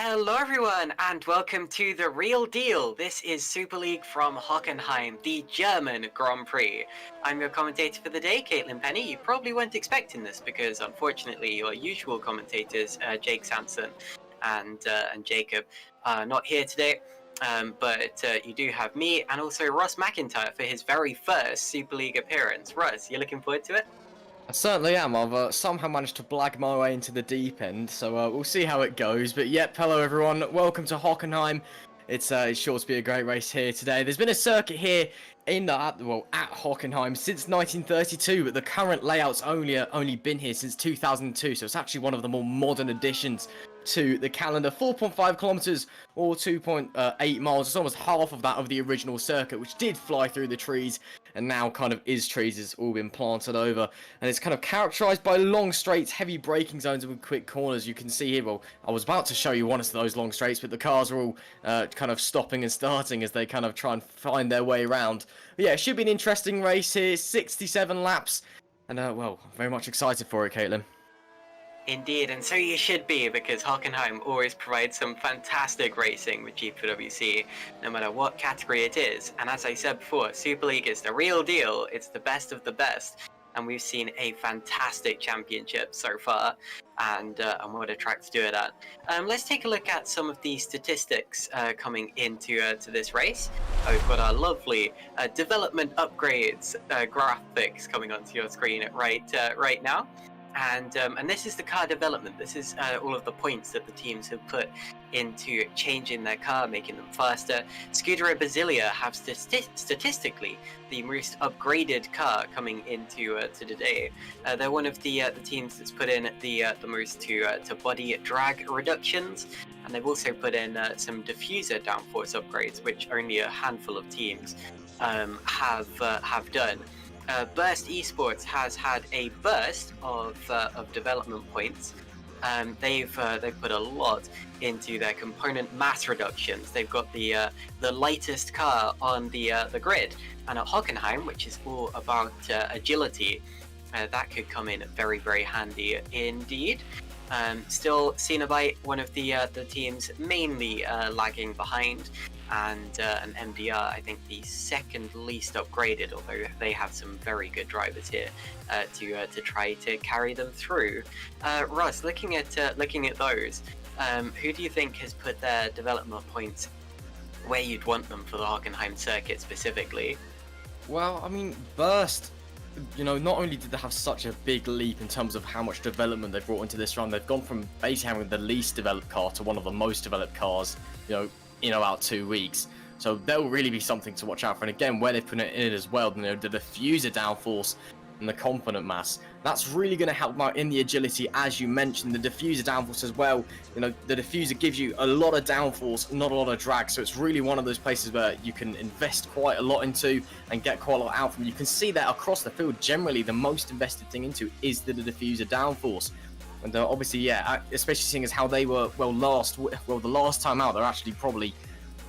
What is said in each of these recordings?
Hello everyone and welcome to The Real Deal. This is Superleague from Hockenheim, the German Grand Prix. I'm your commentator for the day, Caitlin Penny. You probably weren't expecting this because unfortunately your usual commentators, Jake Sanson and Jacob, are not here today. But you do have me and also Ross McIntyre for his very first Super League appearance. Ross, you looking forward to it? I certainly am. I've somehow managed to blag my way into the deep end, so we'll see how it goes. But yep, hello everyone. Welcome to Hockenheim. It's sure to be a great race here today. There's been a circuit here at Hockenheim since 1932, but the current layout's only been here since 2002, so it's actually one of the more modern additions to the calendar. 4.5 kilometers or 2.8 miles. It's almost half of that of the original circuit, which did fly through the trees and now kind of is trees. It's all been planted over, and it's kind of characterized by long straights, heavy braking zones with quick corners. You can see here, well, I was about to show you one of those long straights, but the cars are all kind of stopping and starting as they kind of try and find their way around. But yeah, it should be an interesting race here. 67 laps, and well, very much excited for it, Caitlin. Indeed, and so you should be, because Hockenheim always provides some fantastic racing with GPVWC, no matter what category it is. And as I said before, Super League is the real deal. It's the best of the best, and we've seen a fantastic championship so far, and what a track to do it at. Let's take a look at some of the statistics coming into to this race. We've got our lovely development upgrades graphics coming onto your screen right now. And this is the car development. This is all of the points that the teams have put into changing their car, making them faster. Scuderia Basilia have statistically the most upgraded car coming into to today. They're one of the teams that's put in the most to body drag reductions, and they've also put in some diffuser downforce upgrades, which only a handful of teams have done. Burst Esports has had a burst of development points. They've put a lot into their component mass reductions. They've got the lightest car on the grid, and at Hockenheim, which is all about agility, that could come in very, very handy indeed. Still, Cenobite, one of the teams mainly lagging behind, and MDR, I think the second least upgraded, although they have some very good drivers here to try to carry them through. Russ, looking at those, who do you think has put their development points where you'd want them for the Hockenheim circuit specifically? Well, I mean, Burst, you know, not only did they have such a big leap in terms of how much development they've brought into this run, they've gone from basically having the least developed car to one of the most developed cars, in about 2 weeks. So there'll really be something to watch out for. And again, where they've put it in as well, the diffuser downforce and the component mass, that's really going to help out in the agility, as you mentioned. The diffuser downforce as well, the diffuser gives you a lot of downforce, not a lot of drag, so it's really one of those places where you can invest quite a lot into and get quite a lot out from. You can see that across the field, generally the most invested thing into is the diffuser downforce. And obviously, yeah, especially seeing as how they were, the last time out, they're actually probably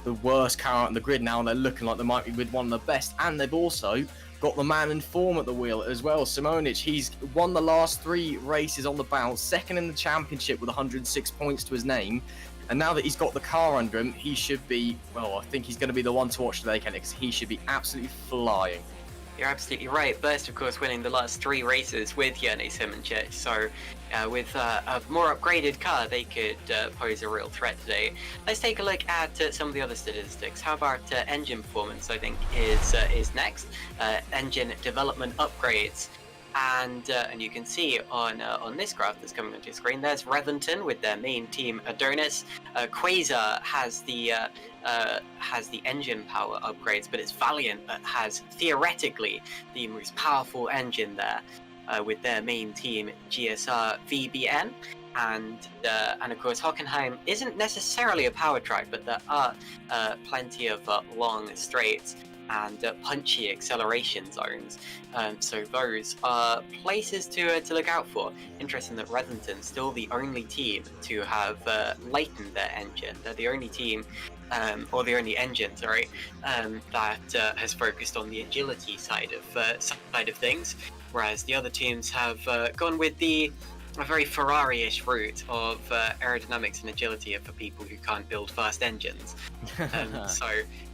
the worst car on the grid now, and they're looking like they might be with one of the best. And they've also got the man in form at the wheel as well, Simonic. He's won the last 3 races on the bounce, second in the championship with 106 points to his name. And now that he's got the car under him, he should be, well, I think he's going to be the one to watch today, Ken, because he should be absolutely flying. You're absolutely right. Burst, of course, winning the last 3 races with Jene Simonic. So with a more upgraded car, they could pose a real threat today. Let's take a look at some of the other statistics. How about engine performance, I think, is next. Engine development upgrades. And you can see on this graph that's coming onto your screen, there's Revington with their main team Adonis. Quasar has the engine power upgrades, but it's Valiant that has theoretically the most powerful engine there with their main team GSR VBN. And of course, Hockenheim isn't necessarily a power track, but there are plenty of long straights and punchy acceleration zones, so those are places to look out for. Interesting that Revington's still the only team to have lightened their engine. They're the only team, or the only engine, that has focused on the agility side of things, whereas the other teams have gone with the a very Ferrari-ish route of aerodynamics and agility for people who can't build fast engines. So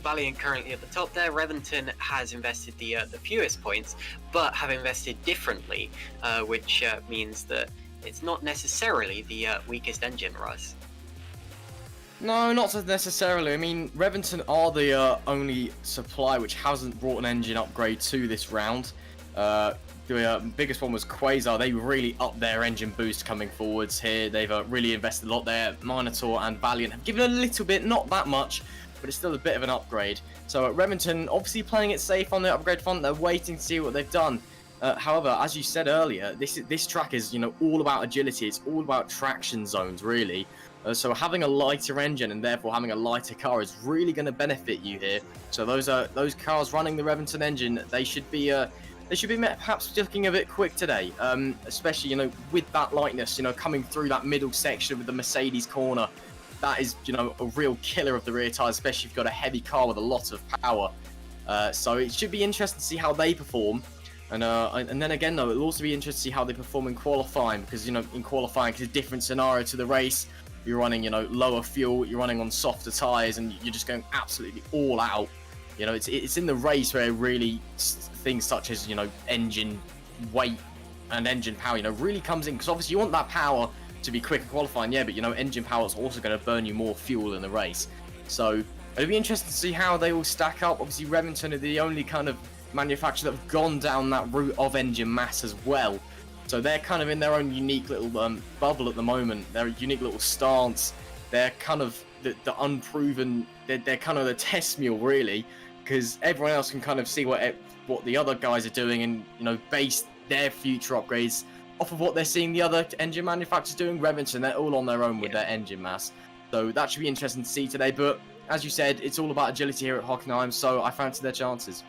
Valiant currently at the top there. Revington has invested the fewest points, but have invested differently, which means that it's not necessarily the weakest engine, Russ. No, not so necessarily. I mean, Revington are the only supply which hasn't brought an engine upgrade to this round. The biggest one was Quasar. They really upped their engine boost coming forwards here. They've really invested a lot there. Minotaur and Valiant have given a little bit, not that much, but it's still a bit of an upgrade. So Revington obviously playing it safe on the upgrade front. They're waiting to see what they've done. However, as you said earlier, this track is all about agility. It's all about traction zones, really. So having a lighter engine and therefore having a lighter car is really going to benefit you here. So those cars running the Revington engine, they should be perhaps looking a bit quick today, especially with that lightness, coming through that middle section with the Mercedes corner. That is a real killer of the rear tyres, especially if you've got a heavy car with a lot of power. So it should be interesting to see how they perform. And then again, though, it'll also be interesting to see how they perform in qualifying, because in qualifying it's a different scenario to the race. You're running lower fuel, you're running on softer tyres, and you're just going absolutely all out. It's in the race where really things such as engine weight and engine power really comes in, because obviously you want that power to be quick in qualifying, yeah, but engine power is also going to burn you more fuel in the race. So it'll be interesting to see how they all stack up. Obviously Revington are the only kind of manufacturer that have gone down that route of engine mass as well. So they're kind of in their own unique little bubble at the moment. Their unique little stance. They're kind of the unproven. They're kind of the test mule, really, because everyone else can kind of see what the other guys are doing and base their future upgrades off of what they're seeing the other engine manufacturers doing. Revington, they're all on their own with their engine mass. So that should be interesting to see today. But as you said, it's all about agility here at Hockenheim. So I fancy their chances.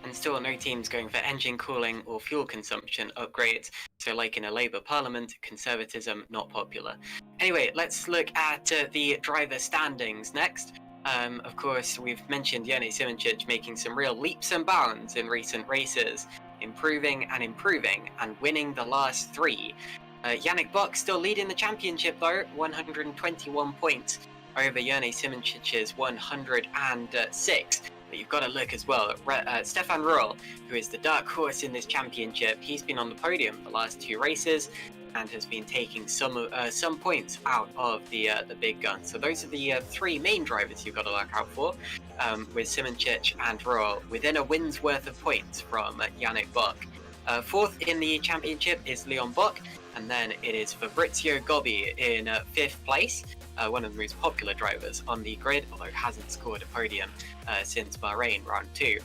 And still no teams going for engine cooling or fuel consumption upgrades. So like in a Labour Parliament, conservatism not popular. Anyway, let's look at the driver standings next. Of course, we've mentioned Jene Simoncic making some real leaps and bounds in recent races, improving and winning the last three. Yannick Bock still leading the championship though, 121 points over Jene Simoncic's 106. But you've got to look as well at Stefan Ruhl, who is the dark horse in this championship. He's been on the podium the last two races and has been taking some points out of the big guns. So those are the three main drivers you've got to look out for, with Simoncic and Ruhl within a win's worth of points from Yannick Bock. Fourth in the championship is Leon Bock, and then it is Fabrizio Gobbi in fifth place. One of the most popular drivers on the grid, although hasn't scored a podium since Bahrain round 2.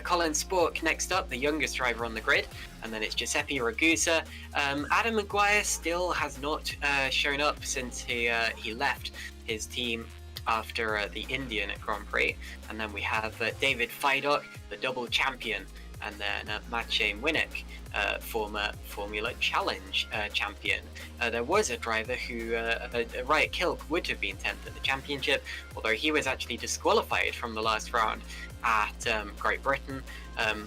Colin Spork next up, the youngest driver on the grid, and then it's Giuseppe Ragusa. Adam Maguire still has not shown up since he left his team after the Indian Grand Prix. And then we have David Fidok, the double champion, and then Maciej Winnick, former Formula Challenge champion. There was a driver who, Riot Kilk, would have been 10th in the championship, although he was actually disqualified from the last round at Great Britain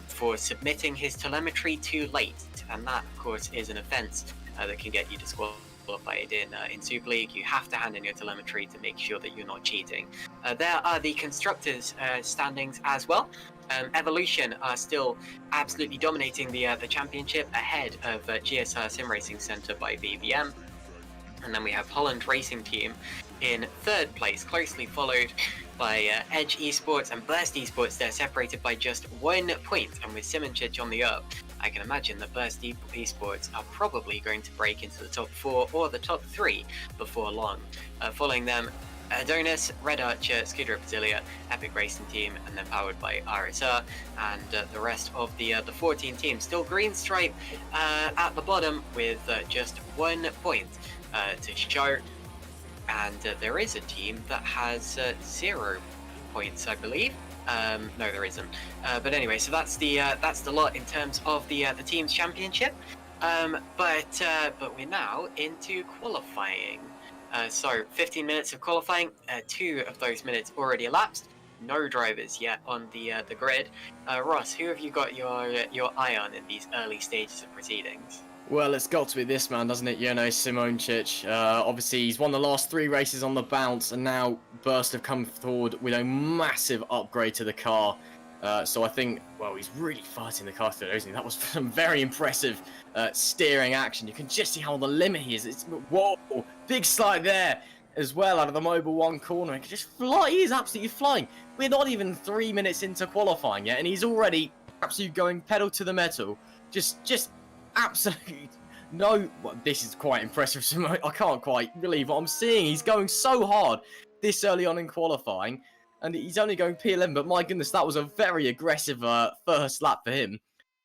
for submitting his telemetry too late, and that, of course, is an offence that can get you disqualified in Super League. You have to hand in your telemetry to make sure that you're not cheating. There are the constructors' standings as well. Evolution are still absolutely dominating the championship, ahead of GSR Sim Racing Centre by BBM. And then we have Holland Racing Team in third place, closely followed by Edge Esports and Burst Esports. They're separated by just 1 point, and with Simoncic on the up, I can imagine that Burst Esports are probably going to break into the top 4 or the top 3 before long. Following them, Adonis, Red Archer, Scooter Brasilia, Epic Racing Team, and then powered by RSR, and the rest of the 14 teams. Still Green Stripe at the bottom with just 1 point to show, and there is a team that has 0 points, I believe. No, there isn't. But anyway, so that's the lot in terms of the team's championship. But we're now into qualifying. So 15 minutes of qualifying, 2 of those minutes already elapsed. No drivers yet on the grid. Ross, who have you got your eye on in these early stages of proceedings? Well, it's got to be this man, doesn't it? Simončić. Obviously, he's won the last 3 races on the bounce, and now Burst have come forward with a massive upgrade to the car. So I think, well, he's really fighting the car through, isn't he? That was some very impressive steering action. You can just see how on the limit he is. Whoa, big slide there as well out of the Mobile 1 corner. He can just fly. He is absolutely flying. We're not even 3 minutes into qualifying yet, and he's already absolutely going pedal to the metal. Just absolutely no. Well, this is quite impressive. I can't quite believe what I'm seeing. He's going so hard this early on in qualifying, and he's only going P11. But my goodness, that was a very aggressive first lap for him.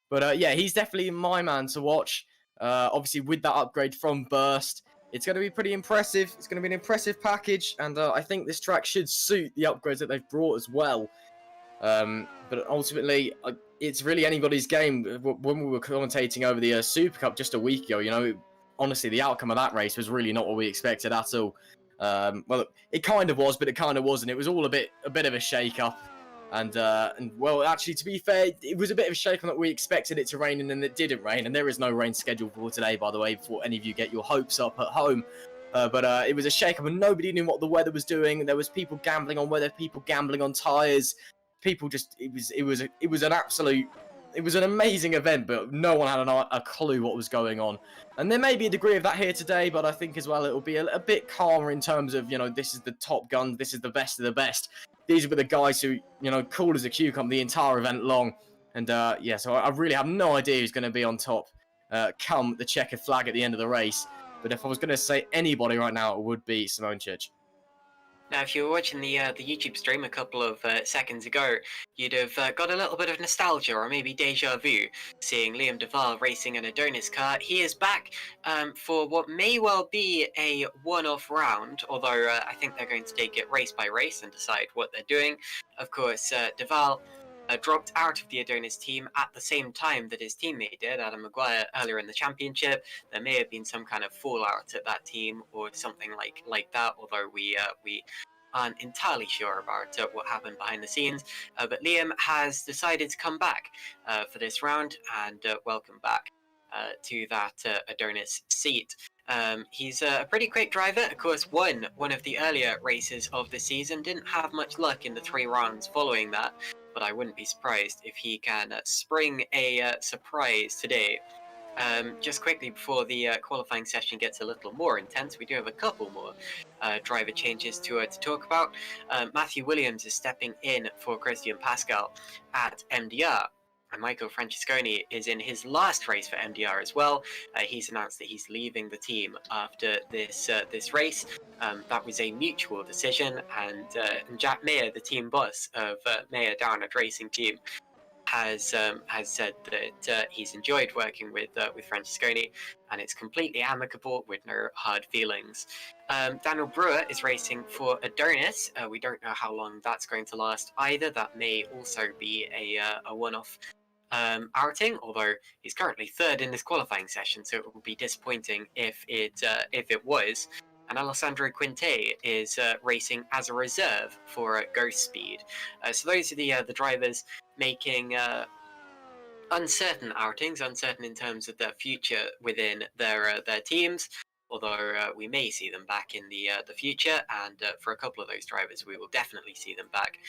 But yeah, he's definitely my man to watch. Obviously, with that upgrade from Burst, it's going to be pretty impressive. It's going to be an impressive package, and I think this track should suit the upgrades that they've brought as well. But ultimately, it's really anybody's game. When we were commentating over the Super Cup just a week ago, honestly, the outcome of that race was really not what we expected at all. Well, it kind of was, but it kind of wasn't. It was all a bit of a shake-up. And well, actually, to be fair, it was a bit of a shake-up that we expected it to rain, and then it didn't rain. And there is no rain scheduled for today, by the way, before any of you get your hopes up at home. But it was a shake-up, and nobody knew what the weather was doing. There was people gambling on weather, people gambling on tyres. People just, it was an amazing event, but no one had a clue what was going on. And there may be a degree of that here today, but I think as well it'll be a bit calmer in terms of, this is the top gun, this is the best of the best. These were the guys who, cool as a cucumber the entire event long. And yeah, so I really have no idea who's going to be on top come the checkered flag at the end of the race. But if I was going to say anybody right now, it would be Simončić. Now, if you were watching the YouTube stream a couple of seconds ago, you'd have got a little bit of nostalgia or maybe deja vu, seeing Liam Duval racing an Adonis car. He is back for what may well be a one-off round, although I think they're going to take it race by race and decide what they're doing. Of course, Duval dropped out of the Adonis team at the same time that his teammate did, Adam Maguire, earlier in the championship. There may have been some kind of fallout at that team or something like that, although we aren't entirely sure about what happened behind the scenes. But Liam has decided to come back for this round, and welcome back to that Adonis seat. He's a pretty quick driver. Of course, won one of the earlier races of the season. Didn't have much luck in the 3 rounds following that, but I wouldn't be surprised if he can spring a surprise today. Just quickly before the qualifying session gets a little more intense, we do have a couple more driver changes to talk about. Matthew Williams is stepping in for Christian Pascal at MDR. And Michael Francesconi is in his last race for MDR as well. He's announced that he's leaving the team after this race. That was a mutual decision, and Jack Mayer, the team boss of Mayer Downard Racing Team, has said that he's enjoyed working with Francesconi, and it's completely amicable with no hard feelings. Daniel Brewer is racing for Adonis. We don't know how long that's going to last either. That may also be a one-off outing, although he's currently 3rd in this qualifying session, so it would be disappointing if it was. And Alessandro Quinte is racing as a reserve for Ghost Speed. So those are the drivers making uncertain outings, uncertain in terms of their future within their teams. Although we may see them back in the future, and for a couple of those drivers, we will definitely see them back.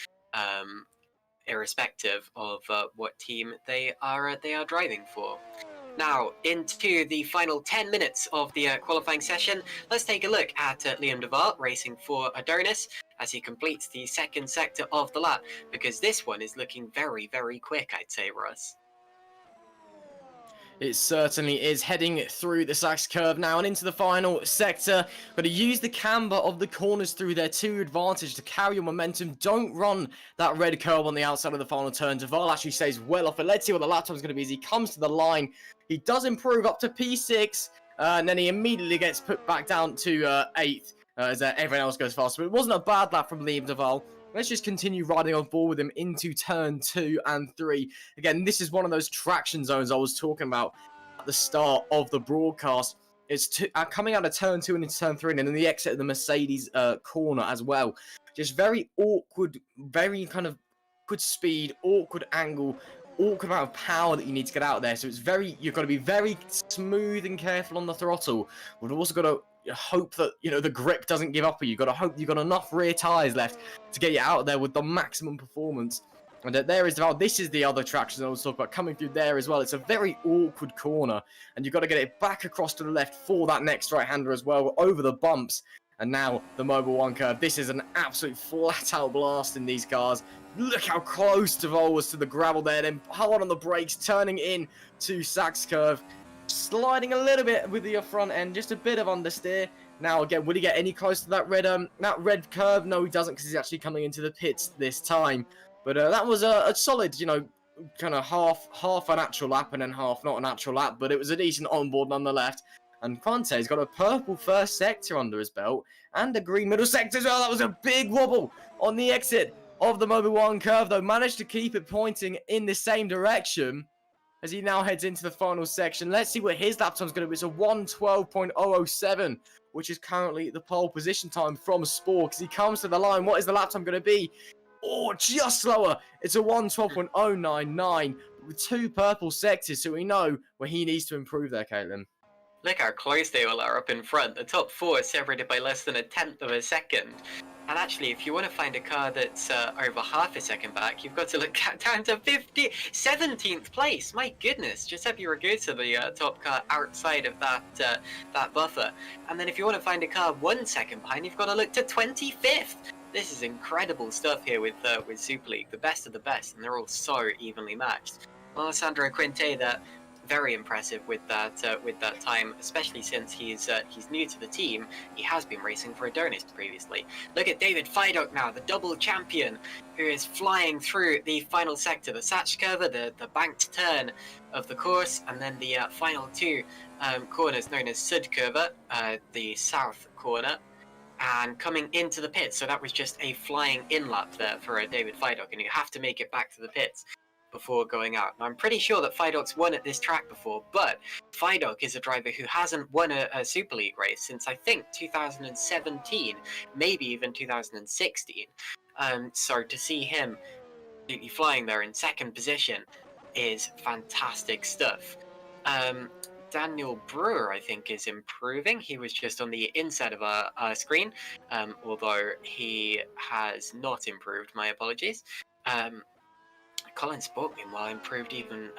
Irrespective of what team they are driving for. Now, into the final 10 minutes of the qualifying session, let's take a look at Liam Duval racing for Adonis as he completes the 2nd sector of the lap, because this one is looking very, very quick, I'd say, Russ. It certainly is, heading through the Sachs curve now and into the final sector. Got to use the camber of the corners through their 2 advantage to carry your momentum. Don't run that red curve on the outside of the final turn. Duval actually stays well off it. Let's see what the lap time is going to be as he comes to the line. He does improve up to P6, and then he immediately gets put back down to 8th as everyone else goes faster. But it wasn't a bad lap from Liam Duval. Let's just continue riding on board with him into turn 2 and 3. Again, this is one of those traction zones I was talking about at the start of the broadcast. It's coming out of turn 2 and into turn 3, and then the exit of the Mercedes corner as well. Just very awkward, very kind of awkward speed, awkward angle awkward amount of power that you need to get out there. So you've got to be very smooth and careful on the throttle. We've also got to hope that, the grip doesn't give up. You've got to hope you've got enough rear tyres left to get you out there with the maximum performance. And there is this is the other traction I was talking about coming through there as well. It's a very awkward corner, and you've got to get it back across to the left for that next right-hander as well, over the bumps. And now the Mobil 1 curve. This is an absolute flat-out blast in these cars. Look how close Duvall was to the gravel there. Then hard on the brakes, turning in to Sachs curve. Sliding a little bit with the front end, just a bit of understeer. Now again, would he get any closer to that red curve? No, he doesn't, because he's actually coming into the pits this time. But that was a solid, kind of half an actual lap and then half not an actual lap. But it was a decent onboard nonetheless. And Quinte's got a purple first sector under his belt and a green middle sector as well. That was a big wobble on the exit of the Mobil 1 curve, though. Managed to keep it pointing in the same direction as he now heads into the final section. Let's see what his lap time is going to be. It's a 1:12.007, which is currently the pole position time from Spore. As he comes to the line, what is the lap time going to be? Oh, just slower. It's a 1:12.099 with 2 purple sectors, so we know where he needs to improve there, Caitlin. Look how close they all are up in front. The top 4 are separated by less than 1/10 of a second. And actually, if you want to find a car that's over half a second back, you've got to look down to 17th place. My goodness, Giuseppe Ragusa, the top car outside of that buffer. And then if you want to find a car 1 second behind, you've got to look to 25th. This is incredible stuff here with Superleague, the best of the best, and they're all so evenly matched. Alessandro Quinte, that very impressive with that time, especially since he's new to the team. He has been racing for Adonis previously. Look at David Feidock now, the double champion, who is flying through the final sector, the Satch curve, the banked turn of the course, and then the final 2 corners known as Sud curve, the south corner, and coming into the pits. So that was just a flying in lap there for David Feidock, and you have to make it back to the pits before going out. Now, I'm pretty sure that Feidock's won at this track before, but Feidock is a driver who hasn't won a Super League race since, I think, 2017, maybe even 2016. So to see him completely flying there in second position is fantastic stuff. Daniel Brewer, I think, is improving. He was just on the inside of our screen, although he has not improved. My apologies. Colin Sport, meanwhile, improved even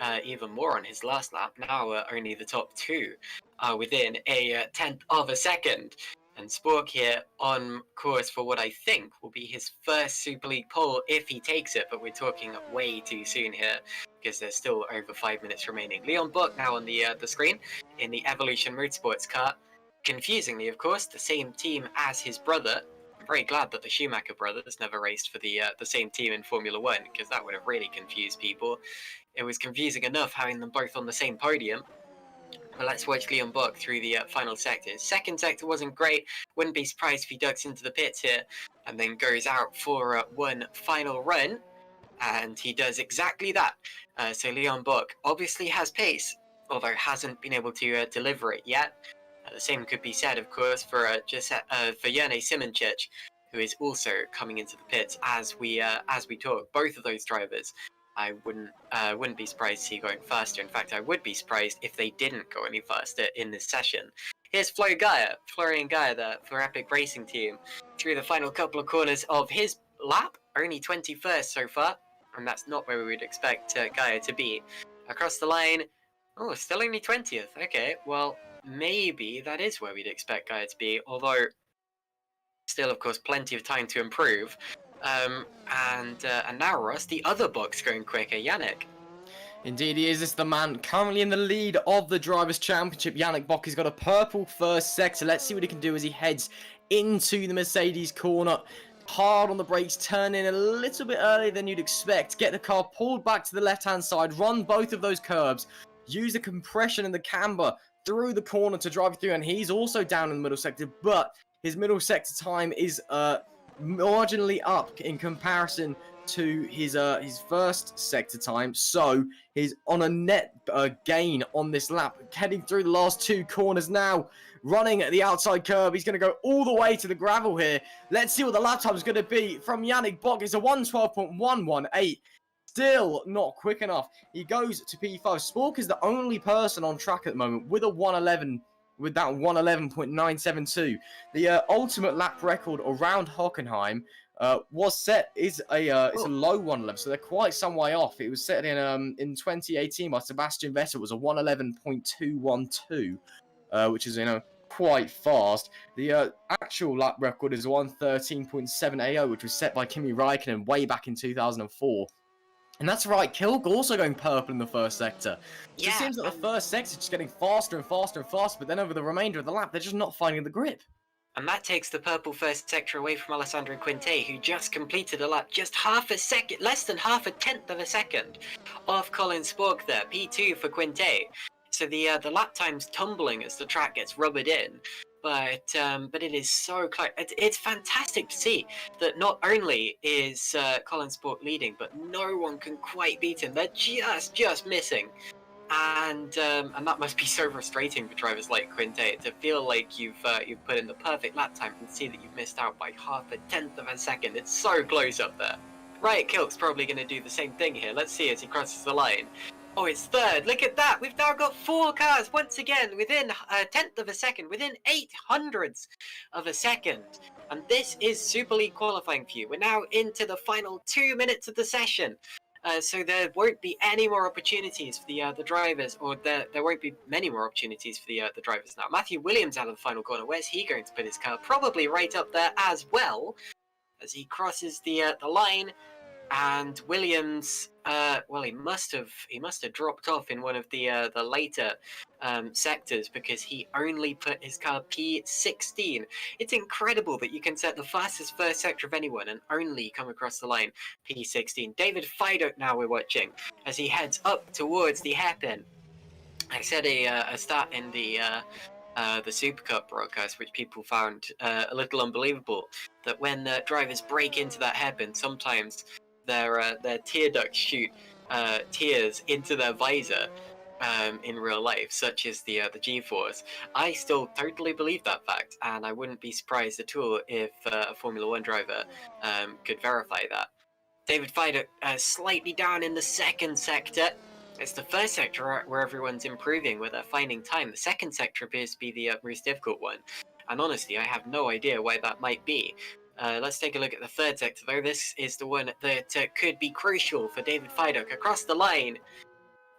more on his last lap. Now only the top 2 are within a 1/10 of a second. And Spork here on course for what I think will be his first Super League pole if he takes it, but we're talking way too soon here because there's still over 5 minutes remaining. Leon Buck now on the screen in the Evolution Motorsports car. Confusingly, of course, the same team as his brother. I'm very glad that the Schumacher brothers never raced for the same team in Formula 1, because that would have really confused people. It was confusing enough having them both on the same podium. But let's watch Leon Buck through the final sectors. Second sector wasn't great. Wouldn't be surprised if he ducks into the pits here and then goes out for one final run. And he does exactly that. So Leon Buck obviously has pace, although hasn't been able to deliver it yet. The same could be said, of course, for Jerne Simoncic, who is also coming into the pits as we talk. Both of those drivers, I wouldn't be surprised to see going faster. In fact, I would be surprised if they didn't go any faster in this session. Here's Florian Gaia there for Epic Racing Team through the final couple of corners of his lap, only 21st so far, and that's not where we would expect Gaia to be. Across the line, oh, still only 20th. Okay, well, maybe that is where we'd expect Gaia to be, although still, of course, plenty of time to improve. And now, Ross, the other box going quicker, Yannick. Indeed, he is. This is the man currently in the lead of the Drivers' Championship. Yannick Bock has got a purple first sector. Let's see what he can do as he heads into the Mercedes corner. Hard on the brakes, turn in a little bit earlier than you'd expect. Get the car pulled back to the left-hand side, run both of those curbs, use the compression and the camber through the corner to drive through, and he's also down in the middle sector, but his middle sector time is marginally up in comparison to his first sector time, so he's on a net gain on this lap, heading through the last 2 corners now, running at the outside curb. He's going to go all the way to the gravel here. Let's see what the lap time is going to be from Yannick Bock. It's a 1:12.118. still not quick enough. He goes to P5. Spork is the only person on track at the moment with a 111, with that 111.972. The ultimate lap record around Hockenheim was set it's a low 111, so they're quite some way off. It was set in 2018 by Sebastian Vettel. It was a 111.212, which is quite fast. The actual lap record is 113.780, which was set by Kimi Räikkönen way back in 2004. And that's right, Kilg also going purple in the first sector. So it seems that the first sector is just getting faster and faster and faster, but then over the remainder of the lap, they're just not finding the grip. And that takes the purple first sector away from Alessandro Quinte, who just completed a lap just half a second, less than half a tenth of a second off Colin Spork there, P2 for Quinte. So the lap time's tumbling as the track gets rubbered in, but it is so close. It's fantastic to see that not only is Colin Spork leading, but no one can quite beat him. They're just missing. And that must be so frustrating for drivers like Quinte to feel like you've put in the perfect lap time and see that you've missed out by half a tenth of a second. It's so close up there. Riot Kilk's probably going to do the same thing here. Let's see as he crosses the line. Oh, it's third. Look at that. We've now got 4 cars once again within a tenth of a second, within 800ths of a second. And this is Super League qualifying for you. We're now into the final 2 minutes of the session. So there won't be any more opportunities for the drivers, or there won't be many more opportunities for the drivers now. Matthew Williams out of the final corner. Where's he going to put his car? Probably right up there as well, as he crosses the line. And Williams, well, he must have dropped off in one of the later sectors, because he only put his car P16. It's incredible that you can set the fastest first sector of anyone and only come across the line P16. David Fiduk now we're watching as he heads up towards the hairpin. I said a stat in the Super Cup broadcast, which people found a little unbelievable, that when drivers break into that hairpin, sometimes their tear ducts shoot tears into their visor in real life, such as the G-force. I still totally believe that fact, and I wouldn't be surprised at all if a Formula 1 driver could verify that. David Fiduk slightly down in the second sector. It's the first sector where everyone's improving, where they're finding time. The second sector appears to be the most difficult one, and honestly, I have no idea why that might be. Let's take a look at the third sector, though. This is the one that could be crucial for David Fiduk across the line.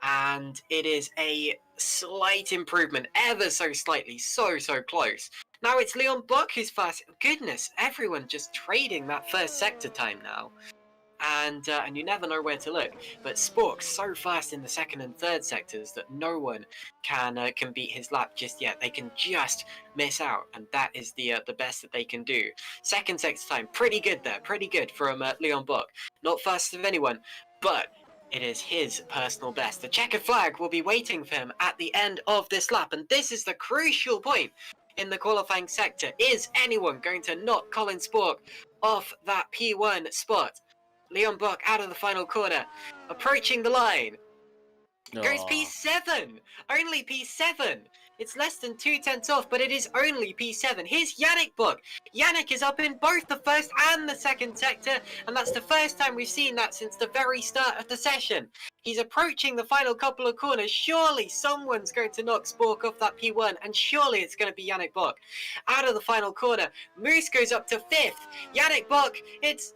And it is a slight improvement, ever so slightly, so close. Now it's Leon Buck who's fast. Goodness, everyone just trading that first sector time now. And you never know where to look. But Spork's so fast in the second and third sectors that no one can beat his lap just yet. They can just miss out, and that is the best that they can do. Second sector time, pretty good there, pretty good from Leon Buck. Not fast of anyone, but it is his personal best. The checkered flag will be waiting for him at the end of this lap, and this is the crucial point in the qualifying sector. Is anyone going to knock Colin Spork off that P1 spot? Leon Buck out of the final corner, approaching the line. Goes P7! Only P7! It's less than 2/10 off, but it is only P7. Here's Yannick Buck. Yannick is up in both the first and the second sector, and that's the first time we've seen that since the very start of the session. He's approaching the final couple of corners. Surely someone's going to knock Spork off that P1, and surely it's going to be Yannick Buck. Out of the final corner, Moose goes up to 5th. Yannick Buck, it's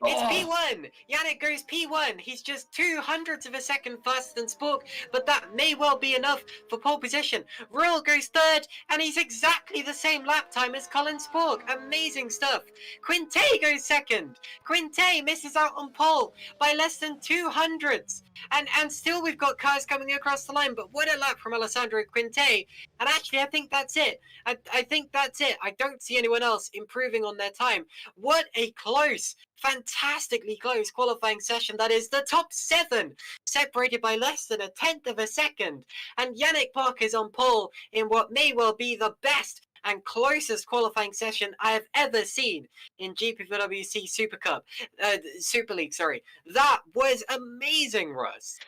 P1. Yannick goes P1. He's just 200ths of a second faster than Spork, but that may well be enough for pole position. Ruel goes 3rd, and he's exactly the same lap time as Colin Spork. Amazing stuff. Quinte goes 2nd. Quinte misses out on pole by less than 200ths. And still we've got cars coming across the line, but what a lap from Alessandro Quinte. And actually, I think that's it. I think that's it. I don't see anyone else improving on their time. What a close, fantastically close qualifying session that is. The top 7 separated by less than a tenth of a second. And Yannick Buck is on pole in what may well be the best and closest qualifying session I have ever seen in GPVWC Super League, sorry. That was amazing, Russ.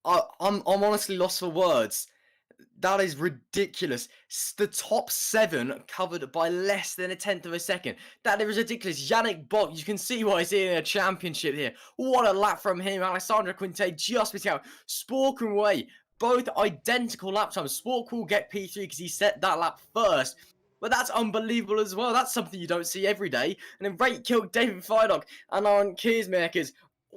I'm honestly lost for words. That is ridiculous. The top 7 covered by less than a tenth of a second. That is ridiculous. Yannick Bock, you can see why he's in a championship here. What a lap from him. Alessandro Quinte just missed out. Spork and Way, both identical lap times. Spork will get P3 because he set that lap first. But that's unbelievable as well. That's something you don't see every day. And then Rate killed David Feidock and Aaron Kiersmakers.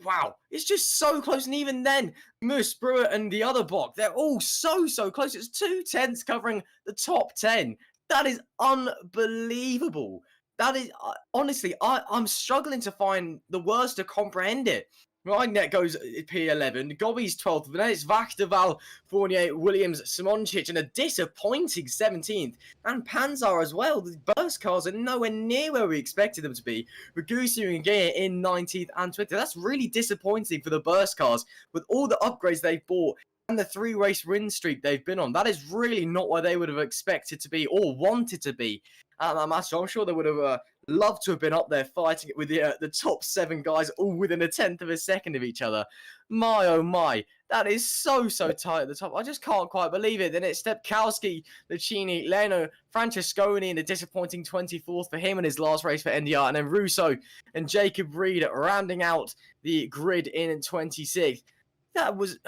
Wow, it's just so close. And even then, Moose, Brewer, and the other Bok, they're all so close. It's 2 tenths covering the top 10. That is unbelievable. That is, honestly, I'm struggling to find the words to comprehend it. Ragnet goes P11, Gobby's 12th, but then it's Vachterval, Fournier, Williams, Simoncic, and a disappointing 17th. And Panzar as well. The burst cars are nowhere near where we expected them to be. Ragusa and Gear in 19th and 20th. That's really disappointing for the burst cars with all the upgrades they've bought and the 3-race win streak they've been on. That is really not where they would have expected to be or wanted to be at that match. So I'm sure they would have loved to have been up there fighting it with the top 7 guys all within a tenth of a second of each other. My oh my, that is so tight at the top. I just can't quite believe it. Then it's Stepkowski, Lucchini, Leno, Francesconi in a disappointing 24th for him in his last race for NDR, and then Russo and Jacob Reed rounding out the grid in 26th. That was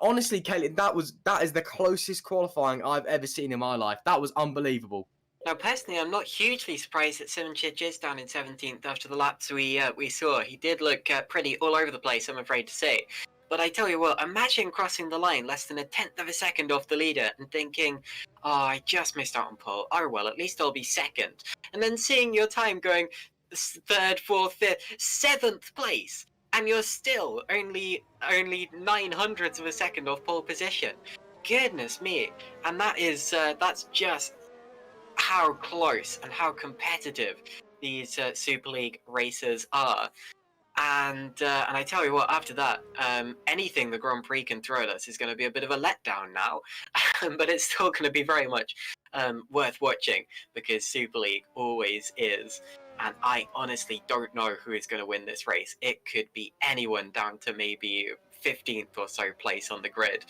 honestly, Caitlin, that is the closest qualifying I've ever seen in my life. That was unbelievable. Now, personally, I'm not hugely surprised that Simoncic is down in 17th after the laps we saw. He did look pretty all over the place, I'm afraid to say. But I tell you what, imagine crossing the line less than a tenth of a second off the leader and thinking, oh, I just missed out on pole. Oh, well, at least I'll be second. And then seeing your time going 3rd, 4th, 5th, 7th place. And you're still only 900ths of a second off pole position. Goodness me. And that's just how close and how competitive these Super League races are. And I tell you what, after that, anything the Grand Prix can throw at us is going to be a bit of a letdown now. But it's still going to be very much worth watching because Super League always is. And I honestly don't know who is going to win this race. It could be anyone down to maybe 15th or so place on the grid.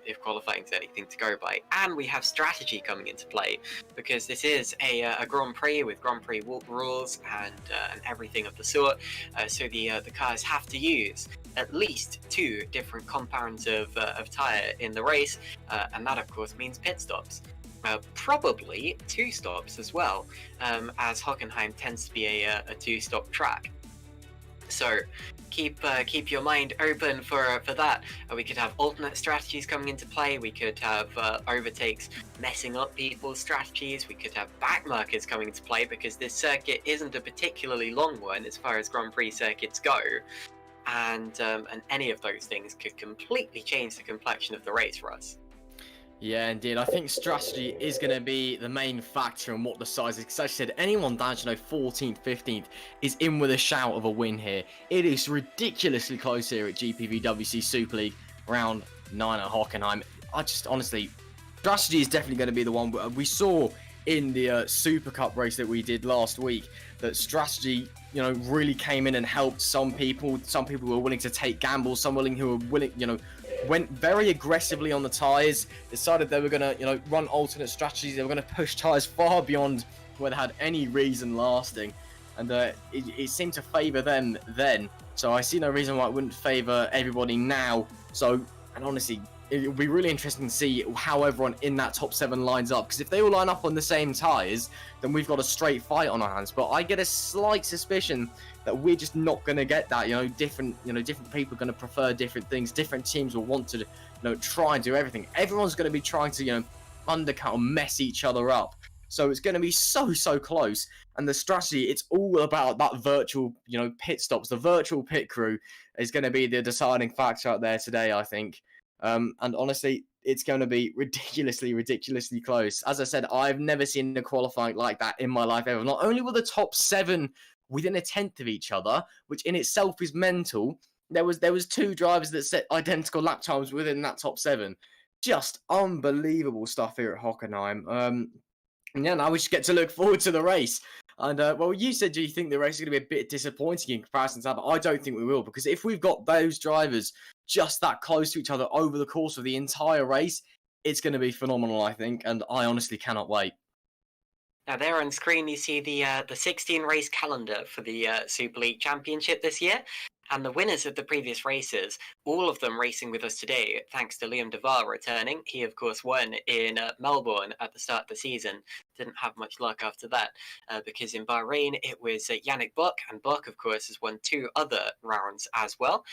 If qualifying is anything to go by. And we have strategy coming into play because this is a Grand Prix with Grand Prix rules and everything of the sort. So the cars have to use at least 2 different compounds of tyre in the race, and that of course means pit stops. Probably 2 stops as well, as Hockenheim tends to be a 2-stop track. So keep your mind open for that. We could have alternate strategies coming into play. We could have overtakes messing up people's strategies. We could have backmarkers coming into play because this circuit isn't a particularly long one as far as Grand Prix circuits go. And any of those things could completely change the complexion of the race for us. Yeah, indeed. I think strategy is going to be the main factor in what the size is. Because I said, anyone down to 14th, 15th is in with a shout of a win here. It is ridiculously close here at GPVWC Super League, round 9 at Hockenheim. I just, honestly, strategy is definitely going to be the one. We saw in the Super Cup race that we did last week that strategy, really came in and helped some people. Some people were willing to take gambles. Some who were willing, went very aggressively on the tyres, decided they were going to, run alternate strategies. They were going to push tyres far beyond where they had any reason lasting. And it seemed to favour them then. So I see no reason why it wouldn't favour everybody now. So, and honestly, it would be really interesting to see how everyone in that top 7 lines up. Because if they all line up on the same tyres, then we've got a straight fight on our hands. But I get a slight suspicion that we're just not going to get that. Different people are going to prefer different things. Different teams will want to, try and do everything. Everyone's going to be trying to, undercut or mess each other up. So it's going to be so close. And the strategy, it's all about that virtual, pit stops. The virtual pit crew is going to be the deciding factor out there today, I think. And honestly, it's going to be ridiculously close. As I said, I've never seen a qualifying like that in my life ever. Not only were the top 7 within a tenth of each other, which in itself is mental, there was 2 drivers that set identical lap times within that top 7. Just unbelievable stuff here at Hockenheim. And yeah, now we just get to look forward to the race. And, well, you said you think the race is going to be a bit disappointing in comparison to that, but I don't think we will, because if we've got those drivers just that close to each other over the course of the entire race, It's going to be phenomenal, I think, and I honestly cannot wait. Now there on screen you see the 16 race calendar for the Super League Championship this year, and the winners of the previous races, all of them racing with us today, thanks to Liam Devar returning. He of course won in Melbourne at the start of the season. Didn't have much luck after that, because in Bahrain it was Yannick Buck, and Buck of course has won 2 other rounds as well,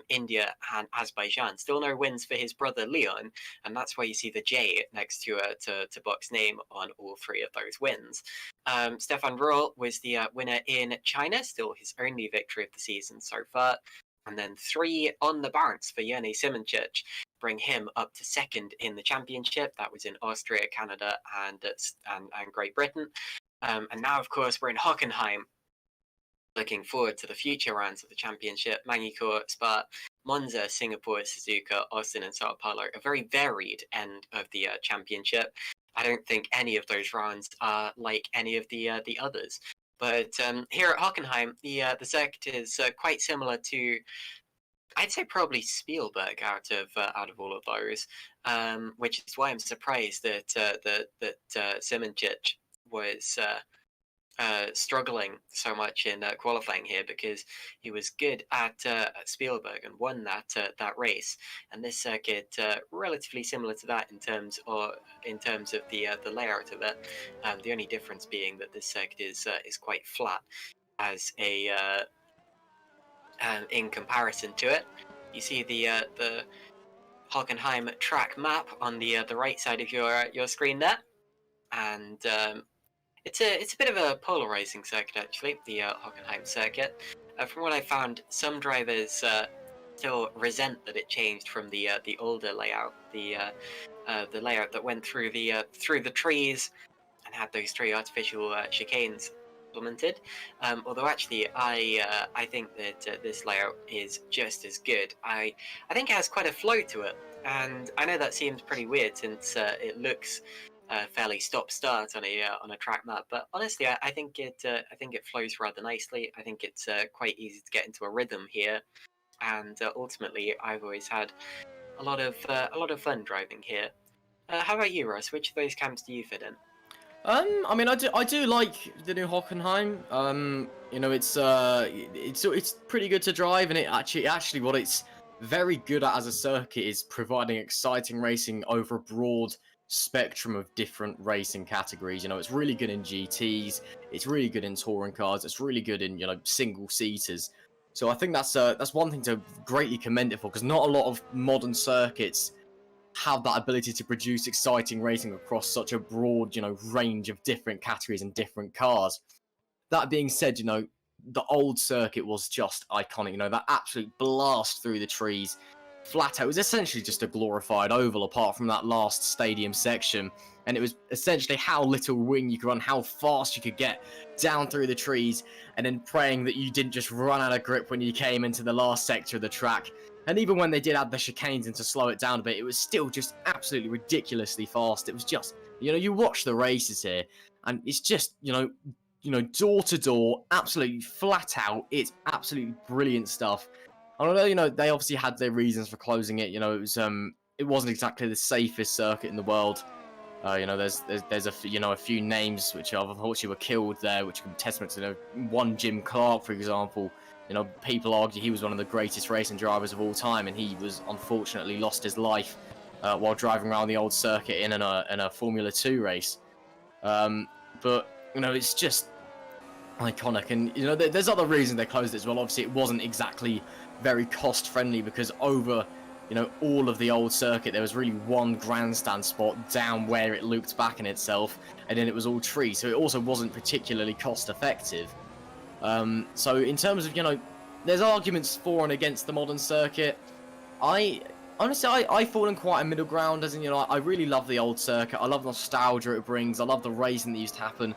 India and Azerbaijan. Still no wins for his brother Leon, and that's why you see the J next to Buck's name on all 3 of those wins. Stefan Rohl was the winner in China, still his only victory of the season so far. And then 3 on the bounce for Jene Simoncic, bring him up to 2nd in the championship. That was in Austria, Canada, and Great Britain. And now, of course, we're in Hockenheim. Looking forward to the future rounds of the championship. Magny-Cours, Spa, Monza, Singapore, Suzuka, Austin, and Sao Paulo. A very varied end of the championship. I don't think any of those rounds are like any of the others. But here at Hockenheim, the circuit is quite similar to, I'd say, probably Spielberg out of all of those, which is why I'm surprised that Simoncic was struggling so much in qualifying here, because he was good at Spielberg and won that race. And this circuit relatively similar to that in terms of the layout of it. The only difference being that this circuit is quite flat as a in comparison to it. You see the Hockenheim track map on the right side of your screen there, and it's a bit of a polarizing circuit, actually, the Hockenheim circuit. From what I found, some drivers still resent that it changed from the older layout, the layout that went through the trees and had those 3 artificial chicanes implemented. Although actually, I think that this layout is just as good. I think it has quite a flow to it, and I know that seems pretty weird since it looks fairly stop-start on a track map, but honestly, I think it flows rather nicely. I think it's quite easy to get into a rhythm here, and ultimately, I've always had a lot of fun driving here. How about you, Russ? Which of those camps do you fit in? I mean, I do like the new Hockenheim. You know, it's pretty good to drive, and it actually what it's very good at as a circuit is providing exciting racing over a broad spectrum of different racing categories. You know, it's really good in GTs, it's really good in touring cars, it's really good in, you know, single seaters. So I think that's one thing to greatly commend it for, because not a lot of modern circuits have that ability to produce exciting racing across such a broad, you know, range of different categories and different cars. That being said, you know, the old circuit was just iconic. You know, that absolute blast through the trees, flat out. It was essentially just a glorified oval apart from that last stadium section, and it was essentially how little wing you could run, how fast you could get down through the trees, and then praying that you didn't just run out of grip when you came into the last sector of the track. And even when they did add the chicanes in to slow it down a bit, it was still just absolutely ridiculously fast. It was just, you know, you watch the races here, and it's just, you know, door to door, absolutely flat out. It's absolutely brilliant stuff. I don't know, you know, they obviously had their reasons for closing it. You know, it wasn't exactly the safest circuit in the world. You know, there's a few names which unfortunately were killed there, which can testament to, you know, one Jim Clark, for example. You know, people argue he was one of the greatest racing drivers of all time, and he was unfortunately lost his life while driving around the old circuit in a Formula 2 race. But you know, it's just iconic, and you know, there's other reasons they closed it as well. Obviously, it wasn't exactly very cost friendly, because over, you know, all of the old circuit there was really one grandstand spot down where it looped back in itself, and then it was all trees, so it also wasn't particularly cost effective. So in terms of, you know, there's arguments for and against the modern circuit. Honestly, I fall in quite a middle ground, as in, you know, I really love the old circuit. I love the nostalgia it brings. I love the racing that used to happen.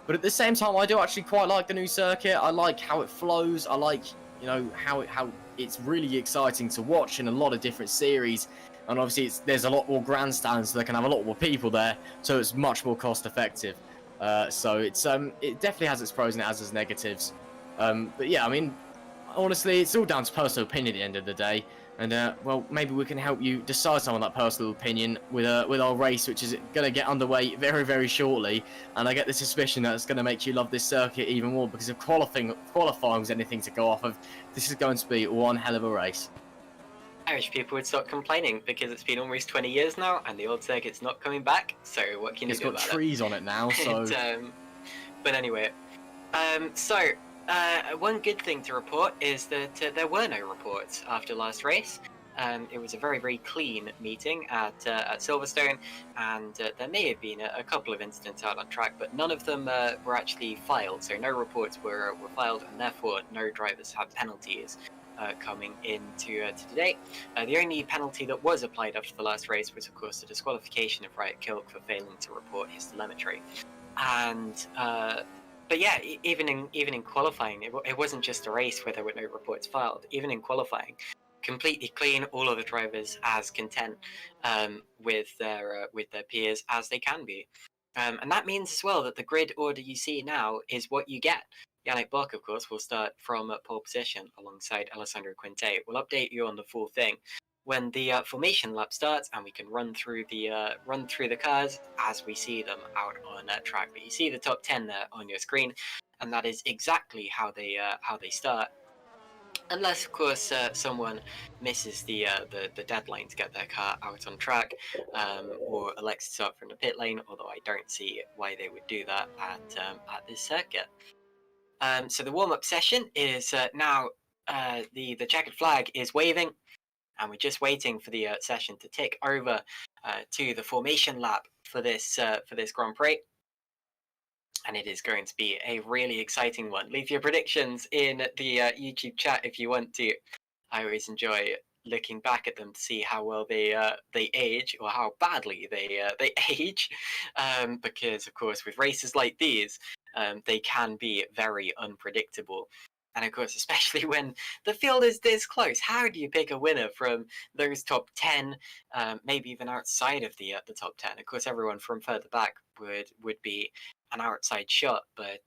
But at the same time, I do actually quite like the new circuit. I like how it flows. I like, you know, how it's really exciting to watch in a lot of different series. And obviously, there's a lot more grandstands, so they can have a lot more people there. So it's much more cost effective. So it definitely has its pros and it has its negatives. But yeah, I mean, honestly, it's all down to personal opinion at the end of the day. And well, maybe we can help you decide some of that personal opinion with our race, which is going to get underway very, very shortly. And I get the suspicion that it's going to make you love this circuit even more, because if qualifying was anything to go off of, this is going to be one hell of a race. I wish people would stop complaining, because it's been almost 20 years now and the old circuit's not coming back. So what can you do about it? It's got trees on it now, so. But anyway, one good thing to report is that there were no reports after last race. It was a very, very clean meeting at Silverstone, and there may have been a couple of incidents out on track, but none of them were actually filed. So no reports were filed, and therefore no drivers had penalties coming into today. The only penalty that was applied after the last race was, of course, the disqualification of Riot Kilk for failing to report his telemetry. And but yeah, even in qualifying, it wasn't just a race where there were no reports filed. Even in qualifying, completely clean, all of the drivers as content with their peers as they can be, and that means as well that the grid order you see now is what you get. Yannick Bock, of course, will start from pole position alongside Alessandro Quinte. We'll update you on the full thing when the formation lap starts, and we can run through the cars as we see them out on track. But you see the top 10 there on your screen, and that is exactly how they start. Unless, of course, someone misses the deadline to get their car out on track, or elects to start from the pit lane. Although I don't see why they would do that at this circuit. So the warm-up session is now. The checkered flag is waving, and we're just waiting for the session to tick over to the formation lap for this Grand Prix. And it is going to be a really exciting one. Leave your predictions in the YouTube chat if you want to. I always enjoy looking back at them to see how well they age, or how badly they age, because of course with races like these, they can be very unpredictable. And of course, especially when the field is this close, how do you pick a winner from those top 10, maybe even outside of the top 10? Of course, everyone from further back would be an outside shot, but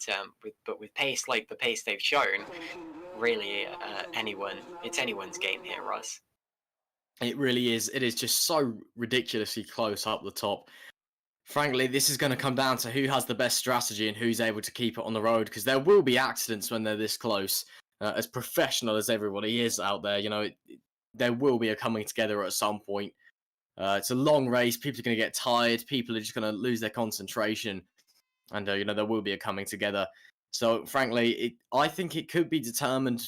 with pace like the pace they've shown, really it's anyone's game here, Ross. It really is. It is just so ridiculously close up the top. Frankly, this is going to come down to who has the best strategy and who's able to keep it on the road, because there will be accidents when they're this close. As professional as everybody is out there, there will be a coming together at some point. It's a long race. People are going to get tired. People are just going to lose their concentration. And, there will be a coming together. So, frankly, I think it could be determined,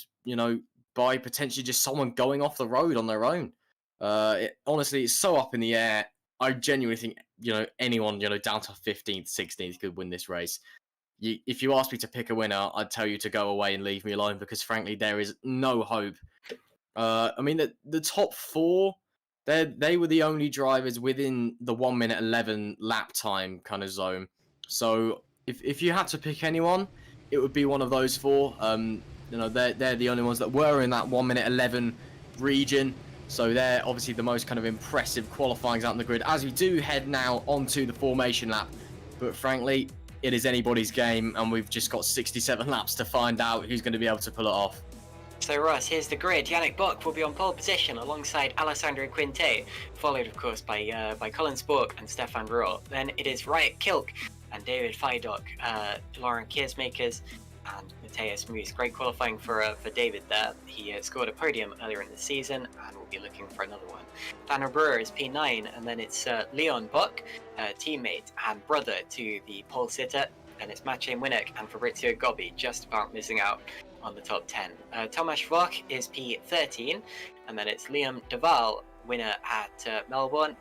by potentially just someone going off the road on their own. Honestly, it's so up in the air. I genuinely think, anyone, down to 15th, 16th could win this race. If you ask me to pick a winner, I'd tell you to go away and leave me alone, because, frankly, there is no hope. The top four, they were the only drivers within the 1 minute 11 lap time kind of zone. So if you had to pick anyone, it would be one of those four. They're the only ones that were in that 1 minute 11 region. So they're obviously the most kind of impressive qualifying out in the grid, as we do head now onto the formation lap. But frankly, it is anybody's game, and we've just got 67 laps to find out who's going to be able to pull it off. So Ross, here's the grid. Yannick Bock will be on pole position alongside Alessandro Quinte, followed of course by Colin Spork and Stefan Rohr. Then it is Riot Kilk and David Feidock, Lauren Kiersmakers and Matthias Moose. Great qualifying for David there. He scored a podium earlier in the season and will be looking for another one. Daniel Brewer is P9, and then it's Leon Bock, teammate and brother to the pole sitter. And it's Maciej Winnick and Fabrizio Gobbi just about missing out on the top 10. Tomasz Vok is P13, and then it's Liam Duval, winner at Melbourne,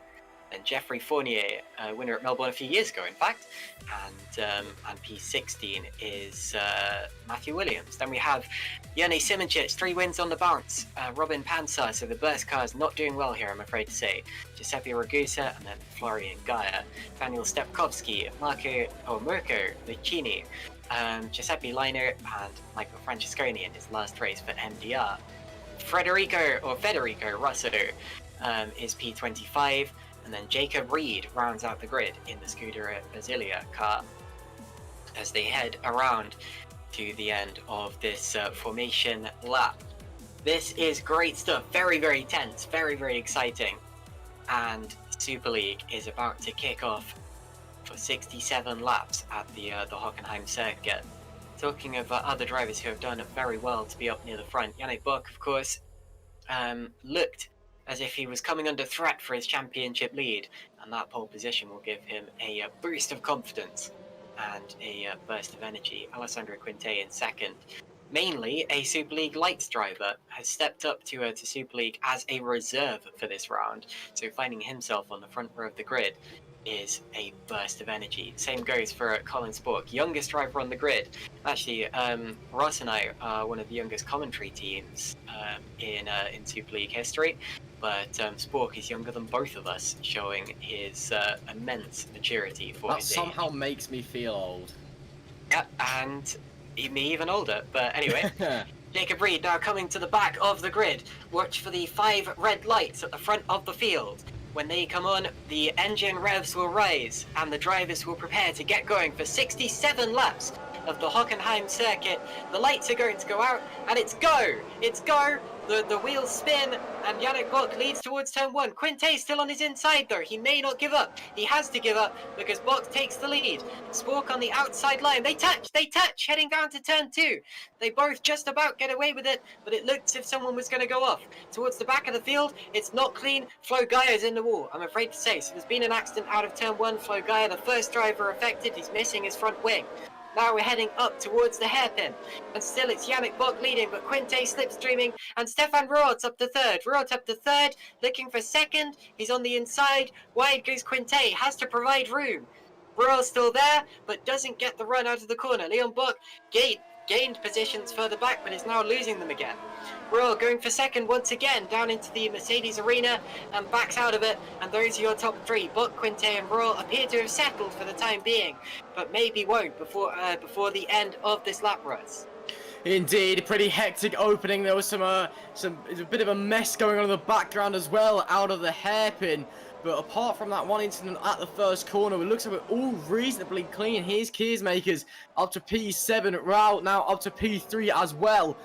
and Jeffrey Fournier, winner at Melbourne a few years ago, in fact, and P16 is Matthew Williams. Then we have Yoni Simoncic, 3 wins on the bounce. Robin Pansar, so the burst car's not doing well here, I'm afraid to say. Giuseppe Ragusa, and then Florian Gaia. Daniel Stepkovsky, Mirko Lucchini, Giuseppe Leiner, and Michael Francesconi in his last race for MDR. Federico Rosso is P25, and then Jacob Reed rounds out the grid in the Scuderia Basilia car as they head around to the end of this formation lap. This is great stuff. Very, very tense. Very, very exciting. And Super League is about to kick off for 67 laps at the Hockenheim circuit. Talking of other drivers who have done very well to be up near the front, Yannick Buck, of course, looked as if he was coming under threat for his championship lead, and that pole position will give him a boost of confidence and a burst of energy. Alessandro Quinte in second. Mainly a Super League Lights driver has stepped up to Super League as a reserve for this round, so finding himself on the front row of the grid is a burst of energy. Same goes for Colin Spork, youngest driver on the grid. Actually, Ross and I are one of the youngest commentary teams in Super League history, but Spork is younger than both of us, showing his immense maturity for his age. That somehow makes me feel old. Yeah, and me even older, but anyway. Jacob Reed now coming to the back of the grid. Watch for the 5 red lights at the front of the field. When they come on, the engine revs will rise and the drivers will prepare to get going for 67 laps of the Hockenheim circuit. The lights are going to go out and it's go! It's go! The wheels spin and Yannick Bock leads towards turn 1. Quinte still on his inside though. He may not give up. He has to give up because Bock takes the lead. Spork on the outside line. They touch, heading down to turn 2. They both just about get away with it, but it looked as if someone was going to go off. Towards the back of the field, it's not clean. Flo Gaia's in the wall, I'm afraid to say. So there's been an accident out of turn 1. Flo Gaia, the first driver affected, he's missing his front wing. Now we're heading up towards the hairpin. And still it's Yannick Bock leading, but Quinte slipstreaming. And Stefan Roth up to third. Roth up to third, looking for second. He's on the inside. Wide goes Quinte, has to provide room. Roth still there, but doesn't get the run out of the corner. Leon Bock gained positions further back, but is now losing them again. Royal going for second once again, down into the Mercedes arena and backs out of it. And those are your top 3. Bock, Quinte and Royal appear to have settled for the time being, but maybe won't before the end of this lap race. Indeed, pretty hectic opening. There was a bit of a mess going on in the background as well, out of the hairpin. But apart from that one incident at the first corner, it looks like we're all reasonably clean. Here's Keersmakers up to P7, Rao now up to P3 as well.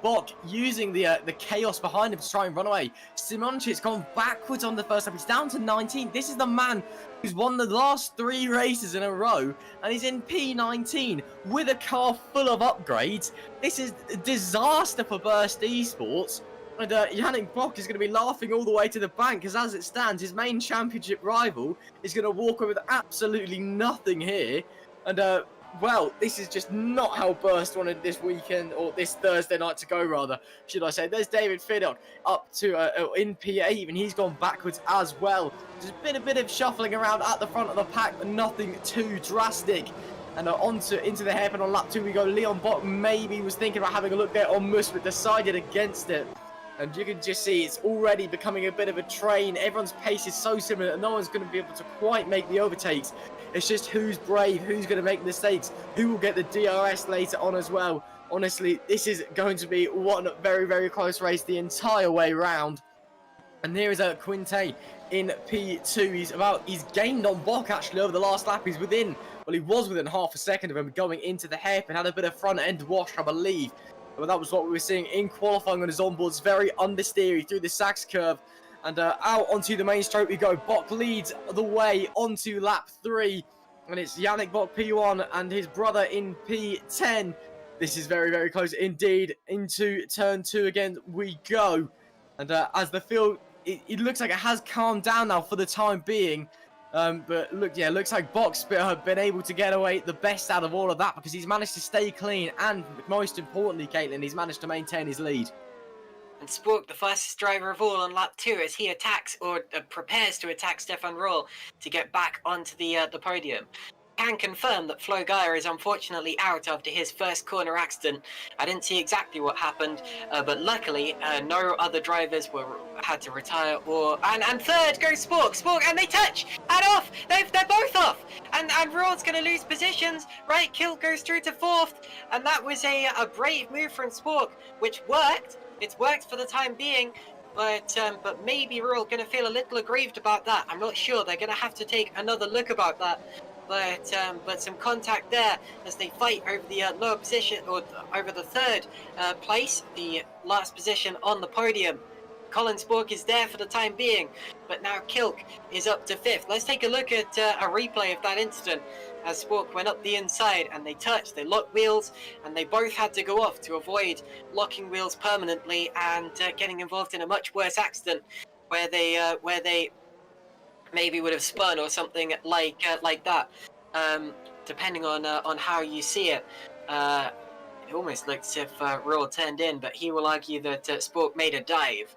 Bock using the chaos behind him to try and run away. Simoncic's gone backwards on the first lap. He's down to 19. This is the man who's won the last 3 races in a row, and he's in P19 with a car full of upgrades. This is a disaster for Burst Esports. And Yannick Bock is going to be laughing all the way to the bank, because as it stands, his main championship rival is going to walk away with absolutely nothing here. And well, this is just not how Burst wanted this weekend, or this Thursday night to go, rather, should I say. There's David Fiddock up to in P8, and he's gone backwards as well. There's been a bit of shuffling around at the front of the pack, but nothing too drastic. And into the hairpin on lap 2 we go. Leon Bock maybe was thinking about having a look there on Mus, but decided against it. And you can just see it's already becoming a bit of a train. Everyone's pace is so similar that no one's going to be able to quite make the overtakes. It's just who's brave, who's going to make mistakes, who will get the DRS later on as well. Honestly, this is going to be one very, very close race the entire way round. And here is Quinte in P2. He's gained on Bock actually over the last lap. He was within half a second of him going into the hairpin. Had a bit of front end wash, I believe. But that was what we were seeing in qualifying on his onboards. Very understeery through the Sachs curve. And out onto the main straight we go. Bock leads the way onto lap 3. And it's Yannick Bock P1 and his brother in P10. This is very, very close indeed. Into turn 2 again we go. And as the field, it looks like it has calmed down now for the time being. But looks like Bock's been able to get away the best out of all of that, because he's managed to stay clean, and most importantly, Caitlin, he's managed to maintain his lead. And Spork, the fastest driver of all on lap 2, as he attacks or prepares to attack Stefan Roll to get back onto the podium. Can confirm that Flo Gaia is unfortunately out after his first corner accident. I didn't see exactly what happened, but luckily no other drivers had to retire. And third goes Spork, and they touch and off. They're both off, and Roll's going to lose positions. Right, Kilt goes through to 4th, and that was a brave move from Spork, which worked. It's worked for the time being. But maybe Roll going to feel a little aggrieved about that. I'm not sure. They're going to have to take another look about that. but some contact there as they fight over the lower position, or over the third place, the last position on the podium. Colin Spork is there for the time being, but now Kilk is up to 5th. Let's take a look at a replay of that incident as Spork went up the inside and they touched, they locked wheels, and they both had to go off to avoid locking wheels permanently and getting involved in a much worse accident where they maybe would have spun or something like that. Depending on how you see it. It almost looks as if Royal turned in, but he will argue that Spork made a dive.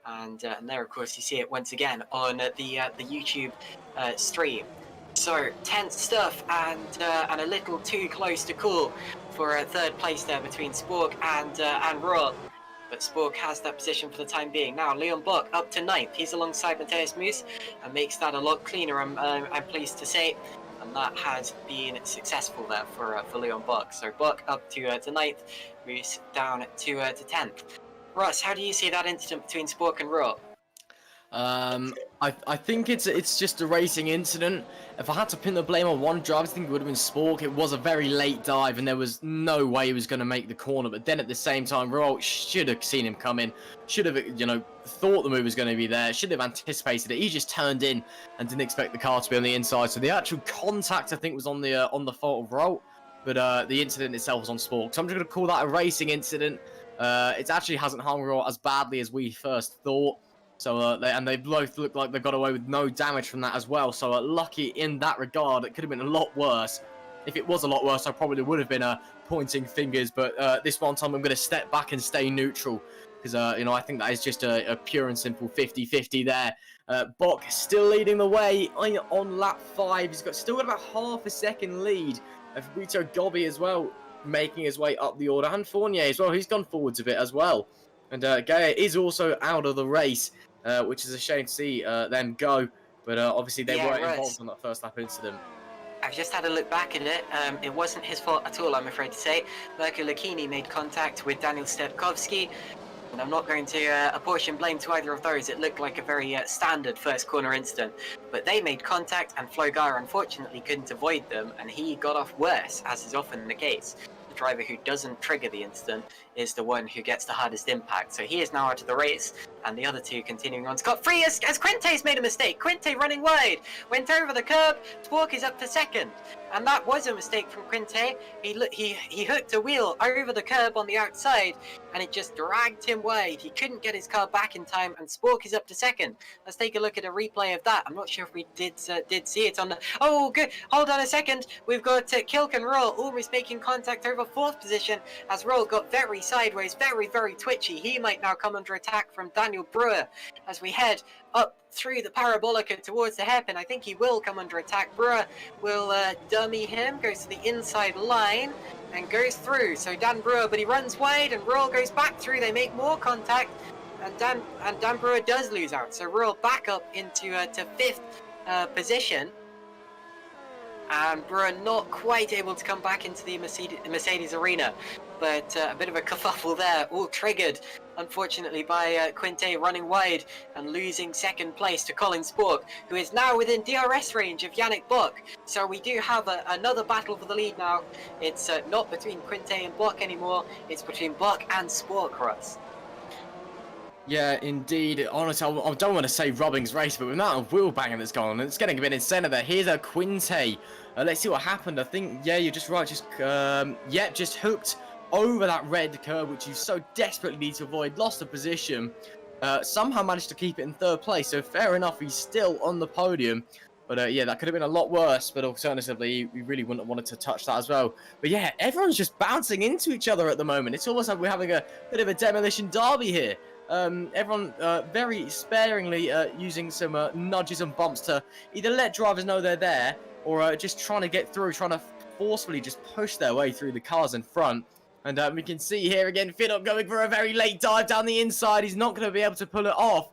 And there, of course, you see it once again on the YouTube stream. So tense stuff, and a little too close to call for a third place there between Spork and Royal. But Spork has that position for the time being. Now Leon Bock up to 9th. He's alongside Matthias Moose and makes that a lot cleaner. I'm pleased to say. And that has been successful there for Leon Bock. So Bock up to 9th, Moose down to 10th. Russ, how do you see that incident between Spork and Royal? I think it's just a racing incident. If I had to pin the blame on one driver, I think it would have been Spork. It was a very late dive, and there was no way he was going to make the corner. But then at the same time, Royal should have seen him coming. Should have, thought the move was going to be there. Should have anticipated it. He just turned in and didn't expect the car to be on the inside. So the actual contact, I think, was on the fault of Royal, but the incident itself was on Spork. So I'm just going to call that a racing incident. It actually hasn't harmed Royal as badly as we first thought. So they both look like they got away with no damage from that as well. So lucky in that regard. It could have been a lot worse. If it was a lot worse, I probably would have been pointing fingers. But this one time, I'm going to step back and stay neutral because I think that is just a pure and simple 50-50 there. Bock still leading the way on lap 5. He's still got about half a second lead. Fabrizio Gobbi as well, making his way up the order, and Fournier as well. He's gone forwards a bit as well. And Gaia is also out of the race, which is a shame to see them go. But obviously they weren't involved on that first lap incident. I've just had a look back at it. It wasn't his fault at all, I'm afraid to say. Mirko Lucchini made contact with Daniel Stepkowski, and I'm not going to apportion blame to either of those. It looked like a very standard first corner incident. But they made contact, and Flo Gaia unfortunately couldn't avoid them, and he got off worse, as is often the case. Driver who doesn't trigger the incident is the one who gets the hardest impact. So he is now out of the race, and the other two continuing on scot-free as Quinte's made a mistake. Quinte running wide, went over the curb. Spork is up to 2nd, and that was a mistake from Quinte. He hooked a wheel over the curb on the outside, and it just dragged him wide. He couldn't get his car back in time, and Spork is up to 2nd. Let's take a look at a replay of that. I'm not sure if we did see it on the... Oh, good. Hold on a second. We've got Kilk and Royal almost making contact over 4th position as Royal got very sideways, very, very twitchy. He might now come under attack from Daniel Brewer as we head up through the parabolica towards the hairpin. I think he will come under attack. Brewer will dummy him, goes to the inside line and goes through. So Dan Brewer, but he runs wide and Royal goes back through. They make more contact and Dan Brewer does lose out. So Royal back up into to 5th position. And Brewer not quite able to come back into the Mercedes arena, but a bit of a kerfuffle there, all triggered, unfortunately, by Quinte running wide and losing 2nd place to Colin Spork, who is now within DRS range of Yannick Bock. So we do have another battle for the lead now. It's not between Quinte and Bock anymore, it's between Bock and Spork, Russ. Yeah, indeed. Honestly, I don't want to say Robbing's race, but with the amount of wheel banging that's gone on, it's getting a bit insane there. Here's a Quinte. Let's see what happened. I think, yeah, you're just right. Just hooked over that red curb, which you so desperately need to avoid. Lost the position. Somehow managed to keep it in 3rd place. So fair enough, he's still on the podium. But yeah, that could have been a lot worse. But alternatively, we really wouldn't have wanted to touch that as well. But yeah, everyone's just bouncing into each other at the moment. It's almost like we're having a bit of a demolition derby here. Everyone very sparingly using some nudges and bumps to either let drivers know they're there or just trying to get through, trying to forcefully just push their way through the cars in front. And we can see here again, Finnop going for a very late dive down the inside. He's not going to be able to pull it off,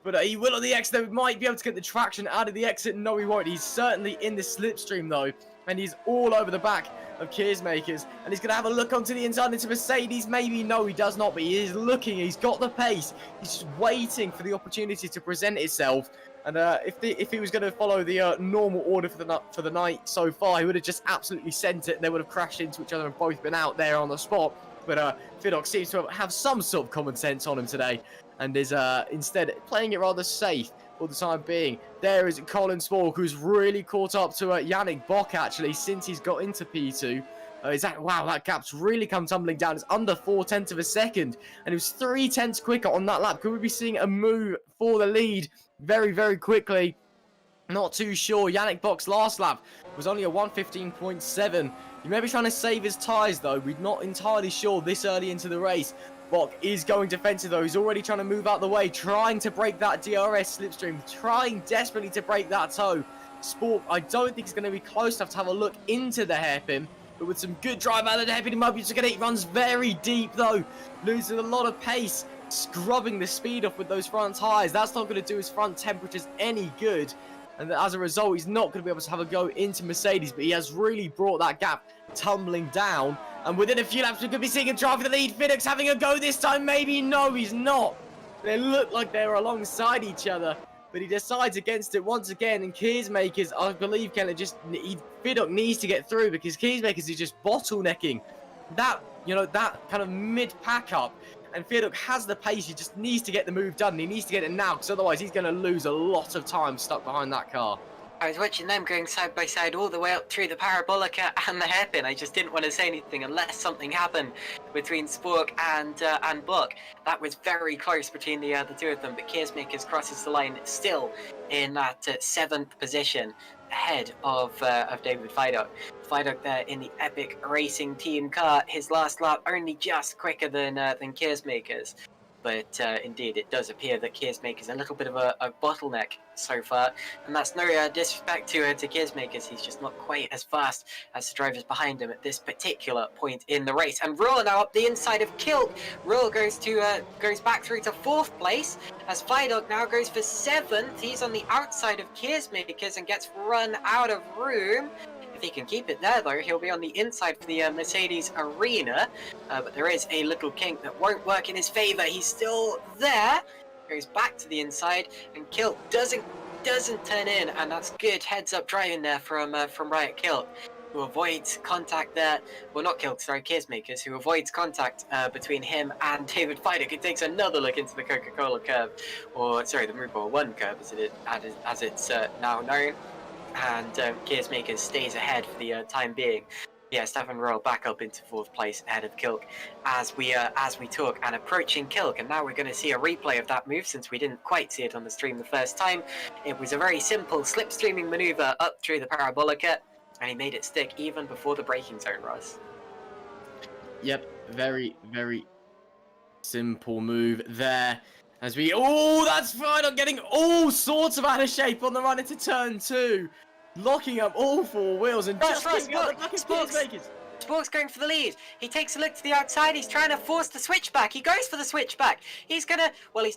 but he will on the exit. He might be able to get the traction out of the exit. No, he won't. He's certainly in the slipstream though, and he's all over the back of Keersmakers, and he's going to have a look onto the inside into Mercedes. Maybe no, he does not, but he is looking. He's got the pace. He's just waiting for the opportunity to present itself. And if he was going to follow the normal order for the night so far, he would have just absolutely sent it. They would have crashed into each other and both been out there on the spot. But Vidok seems to have some sort of common sense on him today, and is instead playing it rather safe for the time being. There is Colin Spork, who's really caught up to Yannick Bock, actually, since he's got into P2. Wow, that gap's really come tumbling down. It's under 4/10 of a second, and it was 3/10 quicker on that lap. Could we be seeing a move for the lead very, very quickly? Not too sure. Yannick Bock's last lap was only a 1:15.7. He may be trying to save his tyres, though. We're not entirely sure this early into the race. Bock is going defensive, though. He's already trying to move out the way, trying to break that DRS slipstream, trying desperately to break that toe. Spork, I don't think he's going to be close enough to have a look into the hairpin, but with some good drive out of the hairpin, he might be able to get it. He runs very deep, though, losing a lot of pace, scrubbing the speed off with those front tyres. That's not going to do his front temperatures any good. And as a result, he's not going to be able to have a go into Mercedes, but he has really brought that gap tumbling down. And within a few laps, we could be seeing him drive for the lead. Vidok's having a go this time. Maybe no, he's not. They look like they're alongside each other, but he decides against it once again. And Keersmakers, I believe, Vidok needs to get through, because Keersmakers is just bottlenecking that, that kind of mid-pack up. And Vidok has the pace, he just needs to get the move done, and he needs to get it now, because otherwise he's going to lose a lot of time stuck behind that car. I was watching them going side by side all the way up through the parabolica and the hairpin. I just didn't want to say anything unless something happened between Spork and Buck. That was very close between the two of them, but Keersmakers crosses the line still in that 7th position, ahead of David Vidok. Vidok there in the Epic Racing Team car. His last lap only just quicker than Keersmakers. But indeed, it does appear that Keersmakers a little bit of a bottleneck so far, and that's no disrespect to Keersmakers. He's just not quite as fast as the drivers behind him at this particular point in the race. And Ruhl now up the inside of Kilk. Ruhl goes back through to 4th place, as Vidok now goes for 7th. He's on the outside of Keersmakers and gets run out of room. If he can keep it there, though, he'll be on the inside for the Mercedes Arena. But there is a little kink that won't work in his favour. He's still there. Goes back to the inside, and Kilk doesn't turn in, and that's good heads-up driving there from Riot Kilk, who avoids contact there. Well, not Kilk, sorry, Keersmakers, who avoids contact between him and David Vidok, who takes another look into the Coca-Cola curve, or sorry, the Marubor 1 curve, as it's now known. And Keersmakers stays ahead for the time being. Yeah, Stefan Ruhl back up into 4th place ahead of Kilk as we talk, and approaching Kilk. And now we're going to see a replay of that move, since we didn't quite see it on the stream the first time. It was a very simple slipstreaming maneuver up through the parabolica, and he made it stick even before the braking zone, Ross. Yep, very, very simple move there. As that's fine, I'm getting all sorts of out of shape on the run into turn 2. Locking up all 4 wheels and just kicking out the back of Keersmakers. Spork's going for the lead. He takes a look to the outside. He's trying to force the switchback. He goes for the switchback. He's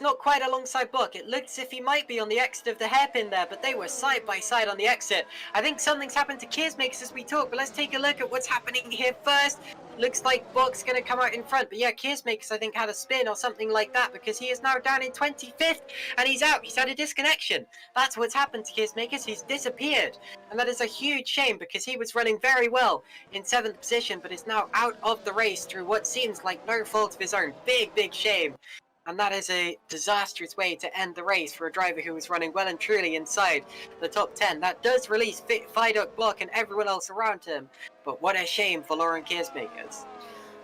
not quite alongside Buck. It looked as if he might be on the exit of the hairpin there, but they were side by side on the exit. I think something's happened to Keersmakers as we talk, but let's take a look at what's happening here first. Looks like Buck's going to come out in front, but yeah, Keersmakers I think had a spin or something like that, because he is now down in 25th and he's out. He's had a disconnection. That's what's happened to Keersmakers. He's disappeared, and that is a huge shame, because he was running very well in 7th position, but is now out of the race through what seems like no fault of his own. Big shame. And that is a disastrous way to end the race for a driver who was running well and truly inside the top 10. That does release Vidok, Block, and everyone else around him. But what a shame for Lauren Keersmakers.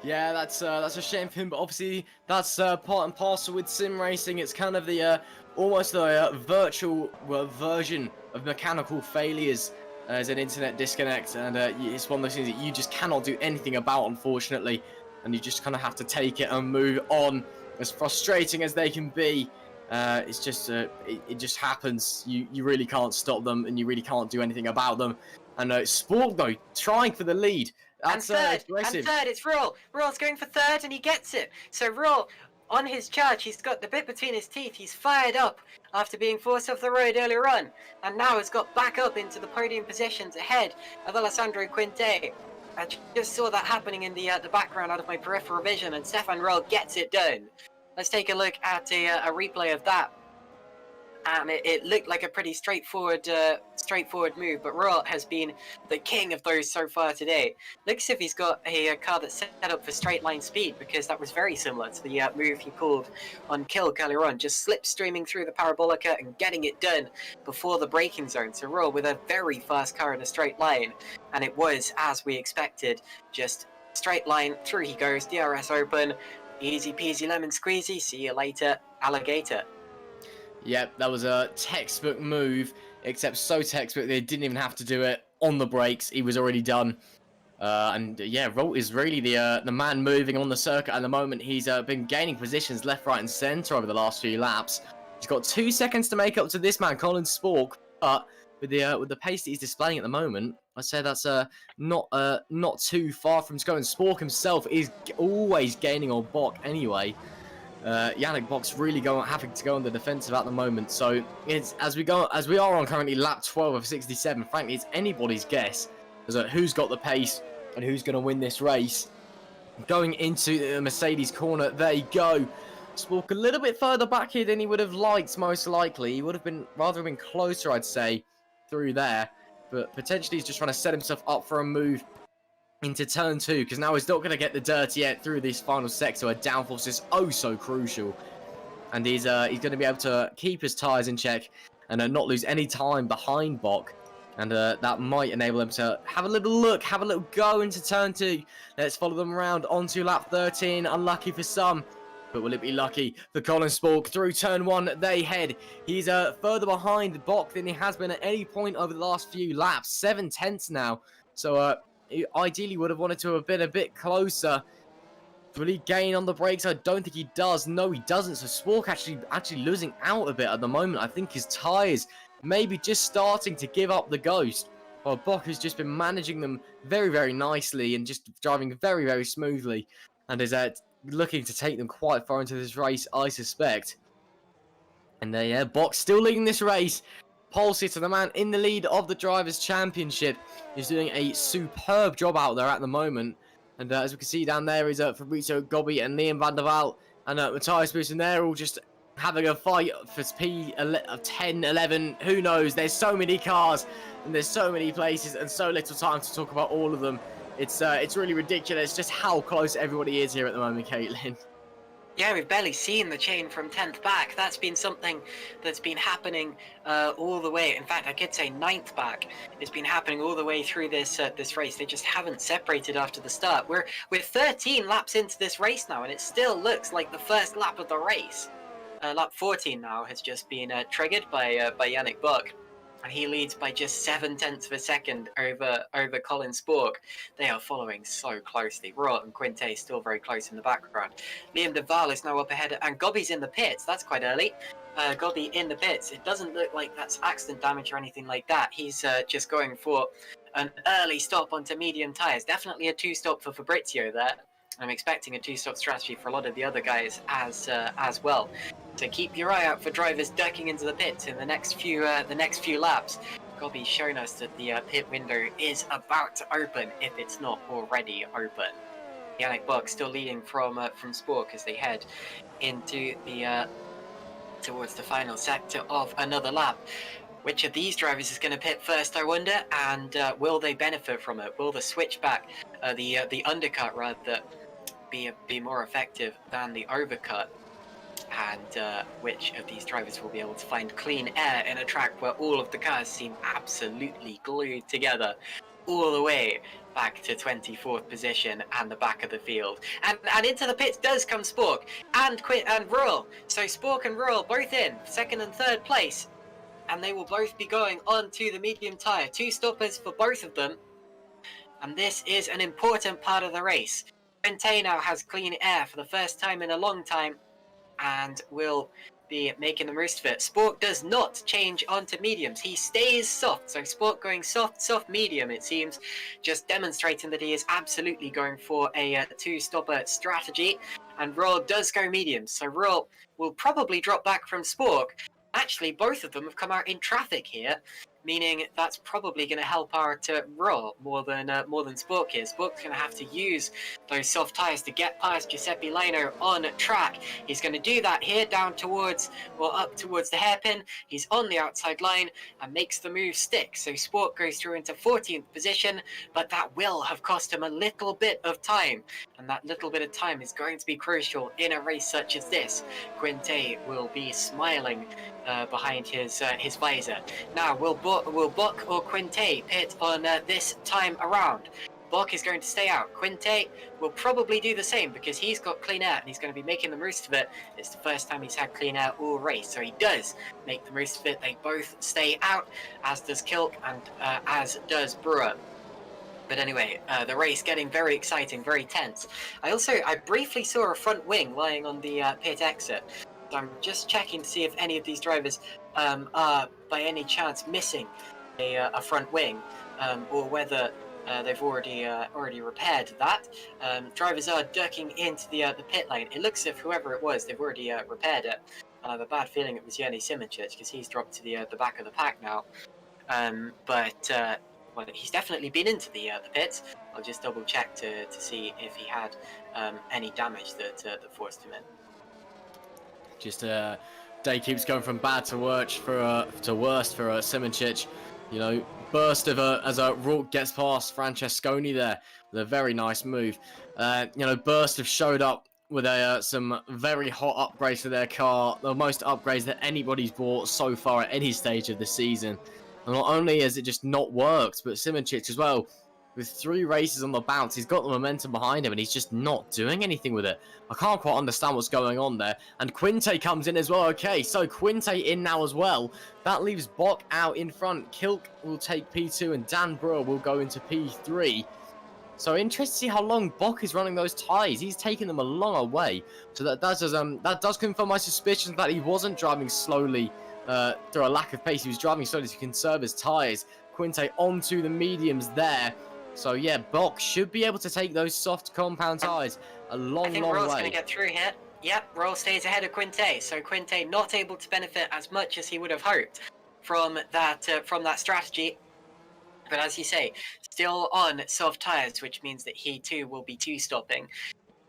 Yeah, that's a shame for him, but obviously that's part and parcel with sim racing. It's kind of the almost a virtual version of mechanical failures as an internet disconnect, and it's one of those things that you just cannot do anything about, unfortunately, and you just kind of have to take it and move on. As frustrating as they can be, it's just it just happens. You really can't stop them, and you really can't do anything about them. And Spork, though, trying for the lead. That's aggressive. And third, it's Ruhl. Ruhl's going for 3rd, and he gets it. So Ruhl, on his charge, he's got the bit between his teeth. He's fired up after being forced off the road earlier on, and now has got back up into the podium positions ahead of Alessandro Quinte. I just saw that happening in the background out of my peripheral vision, and Stefan Roll gets it done. Let's take a look at a replay of that. And it looked like a pretty straightforward move, but Roll has been the king of those so far today. Looks as if he's got a car that's set up for straight line speed, because that was very similar to the move he pulled on Kill earlier on, just slipstreaming through the parabolica and getting it done before the braking zone. So Roll with a very fast car in a straight line, and it was, as we expected, just straight line, through he goes, DRS open, easy peasy lemon squeezy, see you later, alligator. Yep, that was a textbook move, except so textbook they didn't even have to do it on the brakes. He was already done. And yeah, Rolt is really the man moving on the circuit at the moment. He's been gaining positions left, right, and centre over the last few laps. He's got 2 seconds to make up to this man, Colin Spork. But with the pace that he's displaying at the moment, I'd say that's not too far from going. Spork himself is always gaining on Bok anyway. Yannick Bok's really having to go on the defensive at the moment. So it's as we are on currently lap 12 of 67. Frankly, it's anybody's guess as to who's got the pace and who's going to win this race. Going into the Mercedes corner, there you go. Spork a little bit further back here than he would have liked, most likely. He would have been closer, I'd say, through there. But potentially he's just trying to set himself up for a move into turn 2, because now he's not going to get the dirt yet through this final sector where downforce is oh so crucial. And he's going to be able to keep his tyres in check and not lose any time behind Bok. And that might enable him to have a little go into turn 2. Let's follow them around onto lap 13. Unlucky for some, but will it be lucky for Colin Spork? Through turn 1 they head. He's further behind Bok than he has been at any point over the last few laps. 7/10 now. So he ideally would have wanted to have been a bit closer. Will he gain on the brakes? I don't think he does. No, he doesn't. So Spork actually losing out a bit at the moment. I think his tyres maybe just starting to give up the ghost. While Bok has just been managing them very, very nicely and just driving very, very smoothly. And is looking to take them quite far into this race, I suspect. And there, yeah, Bok still leading this race. Pole sitter, the man in the lead of the Drivers' Championship, is doing a superb job out there at the moment. And as we can see down there is Fabrizio Gobbi and Liam van der Waal and Matthias Boost, and they're all just having a fight for P10, 11, who knows. There's so many cars and there's so many places and so little time to talk about all of them. It's really ridiculous just how close everybody is here at the moment, Caitlin. Yeah, we've barely seen the chain from 10th back. That's been something that's been happening all the way. In fact, I could say 9th back. It's been happening all the way through this race. They just haven't separated after the start. We're 13 laps into this race now, and it still looks like the first lap of the race. Lap 14 now has just been triggered by Yannick Bok. And he leads by just 0.7 of a second over Colin Spork. They are following so closely. Roth and Quinte still very close in the background. Liam de Waal is now up ahead, and Gobbi's in the pits. That's quite early. Gobbi in the pits. It doesn't look like that's accident damage or anything like that. He's just going for an early stop onto medium tyres. Definitely a 2-stop for Fabrizio there. I'm expecting a 2-stop strategy for a lot of the other guys as well. So keep your eye out for drivers ducking into the pits in the next few laps. Gobbi's shown us that the pit window is about to open if it's not already open. Yannick Bok still leading from Spork as they head into the towards the final sector of another lap. Which of these drivers is going to pit first, I wonder, and will they benefit from it? Will the switchback, the undercut rather, be more effective than the overcut? And which of these drivers will be able to find clean air in a track where all of the cars seem absolutely glued together all the way back to 24th position and the back of the field. And into the pits does come Spork and Rural. So Spork and Rural both in second and third place, and they will both be going on to the medium tyre. 2 stoppers for both of them, and this is an important part of the race. Quinte now has clean air for the first time in a long time, and will be making the most of it. Spork does not change onto mediums. He stays soft. So Spork going soft, medium, it seems. Just demonstrating that he is absolutely going for a 2-stopper strategy. And Roll does go medium. So Roll will probably drop back from Spork. Actually, both of them have come out in traffic here, meaning that's probably going to help out Raw more than Spork is. Spork's going to have to use those soft tyres to get past Giuseppe Lino on track. He's going to do that here down towards, or up towards the hairpin. He's on the outside line and makes the move stick. So Spork goes through into 14th position, but that will have cost him a little bit of time. And that little bit of time is going to be crucial in a race such as this. Quinte will be smiling behind his visor. Now, will Buck or Quinte pit on this time around? Buck is going to stay out. Quinte will probably do the same because he's got clean air and he's going to be making the most of it. It's the first time he's had clean air all race, so he does make the most of it. They both stay out, as does Kilk and as does Brewer. But anyway, the race getting very exciting, very tense. I briefly saw a front wing lying on the pit exit. So I'm just checking to see if any of these drivers are by any chance missing a front wing, or whether they've already repaired that. Drivers are ducking into the pit lane. It looks as if whoever it was, they've already repaired it. And I have a bad feeling it was Yerny Simoncic because he's dropped to the back of the pack now. Well, he's definitely been into the pits. I'll just double check to see if he had any damage that forced him in. Just day keeps going from bad to worst for Simoncic. You know, burst of as Rourke gets past Francesconi there with a very nice move. You know, Burst have showed up with some very hot upgrades to their car, the most upgrades that anybody's bought so far at any stage of the season. And not only has it just not worked, but Simoncic as well, with 3 races on the bounce, he's got the momentum behind him and he's just not doing anything with it. I can't quite understand what's going on there. And Quinte comes in as well. Okay, so Quinte in now as well. That leaves Bock out in front. Kilk will take P2 and Dan Brewer will go into P3. So interested to see how long Bock is running those tyres. He's taking them a long way. So that does confirm my suspicions that he wasn't driving slowly through a lack of pace. He was driving slowly to conserve his tyres. Quinte onto the mediums there. So yeah, Bock should be able to take those soft compound tyres a long way. I think Roll's going to get through here. Yep, Roll stays ahead of Quinte. So Quinte not able to benefit as much as he would have hoped from that strategy. But as you say, still on soft tyres, which means that he too will be two-stopping.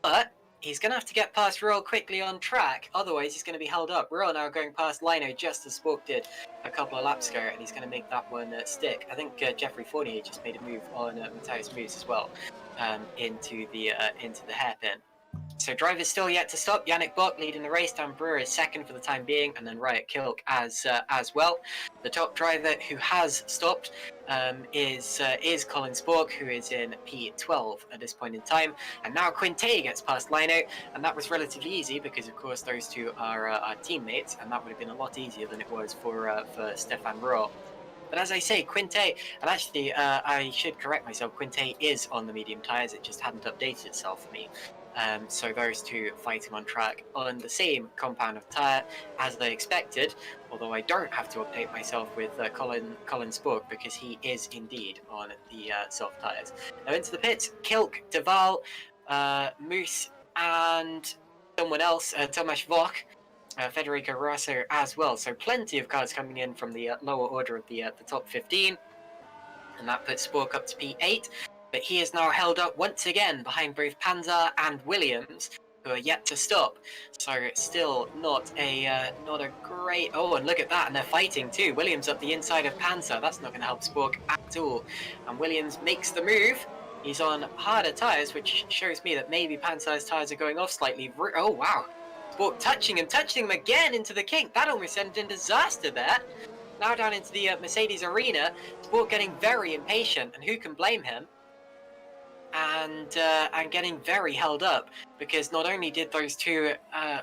But he's going to have to get past Royal quickly on track, otherwise he's going to be held up. Royal now going past Lino just as Spork did a couple of laps ago, and he's going to make that one stick. I think Jeffrey Fournier just made a move on Matthias Moose as well, into the hairpin. So drivers still yet to stop. Yannick Bock leading the race. Dan Brewer is second for the time being, and then Riot Kilk as well. The top driver who has stopped is Colin Spork, who is in P12 at this point in time. And now Quinte gets past Lino, and that was relatively easy because, of course, those two are teammates, and that would have been a lot easier than it was for Stefan Rohr. But as I say, Quinte, and actually I should correct myself, Quinte is on the medium tyres, it just hadn't updated itself for me. So those two fighting on track on the same compound of tyre as they expected, although I don't have to update myself with Colin Spork because he is indeed on the soft tyres. Now into the pits, Kilk, Deval, Moose and someone else, Tomasz Voch, Federico Rosso as well. So plenty of cars coming in from the lower order of the top 15, and that puts Spork up to P8. But he is now held up once again behind both Panzer and Williams, who are yet to stop. So it's still not a great... Oh, and look at that, and they're fighting too. Williams up the inside of Panzer. That's not going to help Spork at all. And Williams makes the move. He's on harder tyres, which shows me that maybe Panzer's tyres are going off slightly. Oh, wow. Spork touching him again into the kink. That almost ended in disaster there. Now down into the Mercedes arena. Spork getting very impatient, and who can blame him? And getting very held up, because not only did those two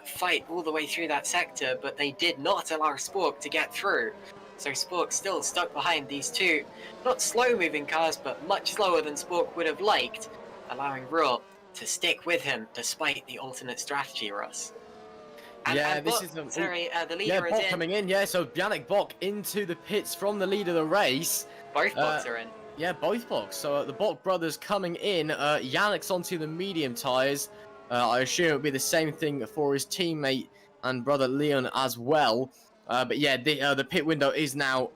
fight all the way through that sector, but they did not allow Spork to get through. So Spork still stuck behind these two, not slow moving cars, but much slower than Spork would have liked, allowing Rohr to stick with him despite the alternate strategy, Russ. And this Bock, is the leader is Bock in. coming in. Yeah, so Yannick Bock into the pits from the lead of the race. Both Bocks are in. Yeah, both Bocks. So the Bock brothers coming in. Yannick's onto the medium tyres. I assume it would be the same thing for his teammate and brother Leon as well. But yeah, the pit window is now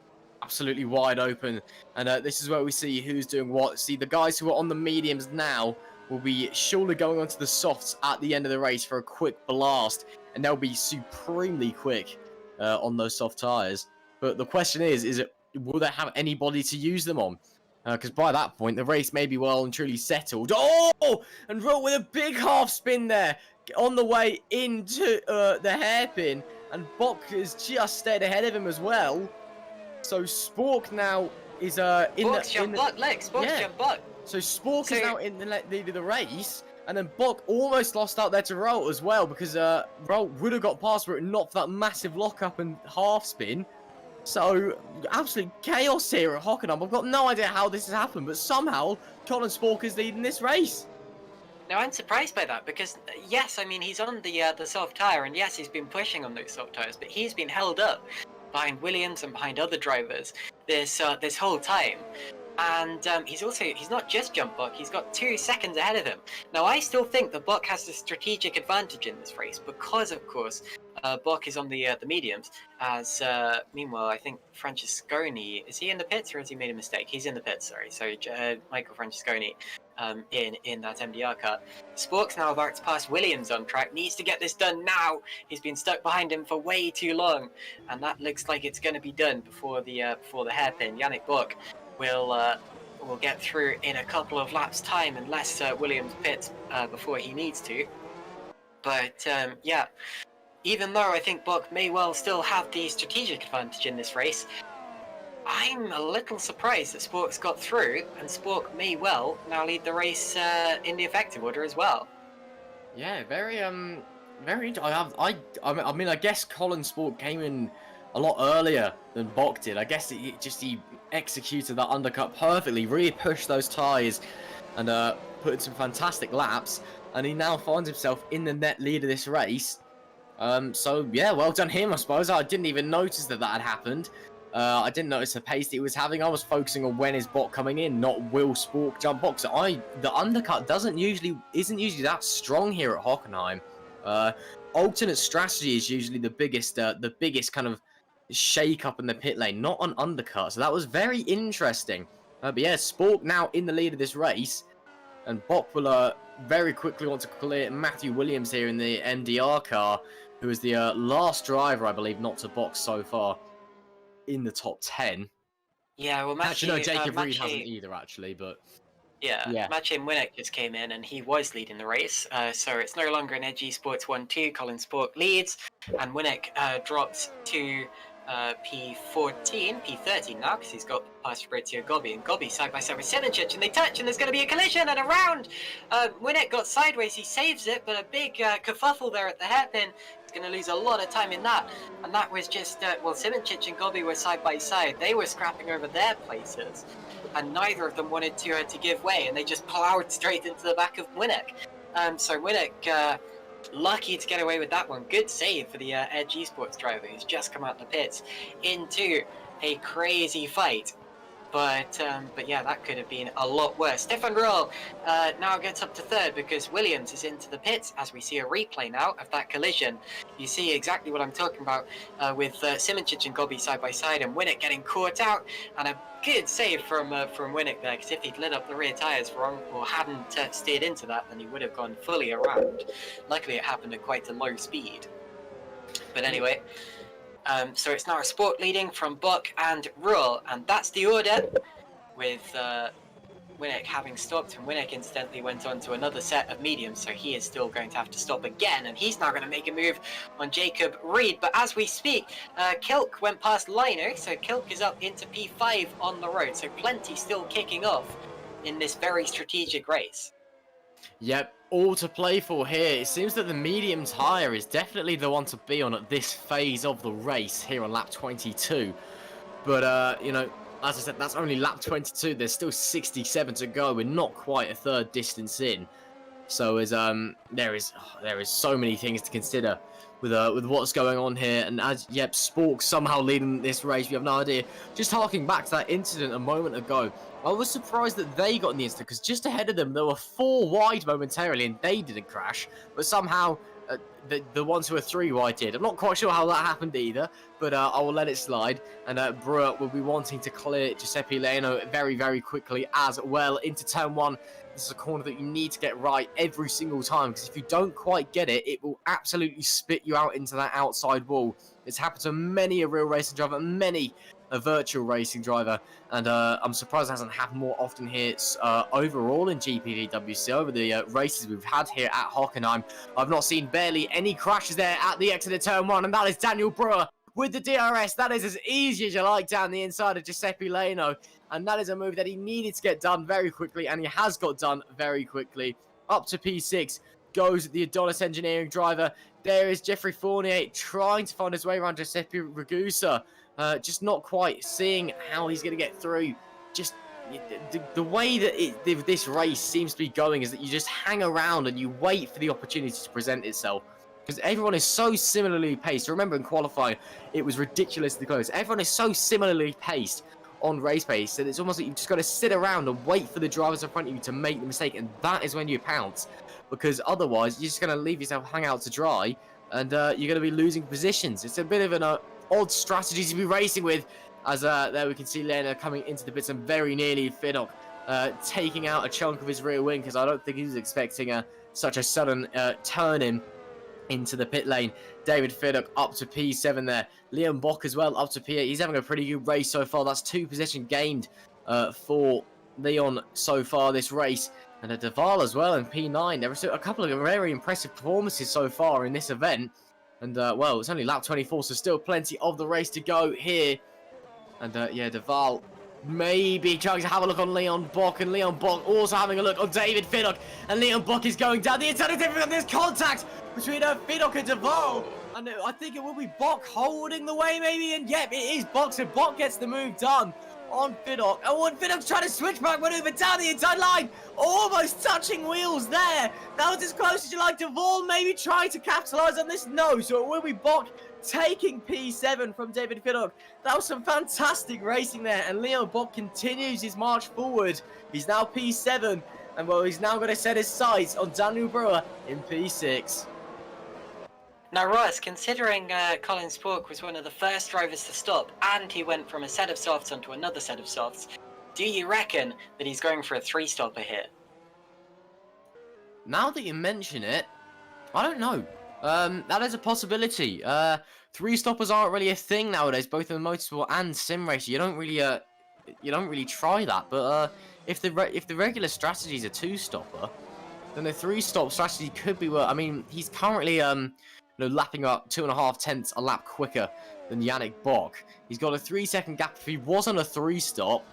absolutely wide open. And this is where we see who's doing what. See, the guys who are on the mediums now will be surely going onto the softs at the end of the race for a quick blast. And they'll be supremely quick on those soft tyres. But the question is will they have anybody to use them on? Because by that point, the race may be well and truly settled. Oh! And Roll with a big half spin there on the way into the hairpin. And Bock has just stayed ahead of him as well. So Spork now is Spork's jump Bock. So Spork is now in the lead of the race. And then Bock almost lost out there to Roll as well. Because Roll would have got past were it not for that massive lockup and half spin. So, absolute chaos here at Hockenheim. I've got no idea how this has happened, but somehow Colin Spork is leading this race. Now, I'm surprised by that because, yes, I mean, he's on the soft tyre, and yes, he's been pushing on those soft tyres, but he's been held up behind Williams and behind other drivers this whole time. And he's not just jumped Buck, he's got 2 seconds ahead of him. Now, I still think that Buck has a strategic advantage in this race because, of course, Buck is on the mediums, as meanwhile, I think Francesconi, is he in the pits or has he made a mistake? He's in the pits, sorry. So Michael Francesconi in that MDR car. Spork's now about to pass Williams on track, needs to get this done now. He's been stuck behind him for way too long, and that looks like it's going to be done before the hairpin. Yannick Buck will get through in a couple of laps time unless Williams pits before he needs to. But yeah, even though I think Buck may well still have the strategic advantage in this race, I'm a little surprised that Spork's got through, and Spork may well now lead the race in the effective order as well. Yeah, very I mean, I guess Colin Spork came in a lot earlier than Bock did. I guess he executed that undercut perfectly, really pushed those tyres and put in some fantastic laps, and he now finds himself in the net lead of this race. So yeah, well done him, I suppose. I didn't even notice that had happened. I didn't notice the pace that he was having. I was focusing on when is Bock coming in, not will Spork jump Bock. So the undercut isn't usually that strong here at Hockenheim. Alternate strategy is usually the biggest kind of shake up in the pit lane, not an undercut. So that was very interesting. But yeah, Spork now in the lead of this race, and Bock will very quickly want to clear Matthew Williams here in the MDR car, who is the last driver, I believe, not to box so far in the top 10. Yeah, well, Matthew... Actually, no, Jacob Reed hasn't either, actually, but... Yeah. Matthew Winnick just came in, and he was leading the race, so it's no longer an Edgy Sports 1-2. Colin Spork leads, and Winnick dropped to P13 now, because he's got past Fabrizio Gobbi, and Gobbi side by side with Simoncic, and they touch, and there's going to be a collision and a round. Winnick got sideways, he saves it, but a big kerfuffle there at the hairpin. He's going to lose a lot of time in that, and that was just, well, Simoncic and Gobbi were side by side. They were scrapping over their places, and neither of them wanted to give way, and they just plowed straight into the back of Winnick. So Winnick, lucky to get away with that one. Good save for the Edge Esports driver who's just come out the pits into a crazy fight. But yeah, that could have been a lot worse. Stefan Roll now gets up to third because Williams is into the pits, as we see a replay now of that collision. You see exactly what I'm talking about with Simoncic and Gobbi side by side, and Winnick getting caught out, and a good save from Winnick there, because if he'd lit up the rear tyres wrong or hadn't steered into that, then he would have gone fully around. Luckily it happened at quite a low speed. But anyway, so it's now a Sport leading from Buck and Ruhl, and that's the order, with Winnick having stopped, and Winnick incidentally went on to another set of mediums, so he is still going to have to stop again, and he's now going to make a move on Jacob Reed. But as we speak, Kilk went past Lino, so Kilk is up into P5 on the road, so plenty still kicking off in this very strategic race. Yep, all to play for here. It seems that the medium tyre is definitely the one to be on at this phase of the race here on lap 22. But, you know, as I said, that's only lap 22. There's still 67 to go. We're not quite a third distance in. So there is so many things to consider with what's going on here. And as yep, Spork somehow leading this race, we have no idea. Just harking back to that incident a moment ago, I was surprised that they got in the incident, because just ahead of them there were 4 wide momentarily and they didn't crash, but somehow the ones who are 3 wide did. I'm not quite sure how that happened either, but I will let it slide. And Brewer will be wanting to clear Giuseppe Leno very, very quickly as well into turn 1. This is a corner that you need to get right every single time, because if you don't quite get it, it will absolutely spit you out into that outside wall. It's happened to many a real racing driver, many a virtual racing driver, and I'm surprised it hasn't happened more often here overall in GPVWC over the races we've had here at Hockenheim. I've not seen barely any crashes there at the exit of turn 1, and that is Daniel Brewer with the DRS. That is as easy as you like down the inside of Giuseppe Leno, and that is a move that he needed to get done very quickly, and he has got done very quickly. Up to P6 goes the Adonis Engineering driver. There is Jeffrey Fournier trying to find his way around Giuseppe Ragusa. Just not quite seeing how he's going to get through. Just the way that this race seems to be going is that you just hang around and you wait for the opportunity to present itself. Because everyone is so similarly paced. Remember in qualifying, it was ridiculously close. Everyone is so similarly paced on race pace that it's almost like you've just got to sit around and wait for the drivers in front of you to make the mistake. And that is when you pounce. Because otherwise, you're just going to leave yourself hang out to dry. And you're going to be losing positions. It's a bit of an odd strategy to be racing with, as there we can see Lena coming into the pits and very nearly Finnock taking out a chunk of his rear wing, because I don't think he was expecting such a sudden turn into the pit lane. David Finnock up to P7 there. Leon Bock as well up to P8. He's having a pretty good race so far. That's 2 position gained for Leon so far this race. And a Duval as well in P9. There are a couple of very impressive performances so far in this event. And, well, it's only lap 24, so still plenty of the race to go here. And, yeah, Duval maybe trying to have a look on Leon Bock. And Leon Bock also having a look on David Finnock. And Leon Bock is going down the inside of David. There's contact between Finnock and Duval. And I think it will be Bock holding the way, maybe. And, yep, it is Bock. So Bock gets the move done on Finnock. Oh, and Finnock's trying to switch back maneuver down the inside line. Almost touching wheels there. That was as close as you like. Duval maybe trying to capitalise on this. No, so it will be Bock taking P7 from David Finnock. That was some fantastic racing there. And Leon Bock continues his march forward. He's now P7. And, well, he's now going to set his sights on Daniel Brewer in P6. Now, Ross, considering Colin Spork was one of the first drivers to stop, and he went from a set of softs onto another set of softs, do you reckon that he's going for a 3-stopper here? Now that you mention it, I don't know. That is a possibility. 3-stoppers aren't really a thing nowadays, both in motorsport and sim racing. You don't really try that. But if the regular strategy is a 2-stopper, then the 3-stop strategy could be worth. I mean, he's currently lapping up 2.5 tenths a lap quicker than Yannick Bock. He's got a 3-second gap. If he wasn't a 3-stop,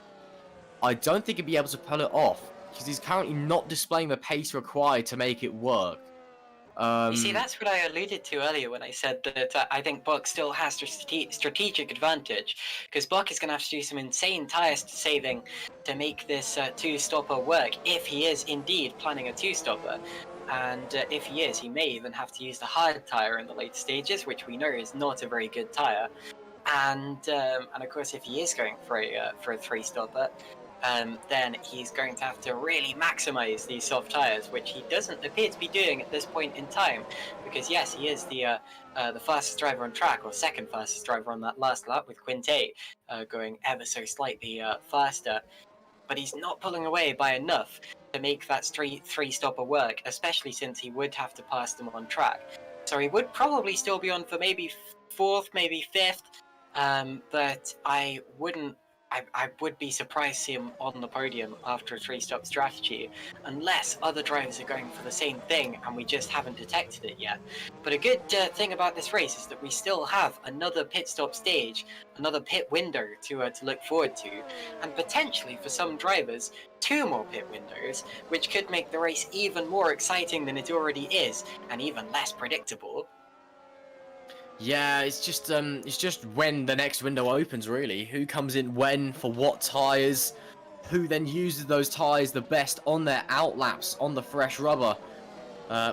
I don't think he'd be able to pull it off, because he's currently not displaying the pace required to make it work. You see, that's what I alluded to earlier when I said that I think Bock still has strategic advantage, because Bock is going to have to do some insane tyre saving to make this 2-stopper work, if he is indeed planning a 2-stopper. And if he is, he may even have to use the hard tyre in the later stages, which we know is not a very good tyre. And of course, if he is going for a 3-stopper, then he's going to have to really maximize these soft tires, which he doesn't appear to be doing at this point in time. Because yes, he is the fastest driver on track, or second fastest driver on that last lap, with Quinte going ever so slightly faster. But he's not pulling away by enough to make that 3-stopper work, especially since he would have to pass them on track. So he would probably still be on for maybe 4th, maybe 5th, but I would be surprised to see him on the podium after a 3-stop strategy, unless other drivers are going for the same thing and we just haven't detected it yet. But a good thing about this race is that we still have another pit stop stage, another pit window to look forward to, and potentially for some drivers, 2 more pit windows, which could make the race even more exciting than it already is, and even less predictable. Yeah, it's just when the next window opens, really. Who comes in when, for what tyres, who then uses those tyres the best on their outlaps on the fresh rubber.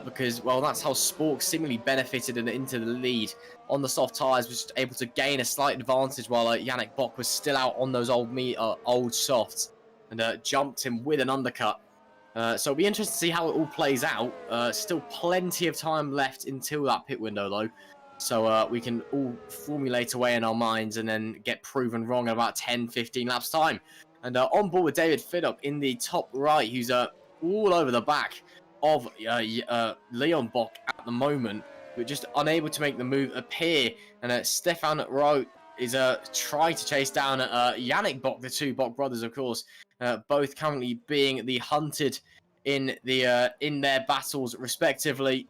Because, well, that's how Spork seemingly benefited into the lead. On the soft tyres, was able to gain a slight advantage while Yannick Bock was still out on those old softs. And jumped him with an undercut. So it'll be interesting to see how it all plays out. Still plenty of time left until that pit window, though. So we can all formulate away in our minds and then get proven wrong in about 10, 15 laps time. And on board with David Fiddup in the top right, who's all over the back of Leon Bock at the moment, but just unable to make the move appear. And Stefan Rowe is trying to chase down Yannick Bock, the two Bock brothers, of course, both currently being the hunted in their battles respectively.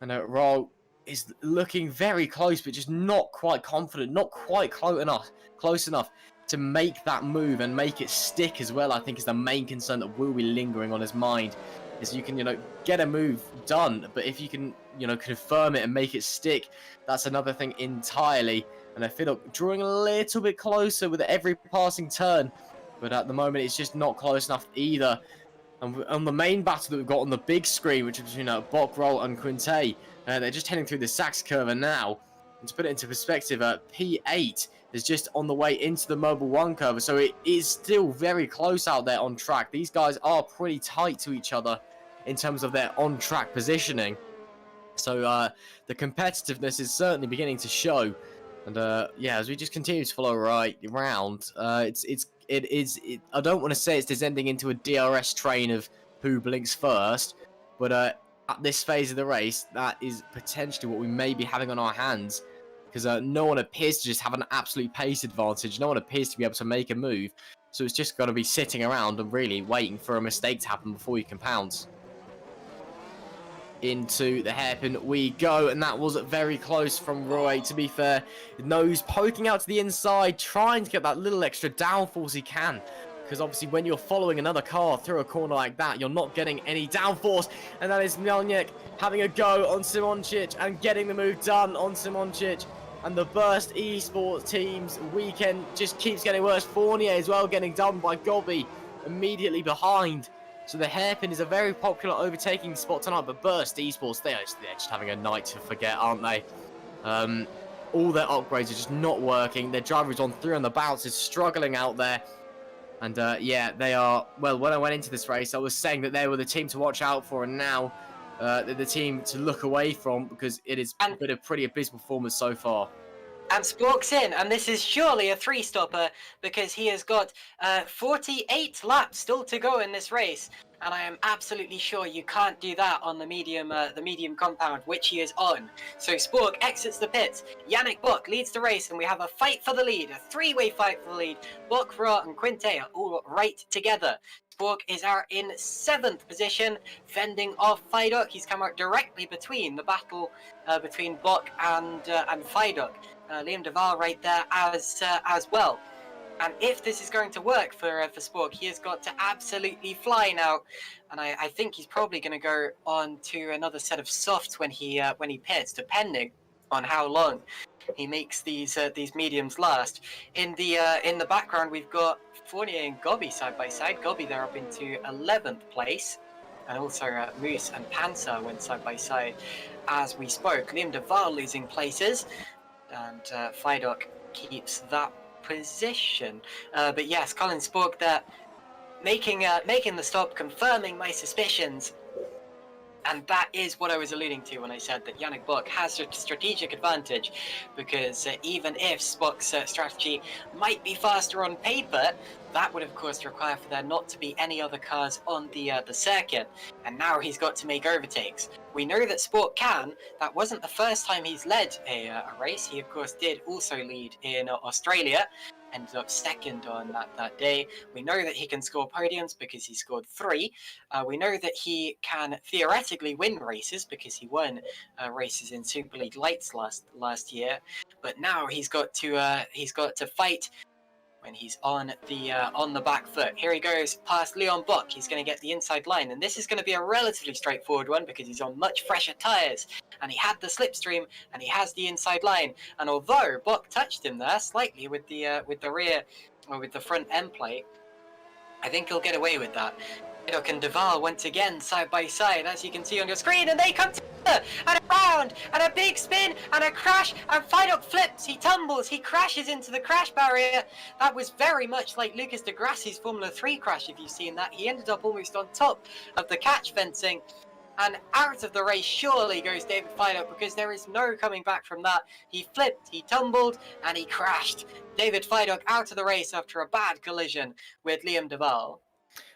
And Rowe is looking very close, but just not quite confident, not quite close enough to make that move and make it stick as well. I think is the main concern that will be lingering on his mind. Is you can, get a move done, but if you can, confirm it and make it stick, that's another thing entirely. And I feel like drawing a little bit closer with every passing turn, but at the moment it's just not close enough either. And on the main battle that we've got on the big screen, which is between Bock, Roll and Quinte, they're just heading through the Sachs curve now. And to put it into perspective, P8 is just on the way into the Mobile 1 curve, so it is still very close out there on track. These guys are pretty tight to each other in terms of their on-track positioning. So the competitiveness is certainly beginning to show. And as we just continue to follow right round, I don't want to say it's descending into a DRS train of who blinks first, but at this phase of the race, that is potentially what we may be having on our hands, because no one appears to just have an absolute pace advantage. No one appears to be able to make a move, so it's just got to be sitting around and really waiting for a mistake to happen before you can pounce. Into the hairpin we go, and that was very close from Roy, to be fair. Nose poking out to the inside, trying to get that little extra downforce he can, because obviously when you're following another car through a corner like that, you're not getting any downforce. And that is Melnyk having a go on Simoncic and getting the move done on Simoncic. And the Burst Esports team's weekend just keeps getting worse. Fournier as well getting done by Gobby immediately behind. So the hairpin is a very popular overtaking spot tonight, but Burst Esports, they're just having a night to forget, aren't they? All their upgrades are just not working. Their driver is on 3 on the bounce, is struggling out there. And they are, well, when I went into this race, I was saying that they were the team to watch out for, and now they're the team to look away from, because it has been a pretty abysmal performance so far. And Spork's in, and this is surely a 3-stopper, because he has got 48 laps still to go in this race, and I am absolutely sure you can't do that on the medium compound, which he is on. So Spork exits the pits, Yannick Bock leads the race, and we have a fight for the lead, a 3-way fight for the lead. Bock, Ra, and Quinte are all right together. Spork is in 7th position, fending off Fiduk. He's come out directly between the battle between Bock and Fiduk. Liam Duval right there as well. And if this is going to work for Spork, he has got to absolutely fly now. And I think he's probably going to go on to another set of softs when he pits, depending on how long he makes these mediums last. In the background, we've got Fournier and Gobby side by side. Gobby there up into 11th place, and also Moose and Panzer went side by side as we spoke. Liam Duval losing places, and Fiduk keeps that position. But yes, Colin Spork there making the stop, confirming my suspicions. And that is what I was alluding to when I said that Yannick Bock has a strategic advantage, because even if Spock's strategy might be faster on paper, that would of course require for there not to be any other cars on the circuit, and now he's got to make overtakes. We know that Spock can. That wasn't the first time he's led a race. He of course did also lead in Australia, ended up 2nd on that day. We know that he can score podiums because he scored 3. We know that he can theoretically win races because he won races in Superleague Lights last year. But now he's got to fight when he's on the back foot. Here he goes past Leon Bock. He's going to get the inside line, and this is going to be a relatively straightforward one because he's on much fresher tyres, and he had the slipstream, and he has the inside line. And although Bock touched him there slightly with the rear or with the front end plate, I think he'll get away with that. Fiduk and Duval once again side by side, as you can see on your screen, and they come together and around, and a big spin, and a crash, and Fidok flips, he tumbles, he crashes into the crash barrier. That was very much like Lucas de Grassi's Formula 3 crash, if you've seen that. He ended up almost on top of the catch fencing, and out of the race surely goes David Fidok, because there is no coming back from that. He flipped, he tumbled, and he crashed. David Fidok out of the race after a bad collision with Liam Duval.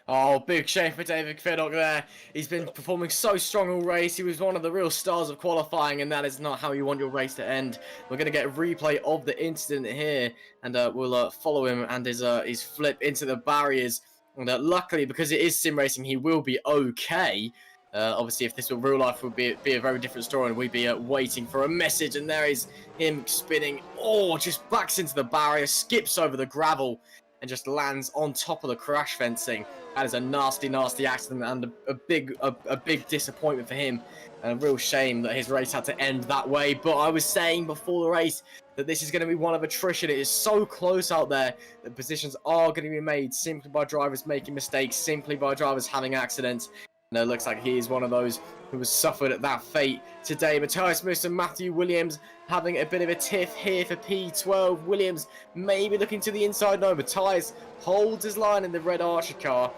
Oh, big shame for David Fidok there. He's been performing so strong all race. He was one of the real stars of qualifying, and that is not how you want your race to end. We're going to get a replay of the incident here, and we'll follow him and his flip into the barriers. And luckily, because it is sim racing, he will be okay. Obviously, if this were real life, it would be a very different story, and we'd be waiting for a message. And there is him spinning. Oh, just backs into the barrier, skips over the gravel, and just lands on top of the crash fencing. That is a nasty, nasty accident, and a big disappointment for him. And a real shame that his race had to end that way. But I was saying before the race that this is going to be one of attrition. It is so close out there that positions are going to be made simply by drivers making mistakes, simply by drivers having accidents. And it looks like he is one of those who has suffered that fate today. Matthias Moose and Matthew Williams having a bit of a tiff here for P12. Williams maybe looking to the inside. No, Matthias holds his line in the red Archer car.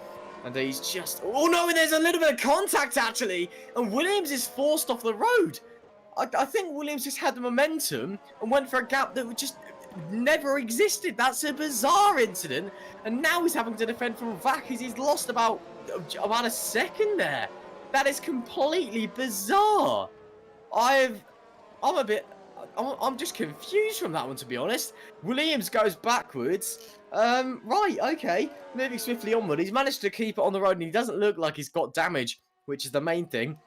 And he's just... Oh no, there's a little bit of contact actually. And Williams is forced off the road. I think Williams just had the momentum and went for a gap that just never existed. That's a bizarre incident. And now he's having to defend from Vac as he's lost about a second there. That is completely bizarre. I'm just confused from that one, to be honest. Williams goes backwards. Right, okay. Moving swiftly onward. He's managed to keep it on the road, and he doesn't look like he's got damage, which is the main thing.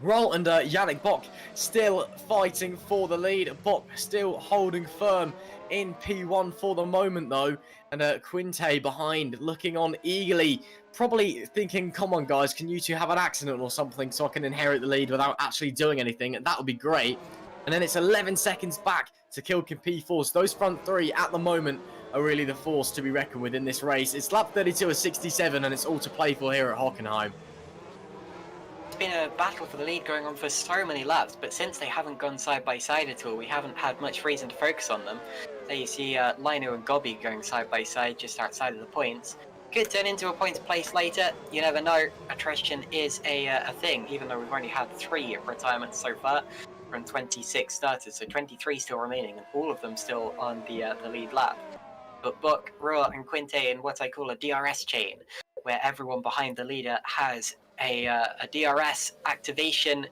Roll and Yannick Bock still fighting for the lead. Bock still holding firm in P1 for the moment, though. And Quinte behind, looking on eagerly, probably thinking, come on, guys, can you two have an accident or something so I can inherit the lead without actually doing anything? That would be great. And then it's 11 seconds back to Kilkin P4. So those front three at the moment are really the force to be reckoned with in this race. It's lap 32 of 67, and it's all to play for here at Hockenheim. It's been a battle for the lead going on for so many laps, but since they haven't gone side by side at all, we haven't had much reason to focus on them. There you see Lino and Gobby going side by side just outside of the points. Could turn into a points place later. You never know. Attrition is a thing, even though we've only had 3 retirements so far from 26 starters, so 23 still remaining, and all of them still on the lead lap. But Buck, Roa, and Quinte in what I call a DRS chain, where everyone behind the leader has a DRS activation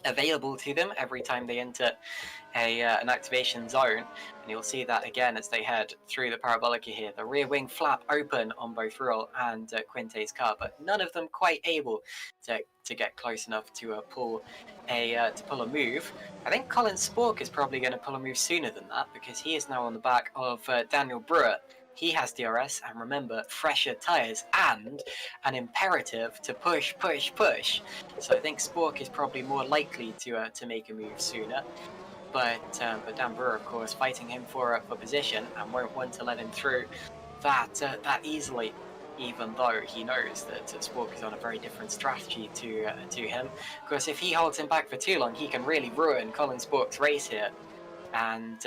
available to them every time they enter an activation zone. And you'll see that again as they head through the parabolica here. The rear wing flap open on both Roa and Quinte's car, but none of them quite able to get close enough to pull a move. I think Colin Spork is probably going to pull a move sooner than that, because he is now on the back of Daniel Brewer. He has DRS, and remember, fresher tyres and an imperative to push. So I think Spork is probably more likely to make a move sooner. But Dan Brewer, of course, fighting him for position and won't want to let him through that easily, even though he knows that Spork is on a very different strategy to him. Of course, if he holds him back for too long, he can really ruin Colin Spork's race here. And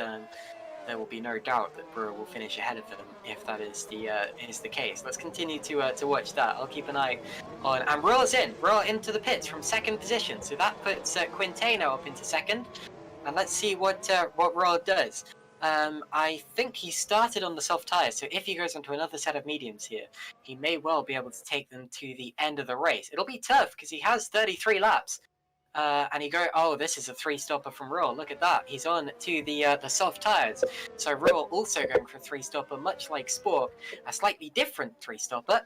there will be no doubt that Brewer will finish ahead of him if that is the case. Let's continue to watch that. I'll keep an eye on, and Roa's into the pits from second position, so that puts Quinte now up into second. And let's see what Roa does. I think he started on the soft tyres, so if he goes onto another set of mediums here, he may well be able to take them to the end of the race. It'll be tough because he has 33 laps. And you go, oh, this is a 3-stopper from Roa. Look at that. He's on to the soft tyres. So Roa also going for a 3-stopper, much like Spork, a slightly different 3-stopper.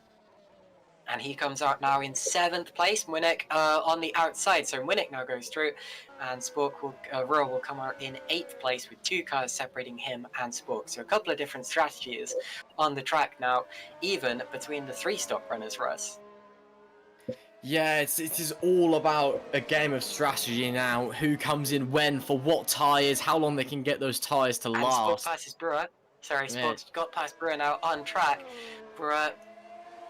And he comes out now in 7th place. Winnick on the outside. So Winnick now goes through, and Roa will come out in 8th place with 2 cars separating him and Spork. So a couple of different strategies on the track now, even between the 3-stop runners, Russ. Yeah, it is all about a game of strategy now. Who comes in when, for what tyres, how long they can get those tyres to last. Spork passes Brewer. Spork's got past Brewer now on track. Brewer